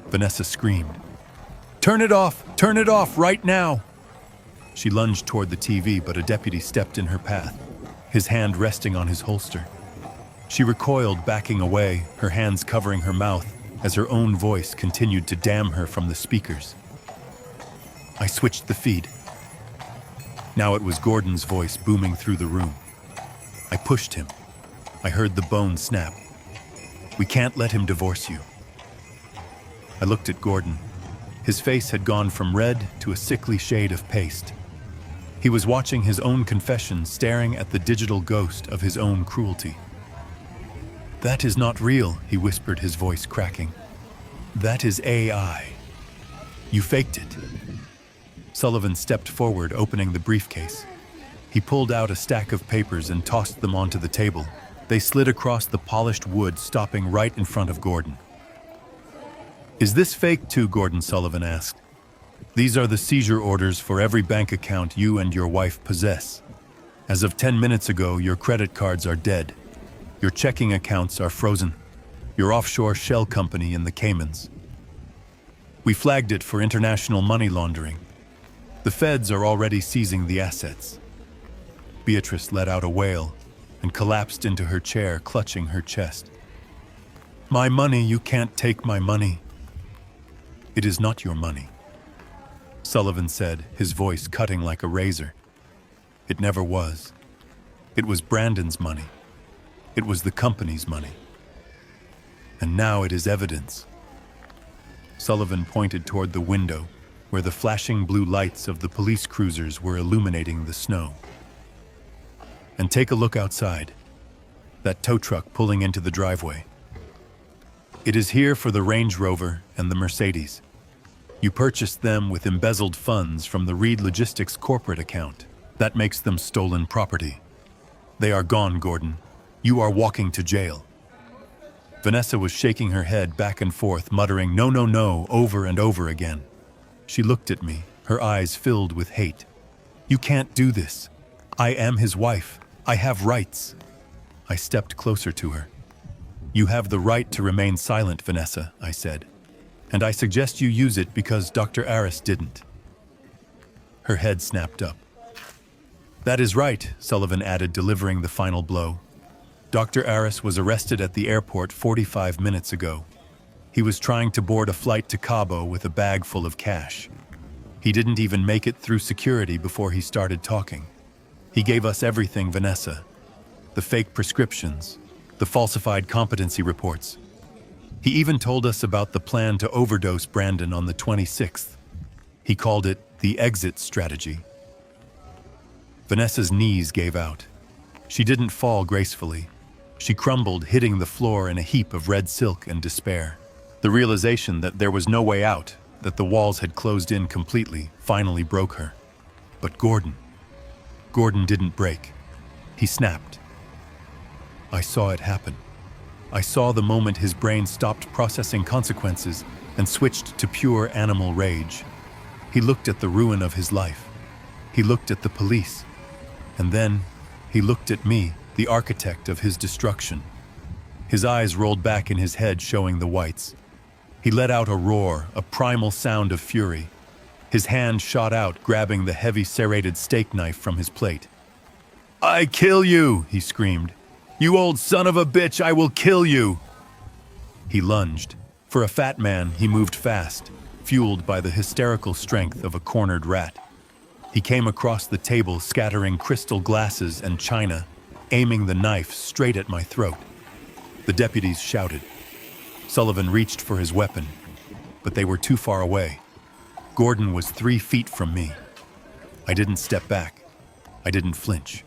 Vanessa screamed, "Turn it off! Turn it off right now!" She lunged toward the TV, but a deputy stepped in her path, his hand resting on his holster. She recoiled, backing away, her hands covering her mouth as her own voice continued to damn her from the speakers. I switched the feed. Now it was Gordon's voice booming through the room. I pushed him. I heard the bone snap. "We can't let him divorce you." I looked at Gordon. His face had gone from red to a sickly shade of paste. He was watching his own confession, staring at the digital ghost of his own cruelty. "That is not real," he whispered, his voice cracking. "That is AI. You faked it." Sullivan stepped forward, opening the briefcase. He pulled out a stack of papers and tossed them onto the table. They slid across the polished wood, stopping right in front of Gordon. "Is this fake too?" Gordon Sullivan asked. "These are the seizure orders for every bank account you and your wife possess. As of 10 minutes ago, your credit cards are dead. Your checking accounts are frozen. Your offshore shell company in the Caymans. We flagged it for international money laundering. The feds are already seizing the assets." Beatrice let out a wail and collapsed into her chair, clutching her chest. "My money, you can't take my money." "It is not your money," Sullivan said, his voice cutting like a razor. "It never was. It was Brandon's money. It was the company's money. And now it is evidence. Sullivan pointed toward the window, where the flashing blue lights of the police cruisers were illuminating the snow. And take a look outside. That tow truck pulling into the driveway. It is here for the Range Rover and the Mercedes. You purchased them with embezzled funds from the Reed Logistics corporate account. That makes them stolen property. They are gone, Gordon. You are walking to jail. Vanessa was shaking her head back and forth, muttering, "No, no, no," over and over again. She looked at me, her eyes filled with hate. "You can't do this. I am his wife. I have rights." I stepped closer to her. "You have the right to remain silent, Vanessa," I said. "And I suggest you use it because Dr. Aris didn't." Her head snapped up. "That is right," Sullivan added, delivering the final blow. "Dr. Aris was arrested at the airport 45 minutes ago. He was trying to board a flight to Cabo with a bag full of cash. He didn't even make it through security before he started talking. He gave us everything, Vanessa. The fake prescriptions, the falsified competency reports. He even told us about the plan to overdose Brandon on the 26th. He called it the exit strategy." Vanessa's knees gave out. She didn't fall gracefully. She crumbled, hitting the floor in a heap of red silk and despair. The realization that there was no way out, that the walls had closed in completely, finally broke her. But Gordon didn't break. He snapped. I saw it happen. I saw the moment his brain stopped processing consequences and switched to pure animal rage. He looked at the ruin of his life. He looked at the police. And then he looked at me, the architect of his destruction. His eyes rolled back in his head, showing the whites. He let out a roar, a primal sound of fury. His hand shot out, grabbing the heavy serrated steak knife from his plate. "I kill you!" he screamed. "You old son of a bitch, I will kill you!" He lunged. For a fat man, he moved fast, fueled by the hysterical strength of a cornered rat. He came across the table, scattering crystal glasses and china, aiming the knife straight at my throat. The deputies shouted. Sullivan reached for his weapon, but they were too far away. Gordon was 3 feet from me. I didn't step back. I didn't flinch.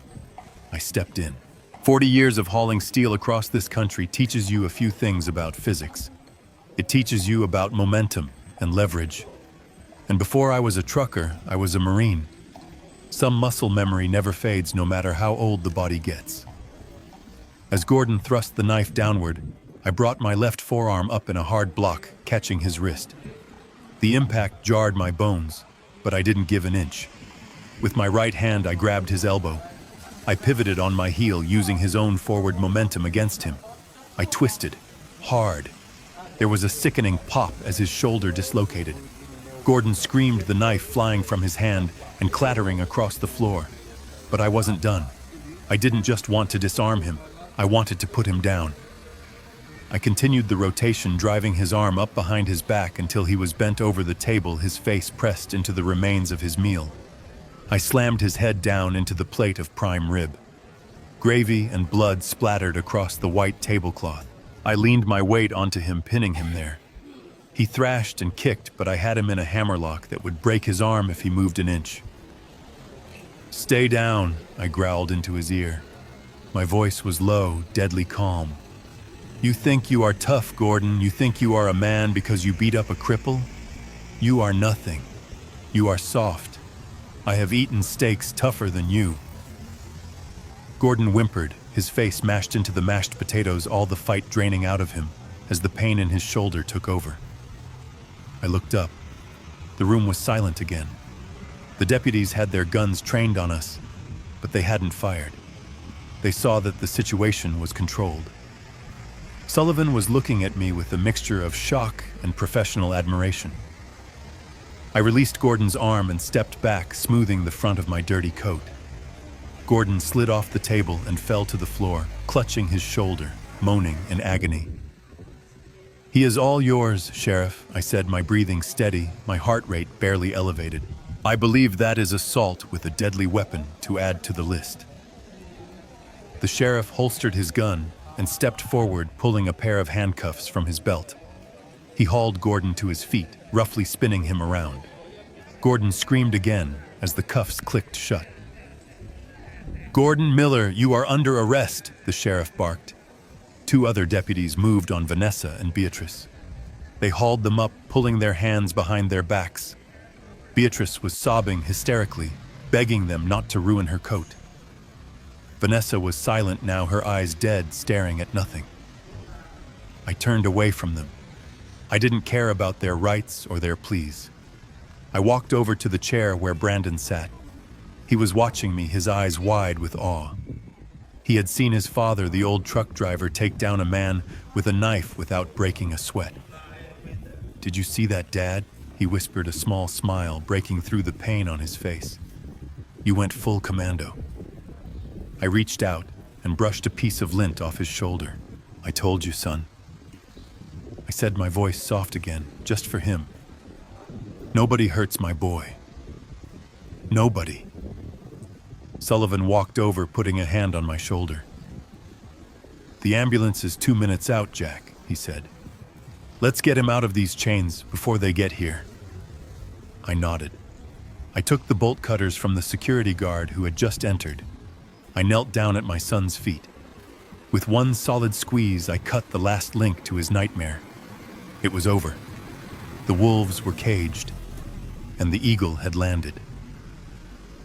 I stepped in. 40 years of hauling steel across this country teaches you a few things about physics. It teaches you about momentum and leverage. And before I was a trucker, I was a Marine. Some muscle memory never fades, no matter how old the body gets. As Gordon thrust the knife downward, I brought my left forearm up in a hard block, catching his wrist. The impact jarred my bones, but I didn't give an inch. With my right hand, I grabbed his elbow. I pivoted on my heel, using his own forward momentum against him. I twisted, hard. There was a sickening pop as his shoulder dislocated. Gordon screamed, the knife flying from his hand and clattering across the floor. But I wasn't done. I didn't just want to disarm him. I wanted to put him down. I continued the rotation, driving his arm up behind his back until he was bent over the table, his face pressed into the remains of his meal. I slammed his head down into the plate of prime rib. Gravy and blood splattered across the white tablecloth. I leaned my weight onto him, pinning him there. He thrashed and kicked, but I had him in a hammerlock that would break his arm if he moved an inch. "Stay down," I growled into his ear. My voice was low, deadly calm. "You think you are tough, Gordon. You think you are a man because you beat up a cripple? You are nothing. You are soft. I have eaten steaks tougher than you." Gordon whimpered, his face mashed into the mashed potatoes, all the fight draining out of him as the pain in his shoulder took over. I looked up. The room was silent again. The deputies had their guns trained on us, but they hadn't fired. They saw that the situation was controlled. Sullivan was looking at me with a mixture of shock and professional admiration. I released Gordon's arm and stepped back, smoothing the front of my dirty coat. Gordon slid off the table and fell to the floor, clutching his shoulder, moaning in agony. "He is all yours, Sheriff," I said, my breathing steady, my heart rate barely elevated. "I believe that is assault with a deadly weapon to add to the list." The sheriff holstered his gun and stepped forward, pulling a pair of handcuffs from his belt. He hauled Gordon to his feet, roughly spinning him around. Gordon screamed again as the cuffs clicked shut. "Gordon Miller, you are under arrest," the sheriff barked. Two other deputies moved on Vanessa and Beatrice. They hauled them up, pulling their hands behind their backs. Beatrice was sobbing hysterically, begging them not to ruin her coat. Vanessa was silent now, her eyes dead, staring at nothing. I turned away from them. I didn't care about their rights or their pleas. I walked over to the chair where Brandon sat. He was watching me, his eyes wide with awe. He had seen his father, the old truck driver, take down a man with a knife without breaking a sweat. "Did you see that, Dad?" He whispered, a small smile breaking through the pain on his face. "You went full commando." I reached out and brushed a piece of lint off his shoulder. "I told you, son." I said, my voice soft again, just for him. "Nobody hurts my boy. Nobody." Sullivan walked over, putting a hand on my shoulder. "The ambulance is 2 minutes out, Jack," he said. "Let's get him out of these chains before they get here." I nodded. I took the bolt cutters from the security guard who had just entered. I knelt down at my son's feet. With one solid squeeze, I cut the last link to his nightmare. It was over. The wolves were caged, and the eagle had landed.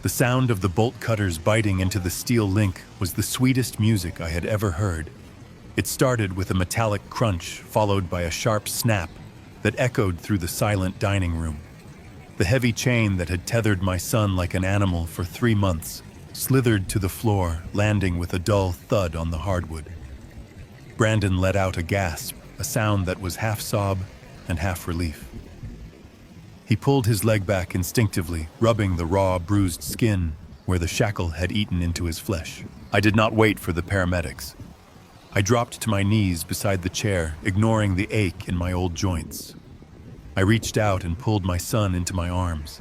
The sound of the bolt cutters biting into the steel link was the sweetest music I had ever heard. It started with a metallic crunch, followed by a sharp snap that echoed through the silent dining room. The heavy chain that had tethered my son like an animal for 3 months slithered to the floor, landing with a dull thud on the hardwood. Brandon let out a gasp, a sound that was half sob and half relief. He pulled his leg back instinctively, rubbing the raw, bruised skin where the shackle had eaten into his flesh. I did not wait for the paramedics. I dropped to my knees beside the chair, ignoring the ache in my old joints. I reached out and pulled my son into my arms.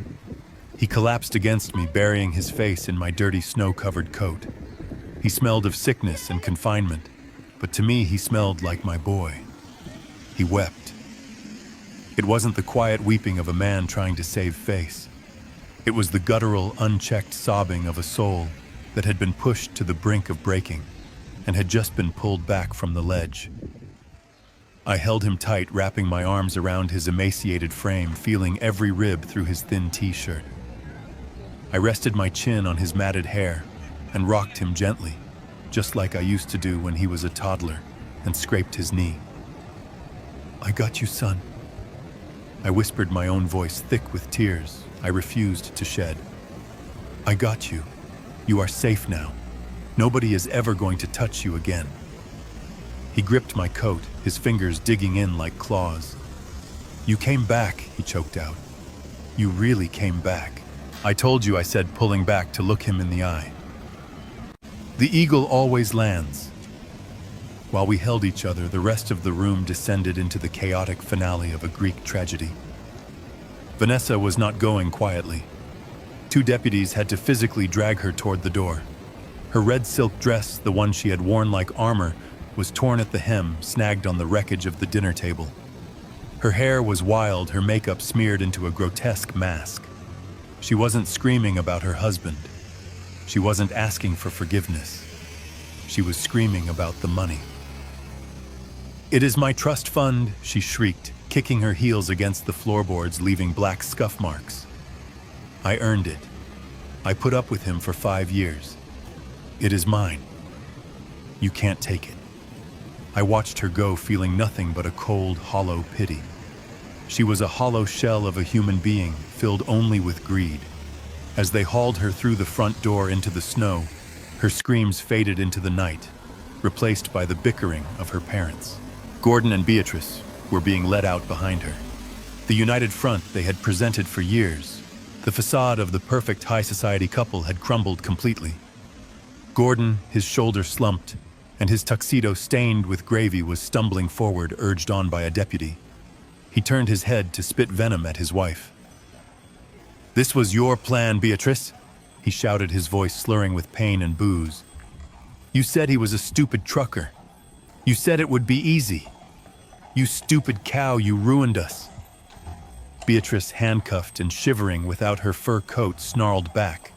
He collapsed against me, burying his face in my dirty, snow-covered coat. He smelled of sickness and confinement, but to me he smelled like my boy. He wept. It wasn't the quiet weeping of a man trying to save face. It was the guttural, unchecked sobbing of a soul that had been pushed to the brink of breaking and had just been pulled back from the ledge. I held him tight, wrapping my arms around his emaciated frame, feeling every rib through his thin t-shirt. I rested my chin on his matted hair and rocked him gently, just like I used to do when he was a toddler, and scraped his knee. "I got you, son." I whispered, my own voice thick with tears I refused to shed. "I got you. You are safe now. Nobody is ever going to touch you again." He gripped my coat, his fingers digging in like claws. "You came back," he choked out. "You really came back." "I told you," I said, pulling back to look him in the eye. "The eagle always lands." While we held each other, the rest of the room descended into the chaotic finale of a Greek tragedy. Vanessa was not going quietly. 2 deputies had to physically drag her toward the door. Her red silk dress, the one she had worn like armor, was torn at the hem, snagged on the wreckage of the dinner table. Her hair was wild, her makeup smeared into a grotesque mask. She wasn't screaming about her husband. She wasn't asking for forgiveness. She was screaming about the money. "It is my trust fund," she shrieked, kicking her heels against the floorboards, leaving black scuff marks. "I earned it. I put up with him for 5 years. It is mine. You can't take it." I watched her go, feeling nothing but a cold, hollow pity. She was a hollow shell of a human being, filled only with greed. As they hauled her through the front door into the snow, her screams faded into the night, replaced by the bickering of her parents. Gordon and Beatrice were being led out behind her. The united front they had presented for years, the facade of the perfect high society couple, had crumbled completely. Gordon, his shoulder slumped, and his tuxedo stained with gravy, was stumbling forward, urged on by a deputy. He turned his head to spit venom at his wife. "This was your plan, Beatrice," he shouted, his voice slurring with pain and booze. You said he was a stupid trucker. You said it would be easy. You stupid cow, you ruined us. Beatrice, handcuffed and shivering without her fur coat, snarled back,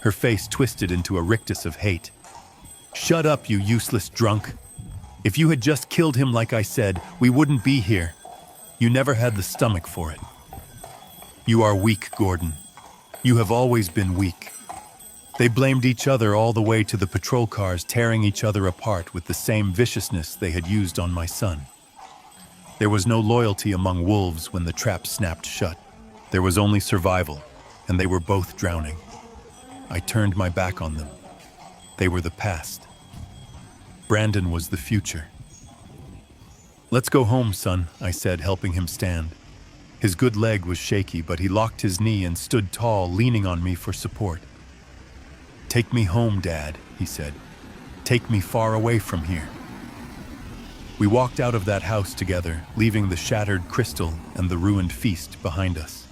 her face twisted into a rictus of hate. Shut up, you useless drunk. If you had just killed him like I said, we wouldn't be here. You never had the stomach for it. You are weak, Gordon. You have always been weak. They blamed each other all the way to the patrol cars, tearing each other apart with the same viciousness they had used on my son. There was no loyalty among wolves when the trap snapped shut. There was only survival, and they were both drowning. I turned my back on them. They were the past. Brandon was the future. Let's go home, son, I said, helping him stand. His good leg was shaky, but he locked his knee and stood tall, leaning on me for support. Take me home, Dad, he said. Take me far away from here. We walked out of that house together, leaving the shattered crystal and the ruined feast behind us.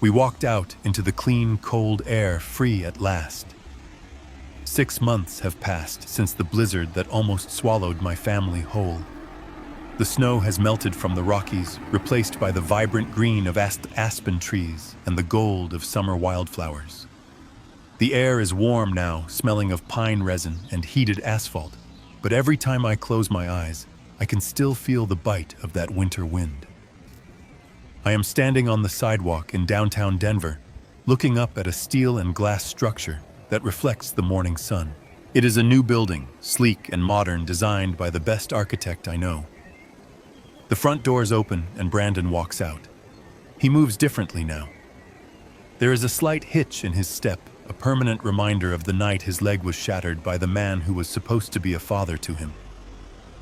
We walked out into the clean, cold air, free at last. 6 months have passed since the blizzard that almost swallowed my family whole. The snow has melted from the Rockies, replaced by the vibrant green of aspen trees and the gold of summer wildflowers. The air is warm now, smelling of pine resin and heated asphalt, but every time I close my eyes, I can still feel the bite of that winter wind. I am standing on the sidewalk in downtown Denver, looking up at a steel and glass structure that reflects the morning sun. It is a new building, sleek and modern, designed by the best architect I know. The front doors open and Brandon walks out. He moves differently now. There is a slight hitch in his step, a permanent reminder of the night his leg was shattered by the man who was supposed to be a father to him.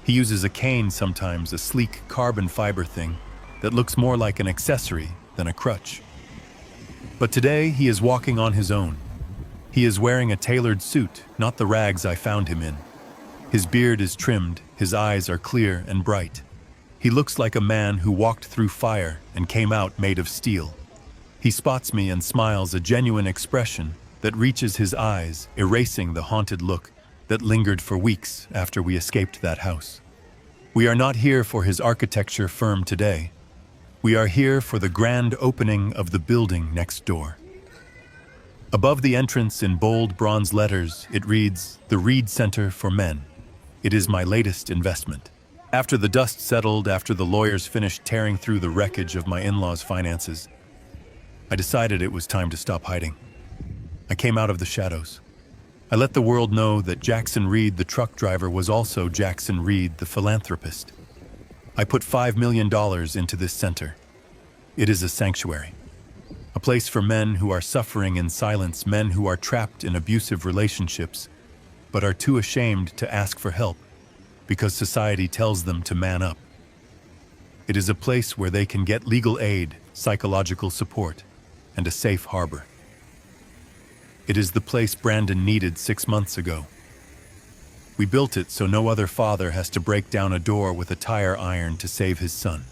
He uses a cane sometimes, a sleek carbon fiber thing that looks more like an accessory than a crutch. But today he is walking on his own. He is wearing a tailored suit, not the rags I found him in. His beard is trimmed, his eyes are clear and bright. He looks like a man who walked through fire and came out made of steel. He spots me and smiles, a genuine expression that reaches his eyes, erasing the haunted look that lingered for weeks after we escaped that house. We are not here for his architecture firm today. We are here for the grand opening of the building next door. Above the entrance in bold bronze letters, it reads, "The Reed Center for Men." It is my latest investment. After the dust settled, after the lawyers finished tearing through the wreckage of my in-laws' finances, I decided it was time to stop hiding. I came out of the shadows. I let the world know that Jackson Reed, the truck driver, was also Jackson Reed, the philanthropist. I put $5 million into this center. It is a sanctuary. A place for men who are suffering in silence, men who are trapped in abusive relationships, but are too ashamed to ask for help because society tells them to man up. It is a place where they can get legal aid, psychological support, and a safe harbor. It is the place Brandon needed 6 months ago. We built it so no other father has to break down a door with a tire iron to save his son.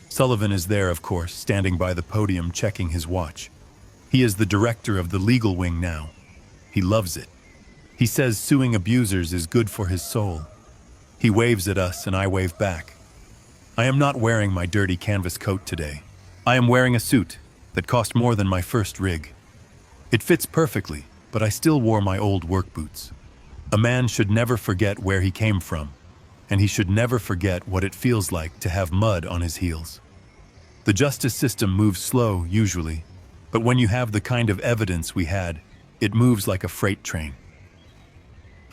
Sullivan is there, of course, standing by the podium checking his watch. He is the director of the legal wing now. He loves it. He says suing abusers is good for his soul. He waves at us and I wave back. I am not wearing my dirty canvas coat today. I am wearing a suit that cost more than my first rig. It fits perfectly, but I still wore my old work boots. A man should never forget where he came from, and he should never forget what it feels like to have mud on his heels. The justice system moves slow, usually, but when you have the kind of evidence we had, it moves like a freight train.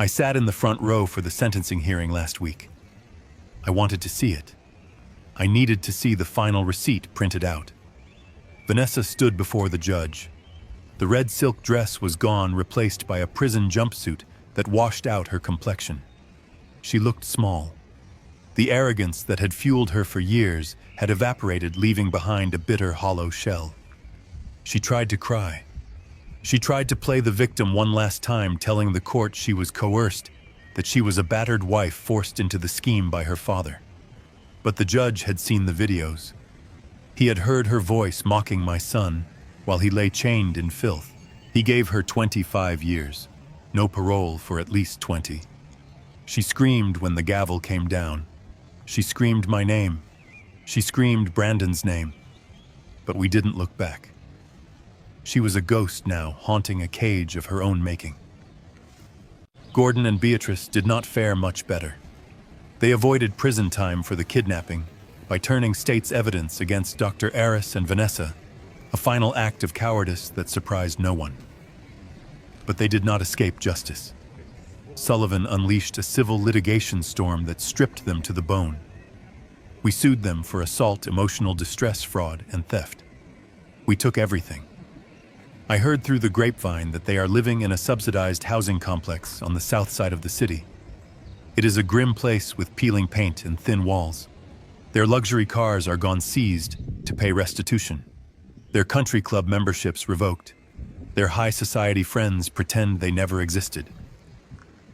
I sat in the front row for the sentencing hearing last week. I wanted to see it. I needed to see the final receipt printed out. Vanessa stood before the judge. The red silk dress was gone, replaced by a prison jumpsuit that washed out her complexion. She looked small. The arrogance that had fueled her for years had evaporated, leaving behind a bitter, hollow shell. She tried to cry. She tried to play the victim one last time, telling the court she was coerced, that she was a battered wife forced into the scheme by her father. But the judge had seen the videos. He had heard her voice mocking my son while he lay chained in filth. He gave her 25 years. No parole for at least 20. She screamed when the gavel came down. She screamed my name. She screamed Brandon's name. But we didn't look back. She was a ghost now, haunting a cage of her own making. Gordon and Beatrice did not fare much better. They avoided prison time for the kidnapping by turning state's evidence against Dr. Aris and Vanessa, a final act of cowardice that surprised no one. But they did not escape justice. Sullivan unleashed a civil litigation storm that stripped them to the bone. We sued them for assault, emotional distress, fraud, and theft. We took everything. I heard through the grapevine that they are living in a subsidized housing complex on the south side of the city. It is a grim place with peeling paint and thin walls. Their luxury cars are gone seized to pay restitution. Their country club memberships revoked. Their high society friends pretend they never existed.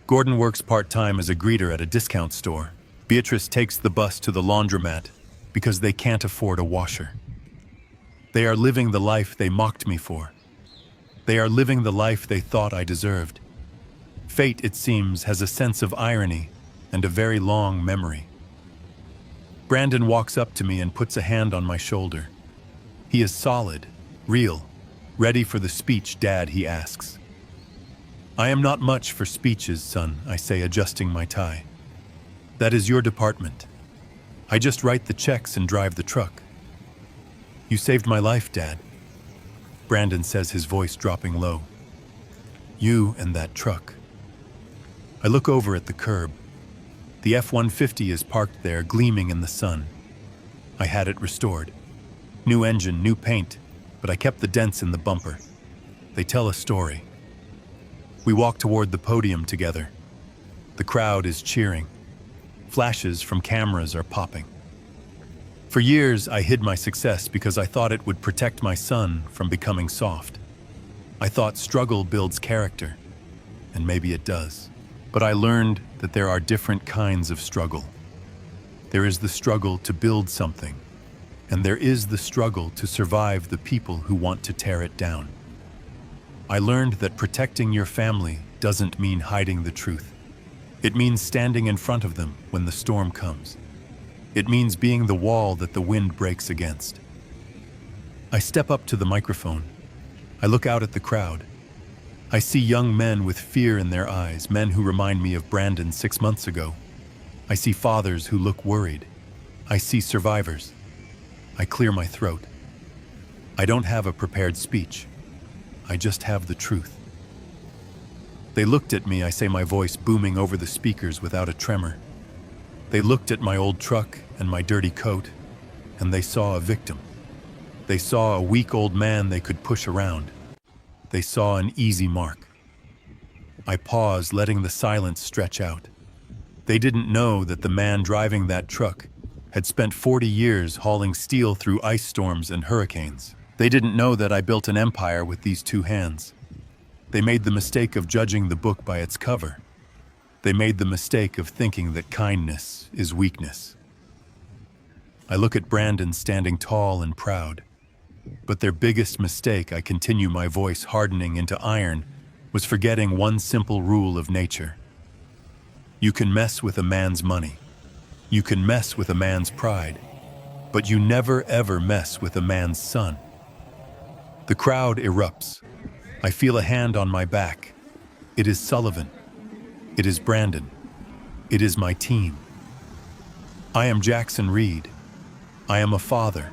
Gordon works part-time as a greeter at a discount store. Beatrice takes the bus to the laundromat because they can't afford a washer. They are living the life they mocked me for. They are living the life they thought I deserved. Fate, it seems, has a sense of irony and a very long memory. Brandon walks up to me and puts a hand on my shoulder. He is solid, real, ready for the speech, Dad, he asks. I am not much for speeches, son, I say, adjusting my tie. That is your department. I just write the checks and drive the truck. You saved my life, Dad. Brandon says, his voice dropping low. You and that truck. I look over at the curb. The F-150 is parked there, gleaming in the sun. I had it restored. New engine, new paint, but I kept the dents in the bumper. They tell a story. We walk toward the podium together. The crowd is cheering. Flashes from cameras are popping. For years, I hid my success because I thought it would protect my son from becoming soft. I thought struggle builds character, and maybe it does. But I learned that there are different kinds of struggle. There is the struggle to build something, and there is the struggle to survive the people who want to tear it down. I learned that protecting your family doesn't mean hiding the truth. It means standing in front of them when the storm comes. It means being the wall that the wind breaks against. I step up to the microphone. I look out at the crowd. I see young men with fear in their eyes, men who remind me of Brandon 6 months ago. I see fathers who look worried. I see survivors. I clear my throat. I don't have a prepared speech. I just have the truth. They looked at me, I say, my voice booming over the speakers without a tremor. They looked at my old truck and my dirty coat, and they saw a victim. They saw a weak old man they could push around. They saw an easy mark. I paused, letting the silence stretch out. They didn't know that the man driving that truck had spent 40 years hauling steel through ice storms and hurricanes. They didn't know that I built an empire with these two hands. They made the mistake of judging the book by its cover. They made the mistake of thinking that kindness is weakness. I look at Brandon standing tall and proud. But their biggest mistake, I continue, my voice hardening into iron, was forgetting one simple rule of nature. You can mess with a man's money. You can mess with a man's pride. But you never ever mess with a man's son. The crowd erupts. I feel a hand on my back. It is Sullivan. It is Brandon. It is my team. I am Jackson Reed. I am a father.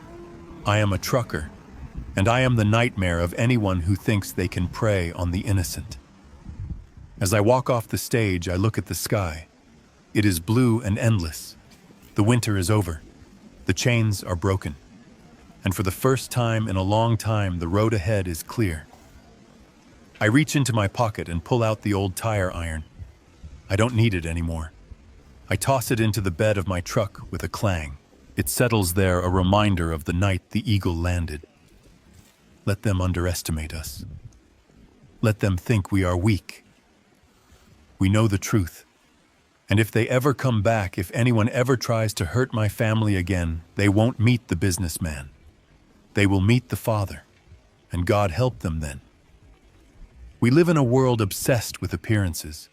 I am a trucker. And I am the nightmare of anyone who thinks they can prey on the innocent. As I walk off the stage, I look at the sky. It is blue and endless. The winter is over. The chains are broken. And for the first time in a long time, the road ahead is clear. I reach into my pocket and pull out the old tire iron. I don't need it anymore. I toss it into the bed of my truck with a clang. It settles there, a reminder of the night the eagle landed. Let them underestimate us. Let them think we are weak. We know the truth. And if they ever come back, if anyone ever tries to hurt my family again, they won't meet the businessman. They will meet the father. And God help them then. We live in a world obsessed with appearances.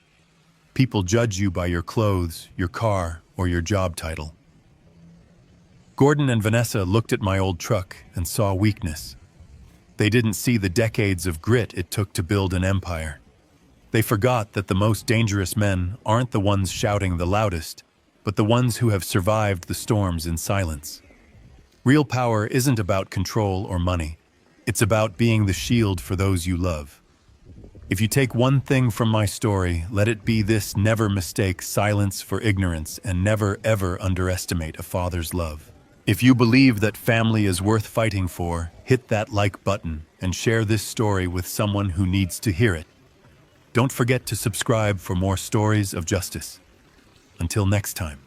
People judge you by your clothes, your car, or your job title. Gordon and Vanessa looked at my old truck and saw weakness. They didn't see the decades of grit it took to build an empire. They forgot that the most dangerous men aren't the ones shouting the loudest, but the ones who have survived the storms in silence. Real power isn't about control or money. It's about being the shield for those you love. If you take one thing from my story, let it be this: never mistake silence for ignorance and never ever underestimate a father's love. If you believe that family is worth fighting for, hit that like button and share this story with someone who needs to hear it. Don't forget to subscribe for more stories of justice. Until next time.